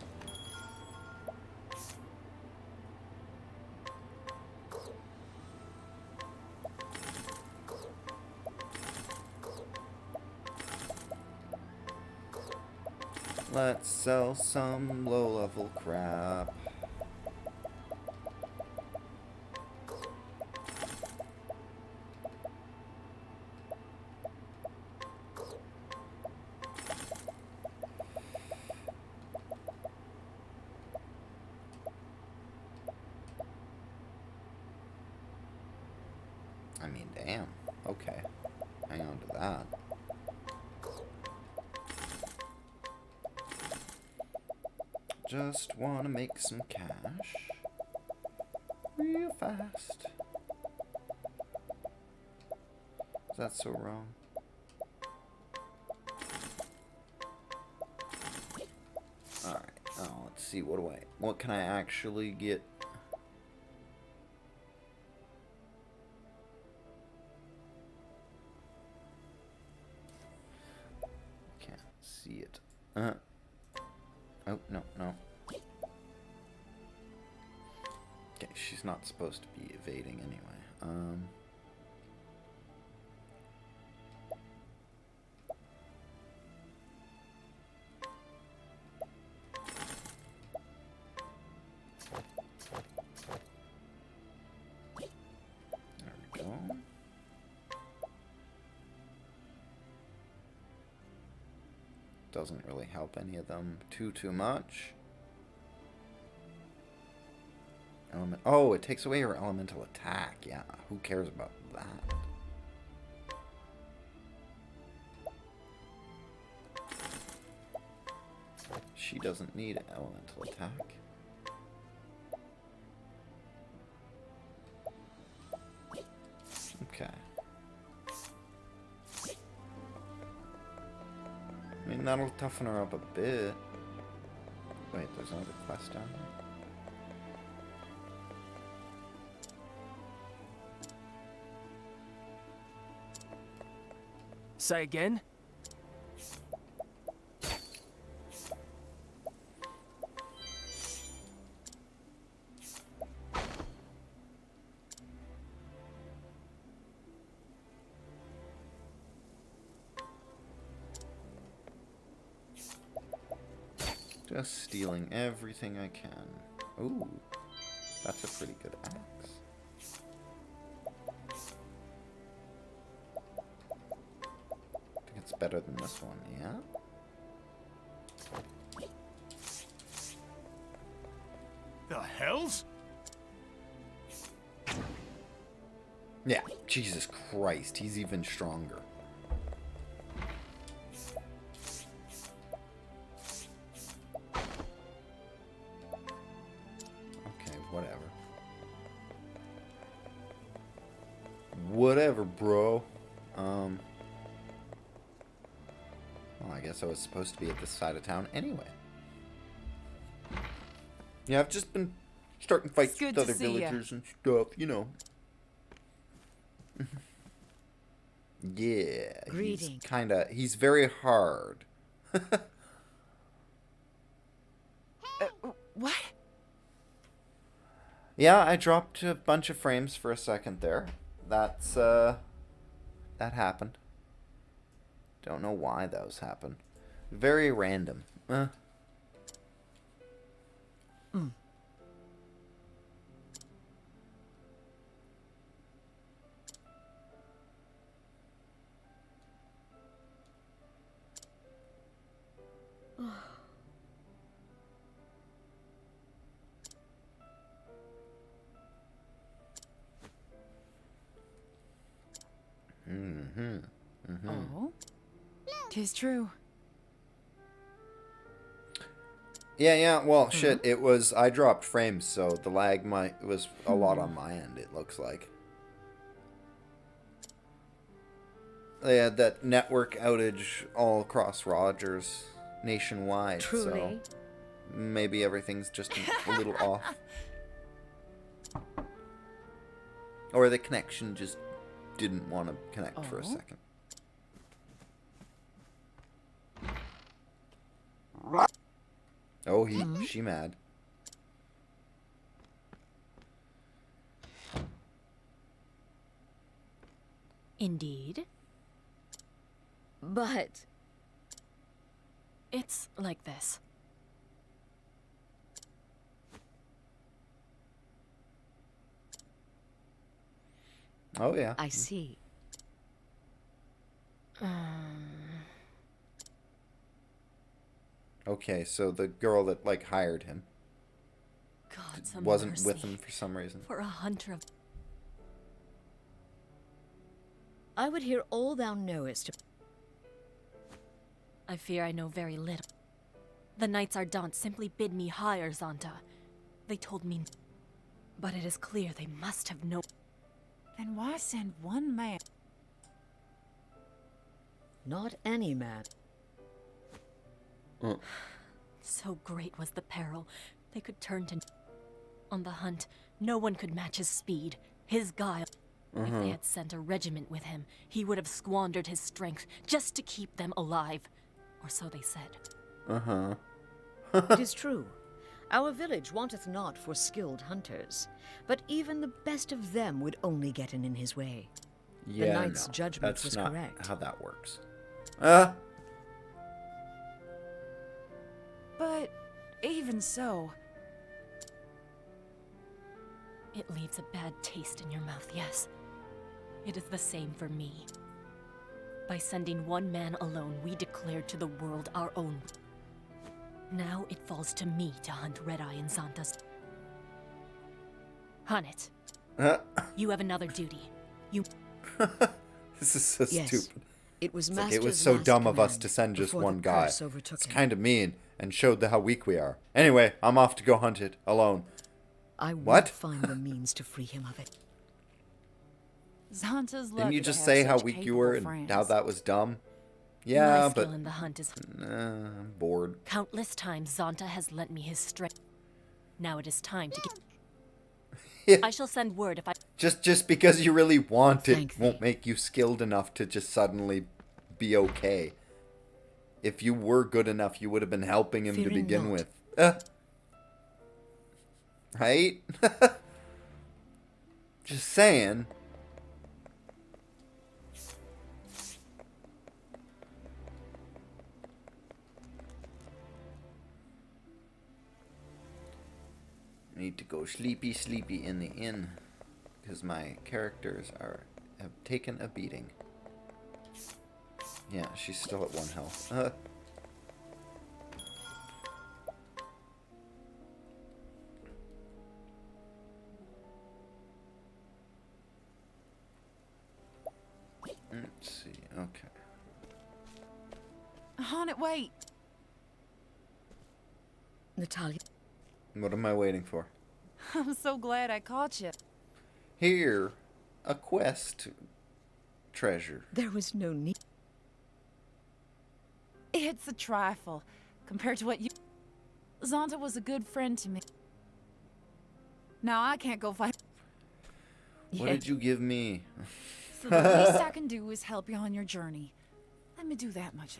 Let's sell some low-level crap. I mean, damn. Okay. Hang on to that. Just want to make some cash. Real fast. Is that so wrong? Alright. Oh, let's see. What can I actually get? Can't see it. Oh, no, no. Okay, she's not supposed to be evading anyway. There we go. Doesn't really help any of them too much. Oh, it takes away her elemental attack. Yeah, who cares about that? She doesn't need elemental attack. Okay. I mean, that'll toughen her up a bit. Wait, there's another quest down there? Say again? Just stealing everything I can. Ooh, that's a pretty good axe. I think it's better than this one, yeah? The hells? Yeah, Jesus Christ, he's even stronger. whatever, bro. Well, I guess I was supposed to be at this side of town anyway. Yeah, I've just been starting fights It's good with to other see ya. villagers and stuff, you know. Yeah, Greeting. he's very hard. What? Yeah, I dropped a bunch of frames for a second there. That's, that happened. Don't know why those happened. Very random. Oh? 'Tis true. Yeah, well, shit, it was, I dropped frames, so the lag was a lot on my end, it looks like. They had that network outage all across Rogers nationwide, Truly. so maybe everything's just a little off. Or the connection just didn't want to connect for a second. Oh, she mad. Indeed. But It's like this. Oh, yeah. I see. Okay, so the girl that, like, hired him God's a wasn't mercy. with him for some reason. For a hunter of... I would hear all thou knowest. I fear I know very little. The Knights Ardent simply bid me hire Zonta. They told me... But it is clear they must have known... Then why send one man? Not any man. So great was the peril, they could turn to... On the hunt, no one could match his speed, his guile. If they had sent a regiment with him, he would have squandered his strength just to keep them alive. Or so they said. It is true. Our village wanteth not for skilled hunters, but even the best of them would only get in his way. Yeah, knight's no, judgment that's was not correct. how that works. But even so, It leaves a bad taste in your mouth, yes. It is the same for me. By sending one man alone, we declared to the world our own. Now it falls to me to hunt Red-Eye and Zonta's. Hunt it. You have another duty. You... This is so Yes. stupid. It was It's like, Master's it was so last dumb of us command to send just before one the guy. curse overtook It's him. kind of mean and showed how weak we are. Anyway, I'm off to go hunt it alone. I What? will find the means to free him of it. Zanta's lucky Didn't you to just have say how such weak you were capable and friends. how that was dumb? My Yeah, skill but in the hunt is... I'm bored. Countless times Zonta has lent me his strength. Now it is time to get... Yeah. I shall send word if I... Just because you really want it Thank thee. won't make you skilled enough to just suddenly be okay. If you were good enough, you would have been helping him to Fearing begin not. with. Right? Just saying. I need to go sleepy in the inn because my characters have taken a beating. Yeah, she's still at 1 health. Let's see. Okay. Haunted, wait. Natalia, What am I waiting for? I'm so glad I caught you. Here, a quest treasure. There was no need. It's a trifle compared to what you. Zonta was a good friend to me. Now I can't go fight. What did you give me? So the least I can do is help you on your journey. Let me do that much.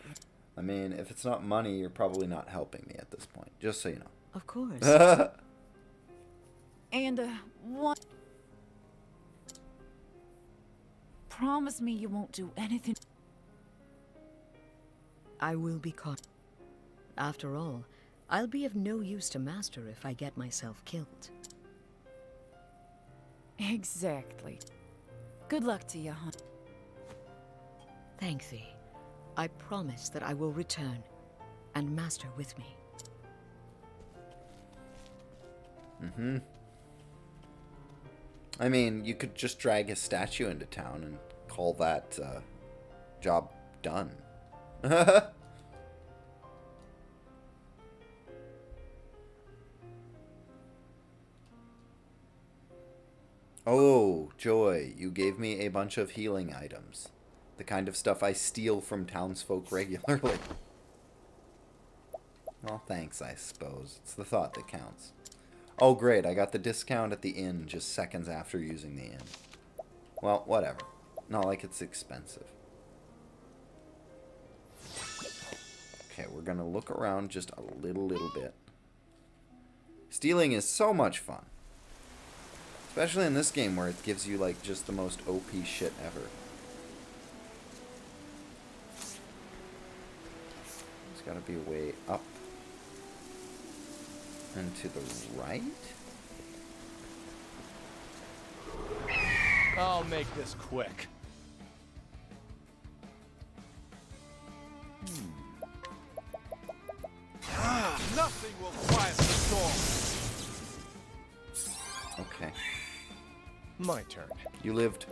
I mean, if it's not money, you're probably not helping me at this point. Just so you know. Of course. And one. Promise me you won't do anything. I will be caught. After all, I'll be of no use to Master if I get myself killed. Exactly. Good luck to you, hon. Thank thee. I promise that I will return, and Master with me. Mm-hmm. I mean, you could just drag his statue into town and call that job done. Oh, Joy, you gave me a bunch of healing items. The kind of stuff I steal from townsfolk regularly. Well, thanks, I suppose. It's the thought that counts. Oh, great, I got the discount at the inn just seconds after using the inn. Well, whatever. Not like it's expensive. Okay, we're gonna look around just a little bit. Stealing is so much fun. Especially in this game where it gives you, like, just the most OP shit ever. There's gotta be a way up. And to the right? I'll make this quick. Nothing will quiet the storm. Okay. My turn. You lived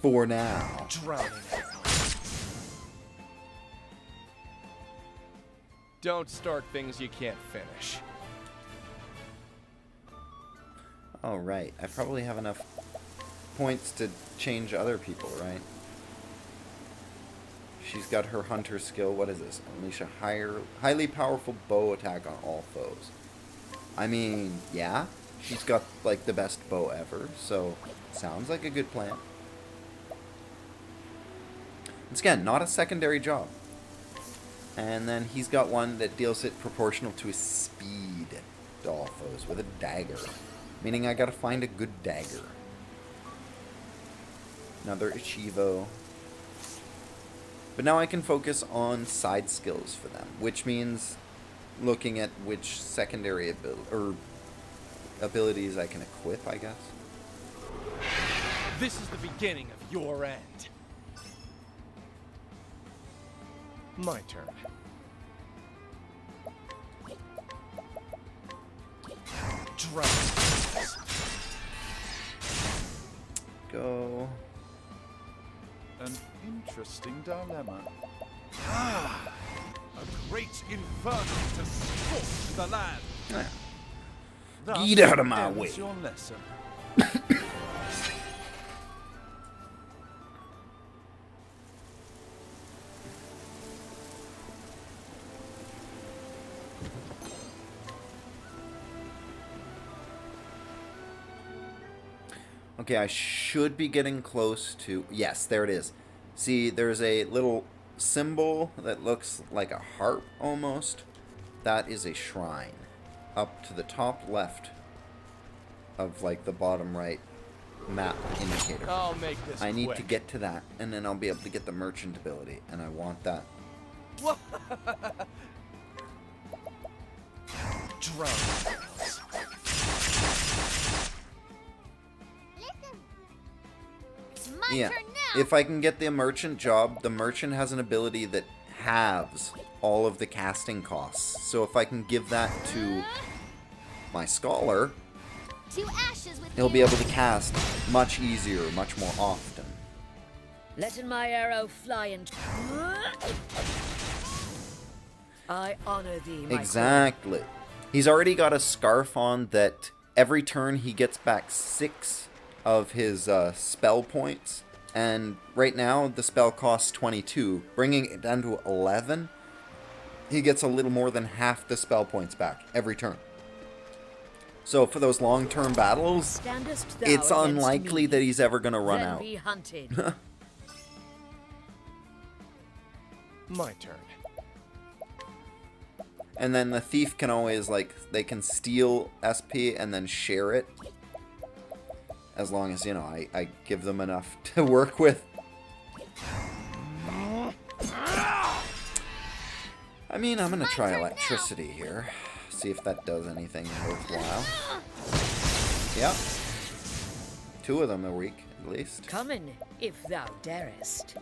for now. Drowning. Don't start things you can't finish. Oh, right. I probably have enough points to change other people, right? She's got her hunter skill. What is this? Unleash a highly powerful bow attack on all foes. I mean, yeah. She's got, like, the best bow ever, so sounds like a good plan. Once again, not a secondary job. And then he's got one that deals it proportional to his speed to all foes with a dagger. Meaning I gotta find a good dagger. Another Ichivo. But now I can focus on side skills for them, which means looking at which secondary abilities I can equip, I guess. This is the beginning of your end. My turn. Drowning. Go. An interesting dilemma. A great inferno to scorch the land. Thus Get out of my ends way. Your lesson. Okay, I should be getting close to... Yes, there it is. See, there's a little symbol that looks like a harp, almost. That is a shrine. Up to the top left of, like, the bottom right map indicator. I'll make this I need quick. to get to that, and then I'll be able to get the merchant ability, and I want that. Drowning. It's my Yeah, turn now. if I can get the merchant job, the merchant has an ability that halves all of the casting costs. So if I can give that to my scholar, To ashes with he'll you. be able to cast much easier, much more often. Letting my arrow fly and... I honor thee, my Exactly. He's already got a scarf on that every turn he gets back 6 of his spell points And right now, the spell costs 22. Bringing it down to 11, he gets a little more than half the spell points back every turn. So for those long-term battles, it's unlikely that he's ever going to run out. Be hunted. My turn. And then the thief can always, like, they can steal SP and then share it. As long as, you know, I give them enough to work with. I mean, I'm going to try electricity here. See if that does anything worthwhile. Yep. 2 of them are weak, at least. Come in, if thou darest.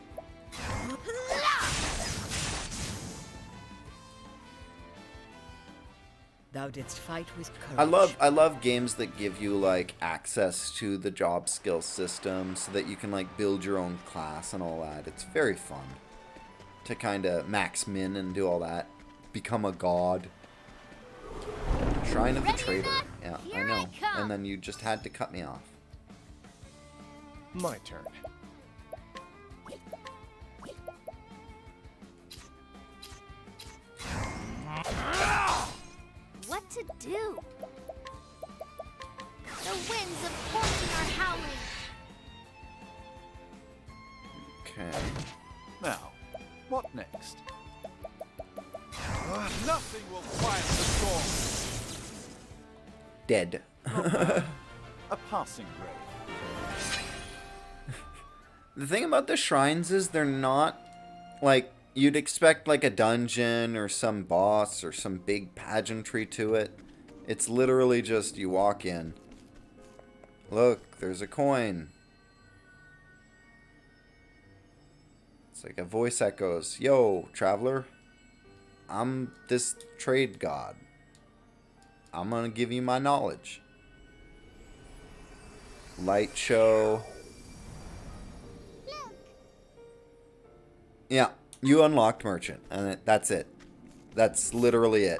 Thou didst fight with courage. I love games that give you like access to the job skill system so that you can like build your own class and all that. It's very fun to kind of max min and do all that. Become a god. Shrine of the Traitor. Yeah, I know. And then you just had to cut me off. My turn. What to do? The winds of fortune are howling. Okay. Now, what next? Nothing will quiet the storm. Dead. A passing grave. The thing about the shrines is they're not like you'd expect like a dungeon or some boss or some big pageantry to it. It's literally just you walk in. Look, there's a coin. It's like a voice echoes, "Yo, traveler. I'm this trade god. I'm gonna give you my knowledge." Light show. Yeah, you unlocked merchant, and that's it. That's literally it.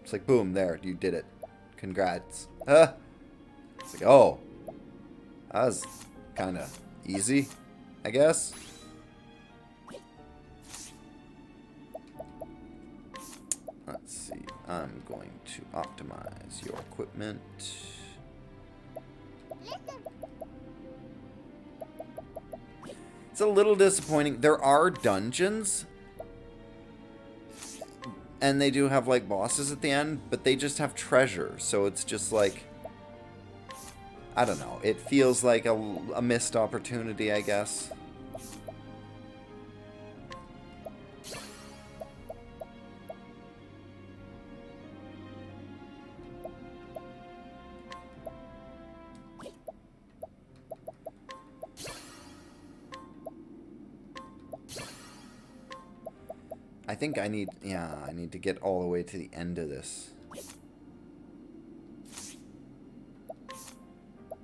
It's like, boom, there, you did it. Congrats. It's like, oh, that was kind of easy, I guess. Let's see. I'm going to optimize your equipment. It's a little disappointing. There are dungeons, and they do have like bosses at the end, but they just have treasure, so it's just like, I don't know. It feels like a missed opportunity, I guess. I think I need, I need to get all the way to the end of this.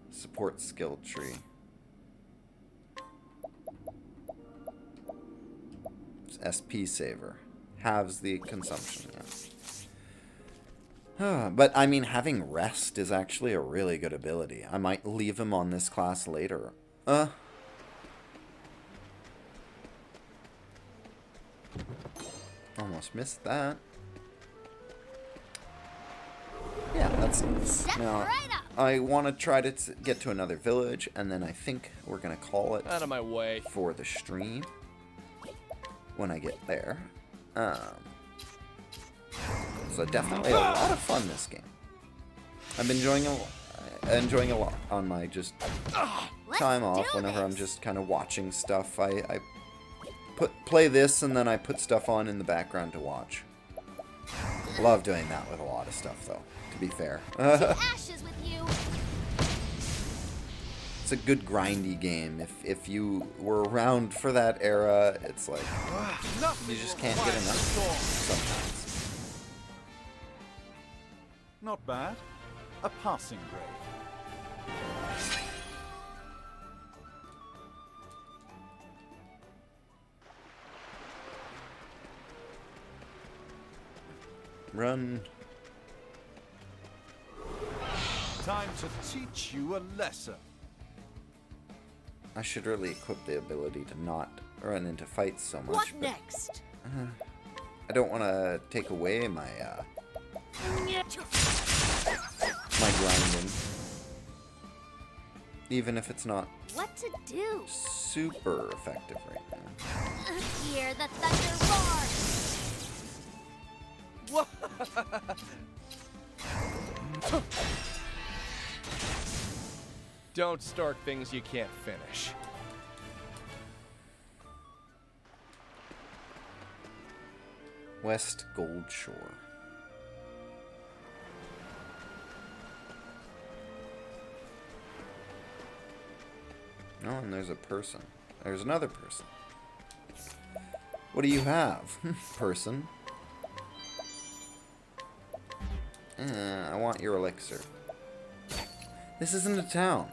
Support skill tree. It's SP saver. Halves the consumption, yeah. But, I mean, having rest is actually a really good ability. I might leave him on this class later. Almost missed that. Yeah, that's nice. Now, I want to try to get to another village, and then I think we're going to call it Out of my way. for the stream when I get there. So definitely a lot of fun this game. I've been enjoying a lot on my just time off whenever I'm just kind of watching stuff. I play this and then I put stuff on in the background to watch. Love doing that with a lot of stuff, though, to be fair. Ashes with you. It's a good grindy game. If you were around for that era, it's like you just can't get enough sometimes. Not bad. A passing grave. Run. Time to teach you a lesson. I should really equip the ability to not run into fights so much. What but, next? I don't want to take away my my grinding, even if it's not What to do? super effective right now. Hear the thunder roar. Don't start things you can't finish. West Gold Shore. Oh, and there's a person. There's another person. What do you have, person? I want your elixir. This isn't a town.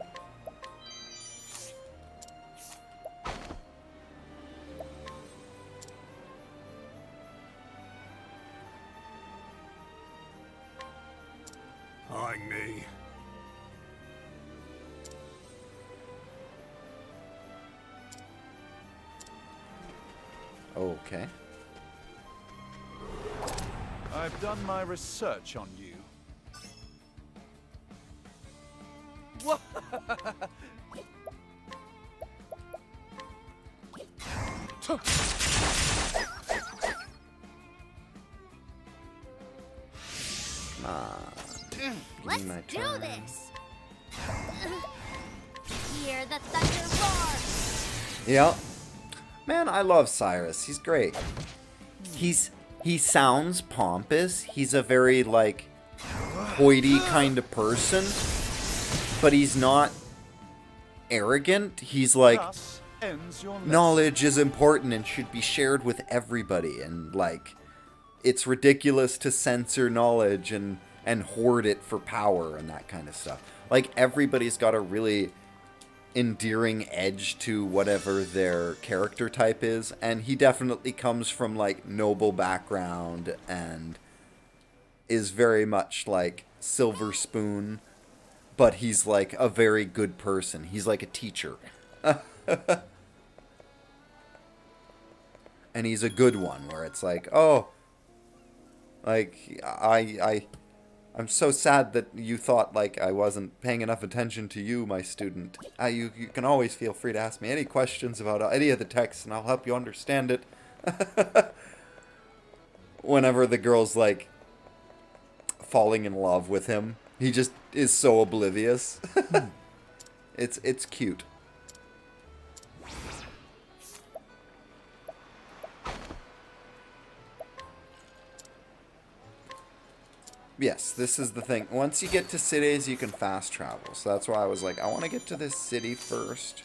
Eyeing me. Okay. I've done my research on you. Come on. Give Let's me my do turn. this. Hear the thunder roar. Yeah. Man, I love Cyrus. He's great. He sounds pompous. He's a very, like, hoity kind of person. But he's not arrogant. He's like, Thus ends your lesson. knowledge is important and should be shared with everybody. And, like, it's ridiculous to censor knowledge and hoard it for power and that kind of stuff. Like, everybody's got a really endearing edge to whatever their character type is, and he definitely comes from, like, noble background and is very much like Silver Spoon, but he's like a very good person. He's like a teacher. And he's a good one, where it's like, oh, like, I'm so sad that you thought, like, I wasn't paying enough attention to you, my student. You can always feel free to ask me any questions about any of the text, and I'll help you understand it. Whenever the girl's, like, falling in love with him, he just is so oblivious. It's cute. Yes, this is the thing. Once you get to cities, you can fast travel. So that's why I was like, I want to get to this city first.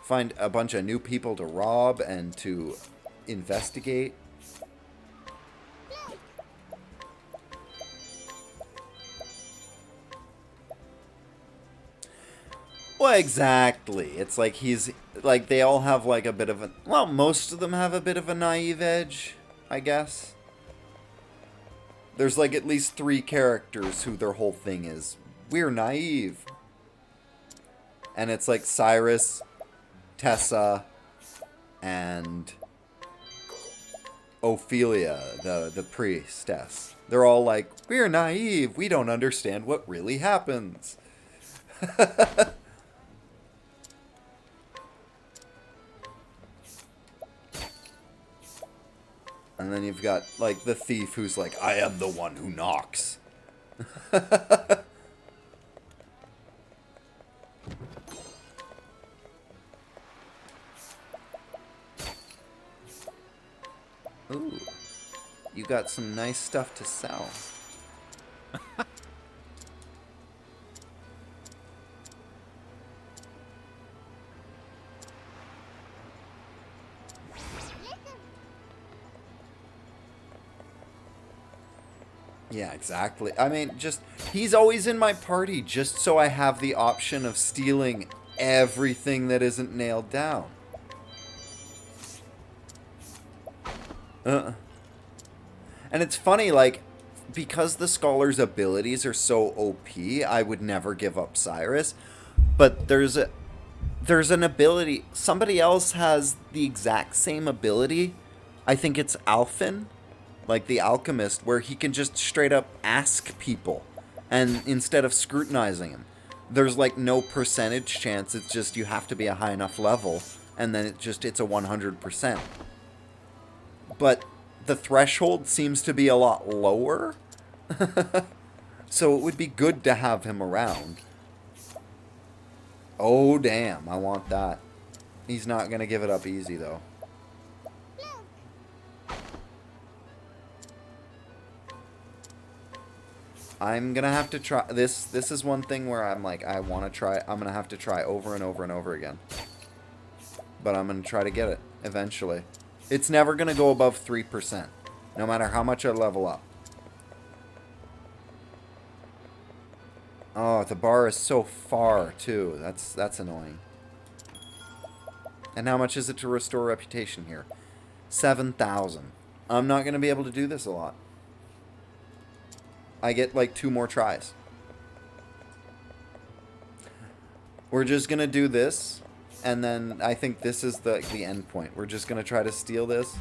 Find a bunch of new people to rob and to investigate. Well, exactly. It's like he's, like, they all have, like, a bit of a, well, most of them have a bit of a naive edge, I guess. There's, like, at least 3 characters who their whole thing is, we're naive. And it's like Cyrus, Tessa, and Ophelia, the priestess. They're all like, we're naive, we don't understand what really happens. And then you've got, like, the thief who's like, I am the one who knocks. Ooh. You got some nice stuff to sell. Yeah, exactly. I mean, just, he's always in my party just so I have the option of stealing everything that isn't nailed down. And it's funny, like, because the Scholar's abilities are so OP, I would never give up Cyrus. But there's an ability. Somebody else has the exact same ability. I think it's Alphen, like the alchemist, where he can just straight up ask people, and instead of scrutinizing him, there's like no percentage chance. It's just you have to be a high enough level, and then it's a 100%. But the threshold seems to be a lot lower, so it would be good to have him around. Oh damn, I want that. He's not gonna give it up easy though. I'm gonna have to try this. This is one thing where I'm like, I want to try. I'm gonna have to try over and over and over again. But I'm gonna try to get it eventually. It's never gonna go above 3%, no matter how much I level up. Oh, the bar is so far too. That's annoying. And how much is it to restore reputation here? 7,000. I'm not gonna be able to do this a lot. I get like 2 more tries. We're just gonna do this, and then I think this is the end point. We're just gonna try to steal this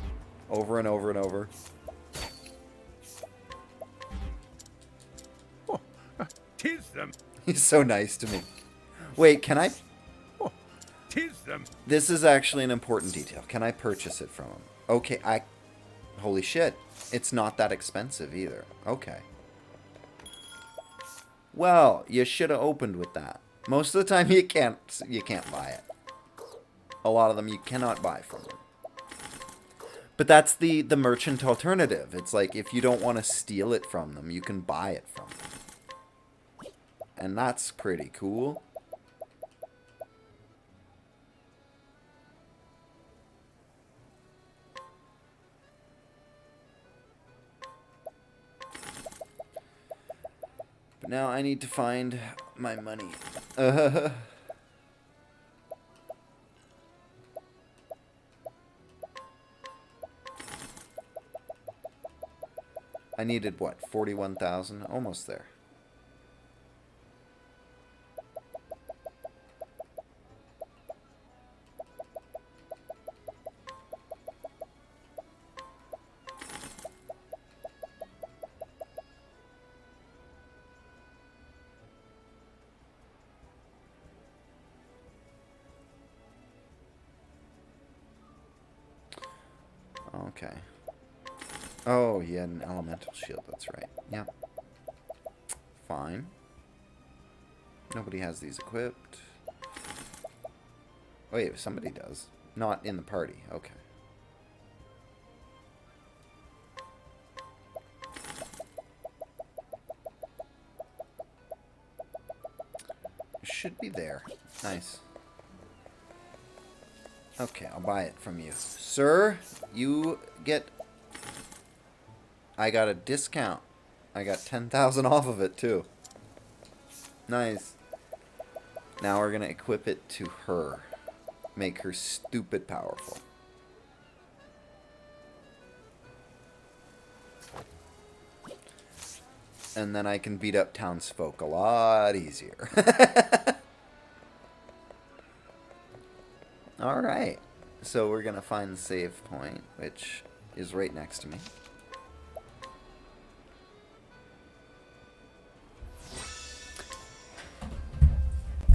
over and over and over. Oh, 'tis them. He's so nice to me. Wait, can I? Oh, 'tis them. This is actually an important detail. Can I purchase it from him? Okay, holy shit. It's not that expensive either. Okay. Well, you should have opened with that. Most of the time you can't buy it. A lot of them you cannot buy from them. But that's the merchant alternative. It's like if you don't want to steal it from them, you can buy it from them. And that's pretty cool. But now I need to find my money. I needed, what, 41,000? Almost there. Okay. Oh, he had an elemental shield, that's right. Yeah. Fine. Nobody has these equipped. Oh, wait, somebody does. Not in the party. Okay. Should be there. Nice. Okay, I'll buy it from you. Sir, you get... I got a discount. I got 10,000 off of it, too. Nice. Now we're going to equip it to her. Make her stupid powerful. And then I can beat up townsfolk a lot easier. Alright. So we're going to find the save point, which is right next to me.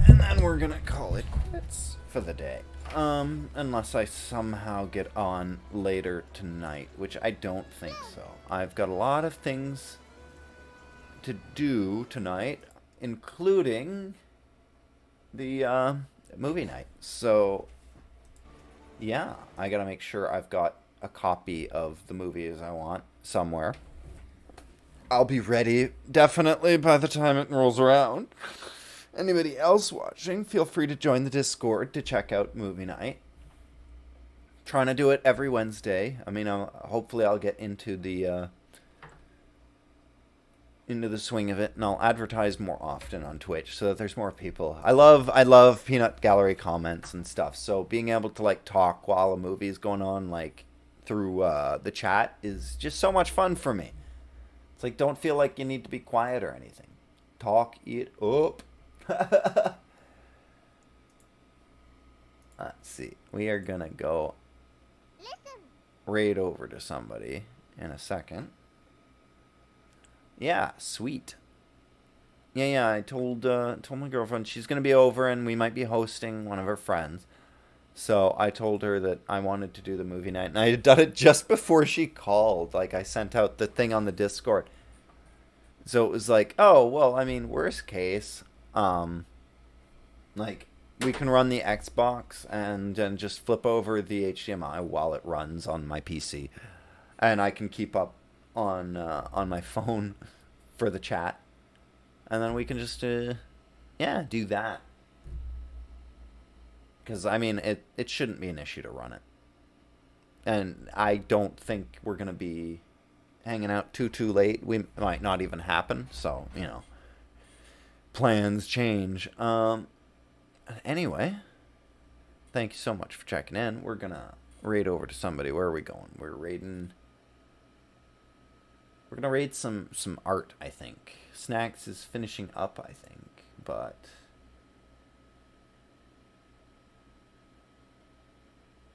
And then we're going to call it quits for the day. Unless I somehow get on later tonight, which I don't think so. I've got a lot of things to do tonight, including the movie night. So, yeah, I gotta make sure I've got a copy of the movies I want somewhere. I'll be ready, definitely, by the time it rolls around. Anybody else watching, feel free to join the Discord to check out movie night. Trying to do it every Wednesday. I mean, hopefully I'll get into the swing of it, and I'll advertise more often on Twitch so that there's more people. I love peanut gallery comments and stuff. So being able to like talk while a movie's going on, like through the chat, is just so much fun for me. It's like, don't feel like you need to be quiet or anything. Talk it up. Let's see. We are going to go raid over to somebody in a second. Yeah, sweet. Yeah, I told my girlfriend she's going to be over and we might be hosting one of her friends. So I told her that I wanted to do the movie night. And I had done it just before she called. Like, I sent out the thing on the Discord. So it was like, oh, well, I mean, worst case, like, we can run the Xbox and then just flip over the HDMI while it runs on my PC. And I can keep up on my phone for the chat. And then we can just, yeah, do that. Because, I mean, it shouldn't be an issue to run it. And I don't think we're going to be hanging out too late. We might not even happen. So, you know, plans change. Anyway, thank you so much for checking in. We're going to raid over to somebody. Where are we going? We're going to raid some art, I think. Snacks is finishing up, I think. But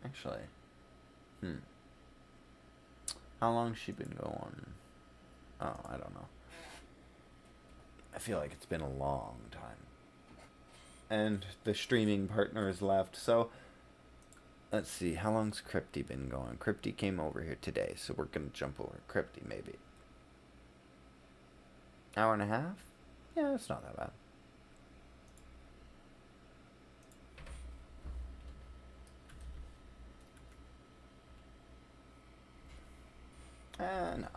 actually, how long's she been going? Oh, I don't know. I feel like it's been a long time. And the streaming partner has left, so let's see. How long's Crypty been going? Crypty came over here today, so we're going to jump over Crypty, maybe. Hour and a half? Yeah, it's not that bad. No,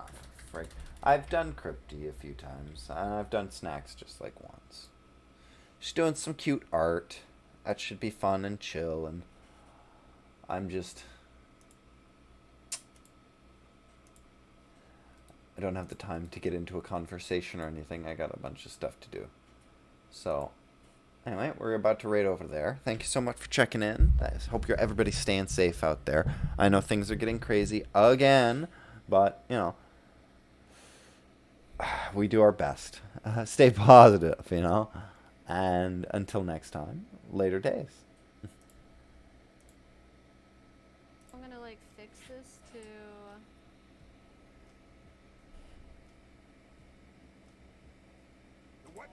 frick. I've done Crypty a few times, and I've done Snacks just like once. She's doing some cute art. That should be fun and chill, and I'm just... I don't have the time to get into a conversation or anything. I got a bunch of stuff to do. So, anyway, we're about to raid over there. Thank you so much for checking in. I hope everybody's staying safe out there. I know things are getting crazy again, but, you know, we do our best. Stay positive, you know. And until next time, later days. I'm gonna, like, fix this to... What?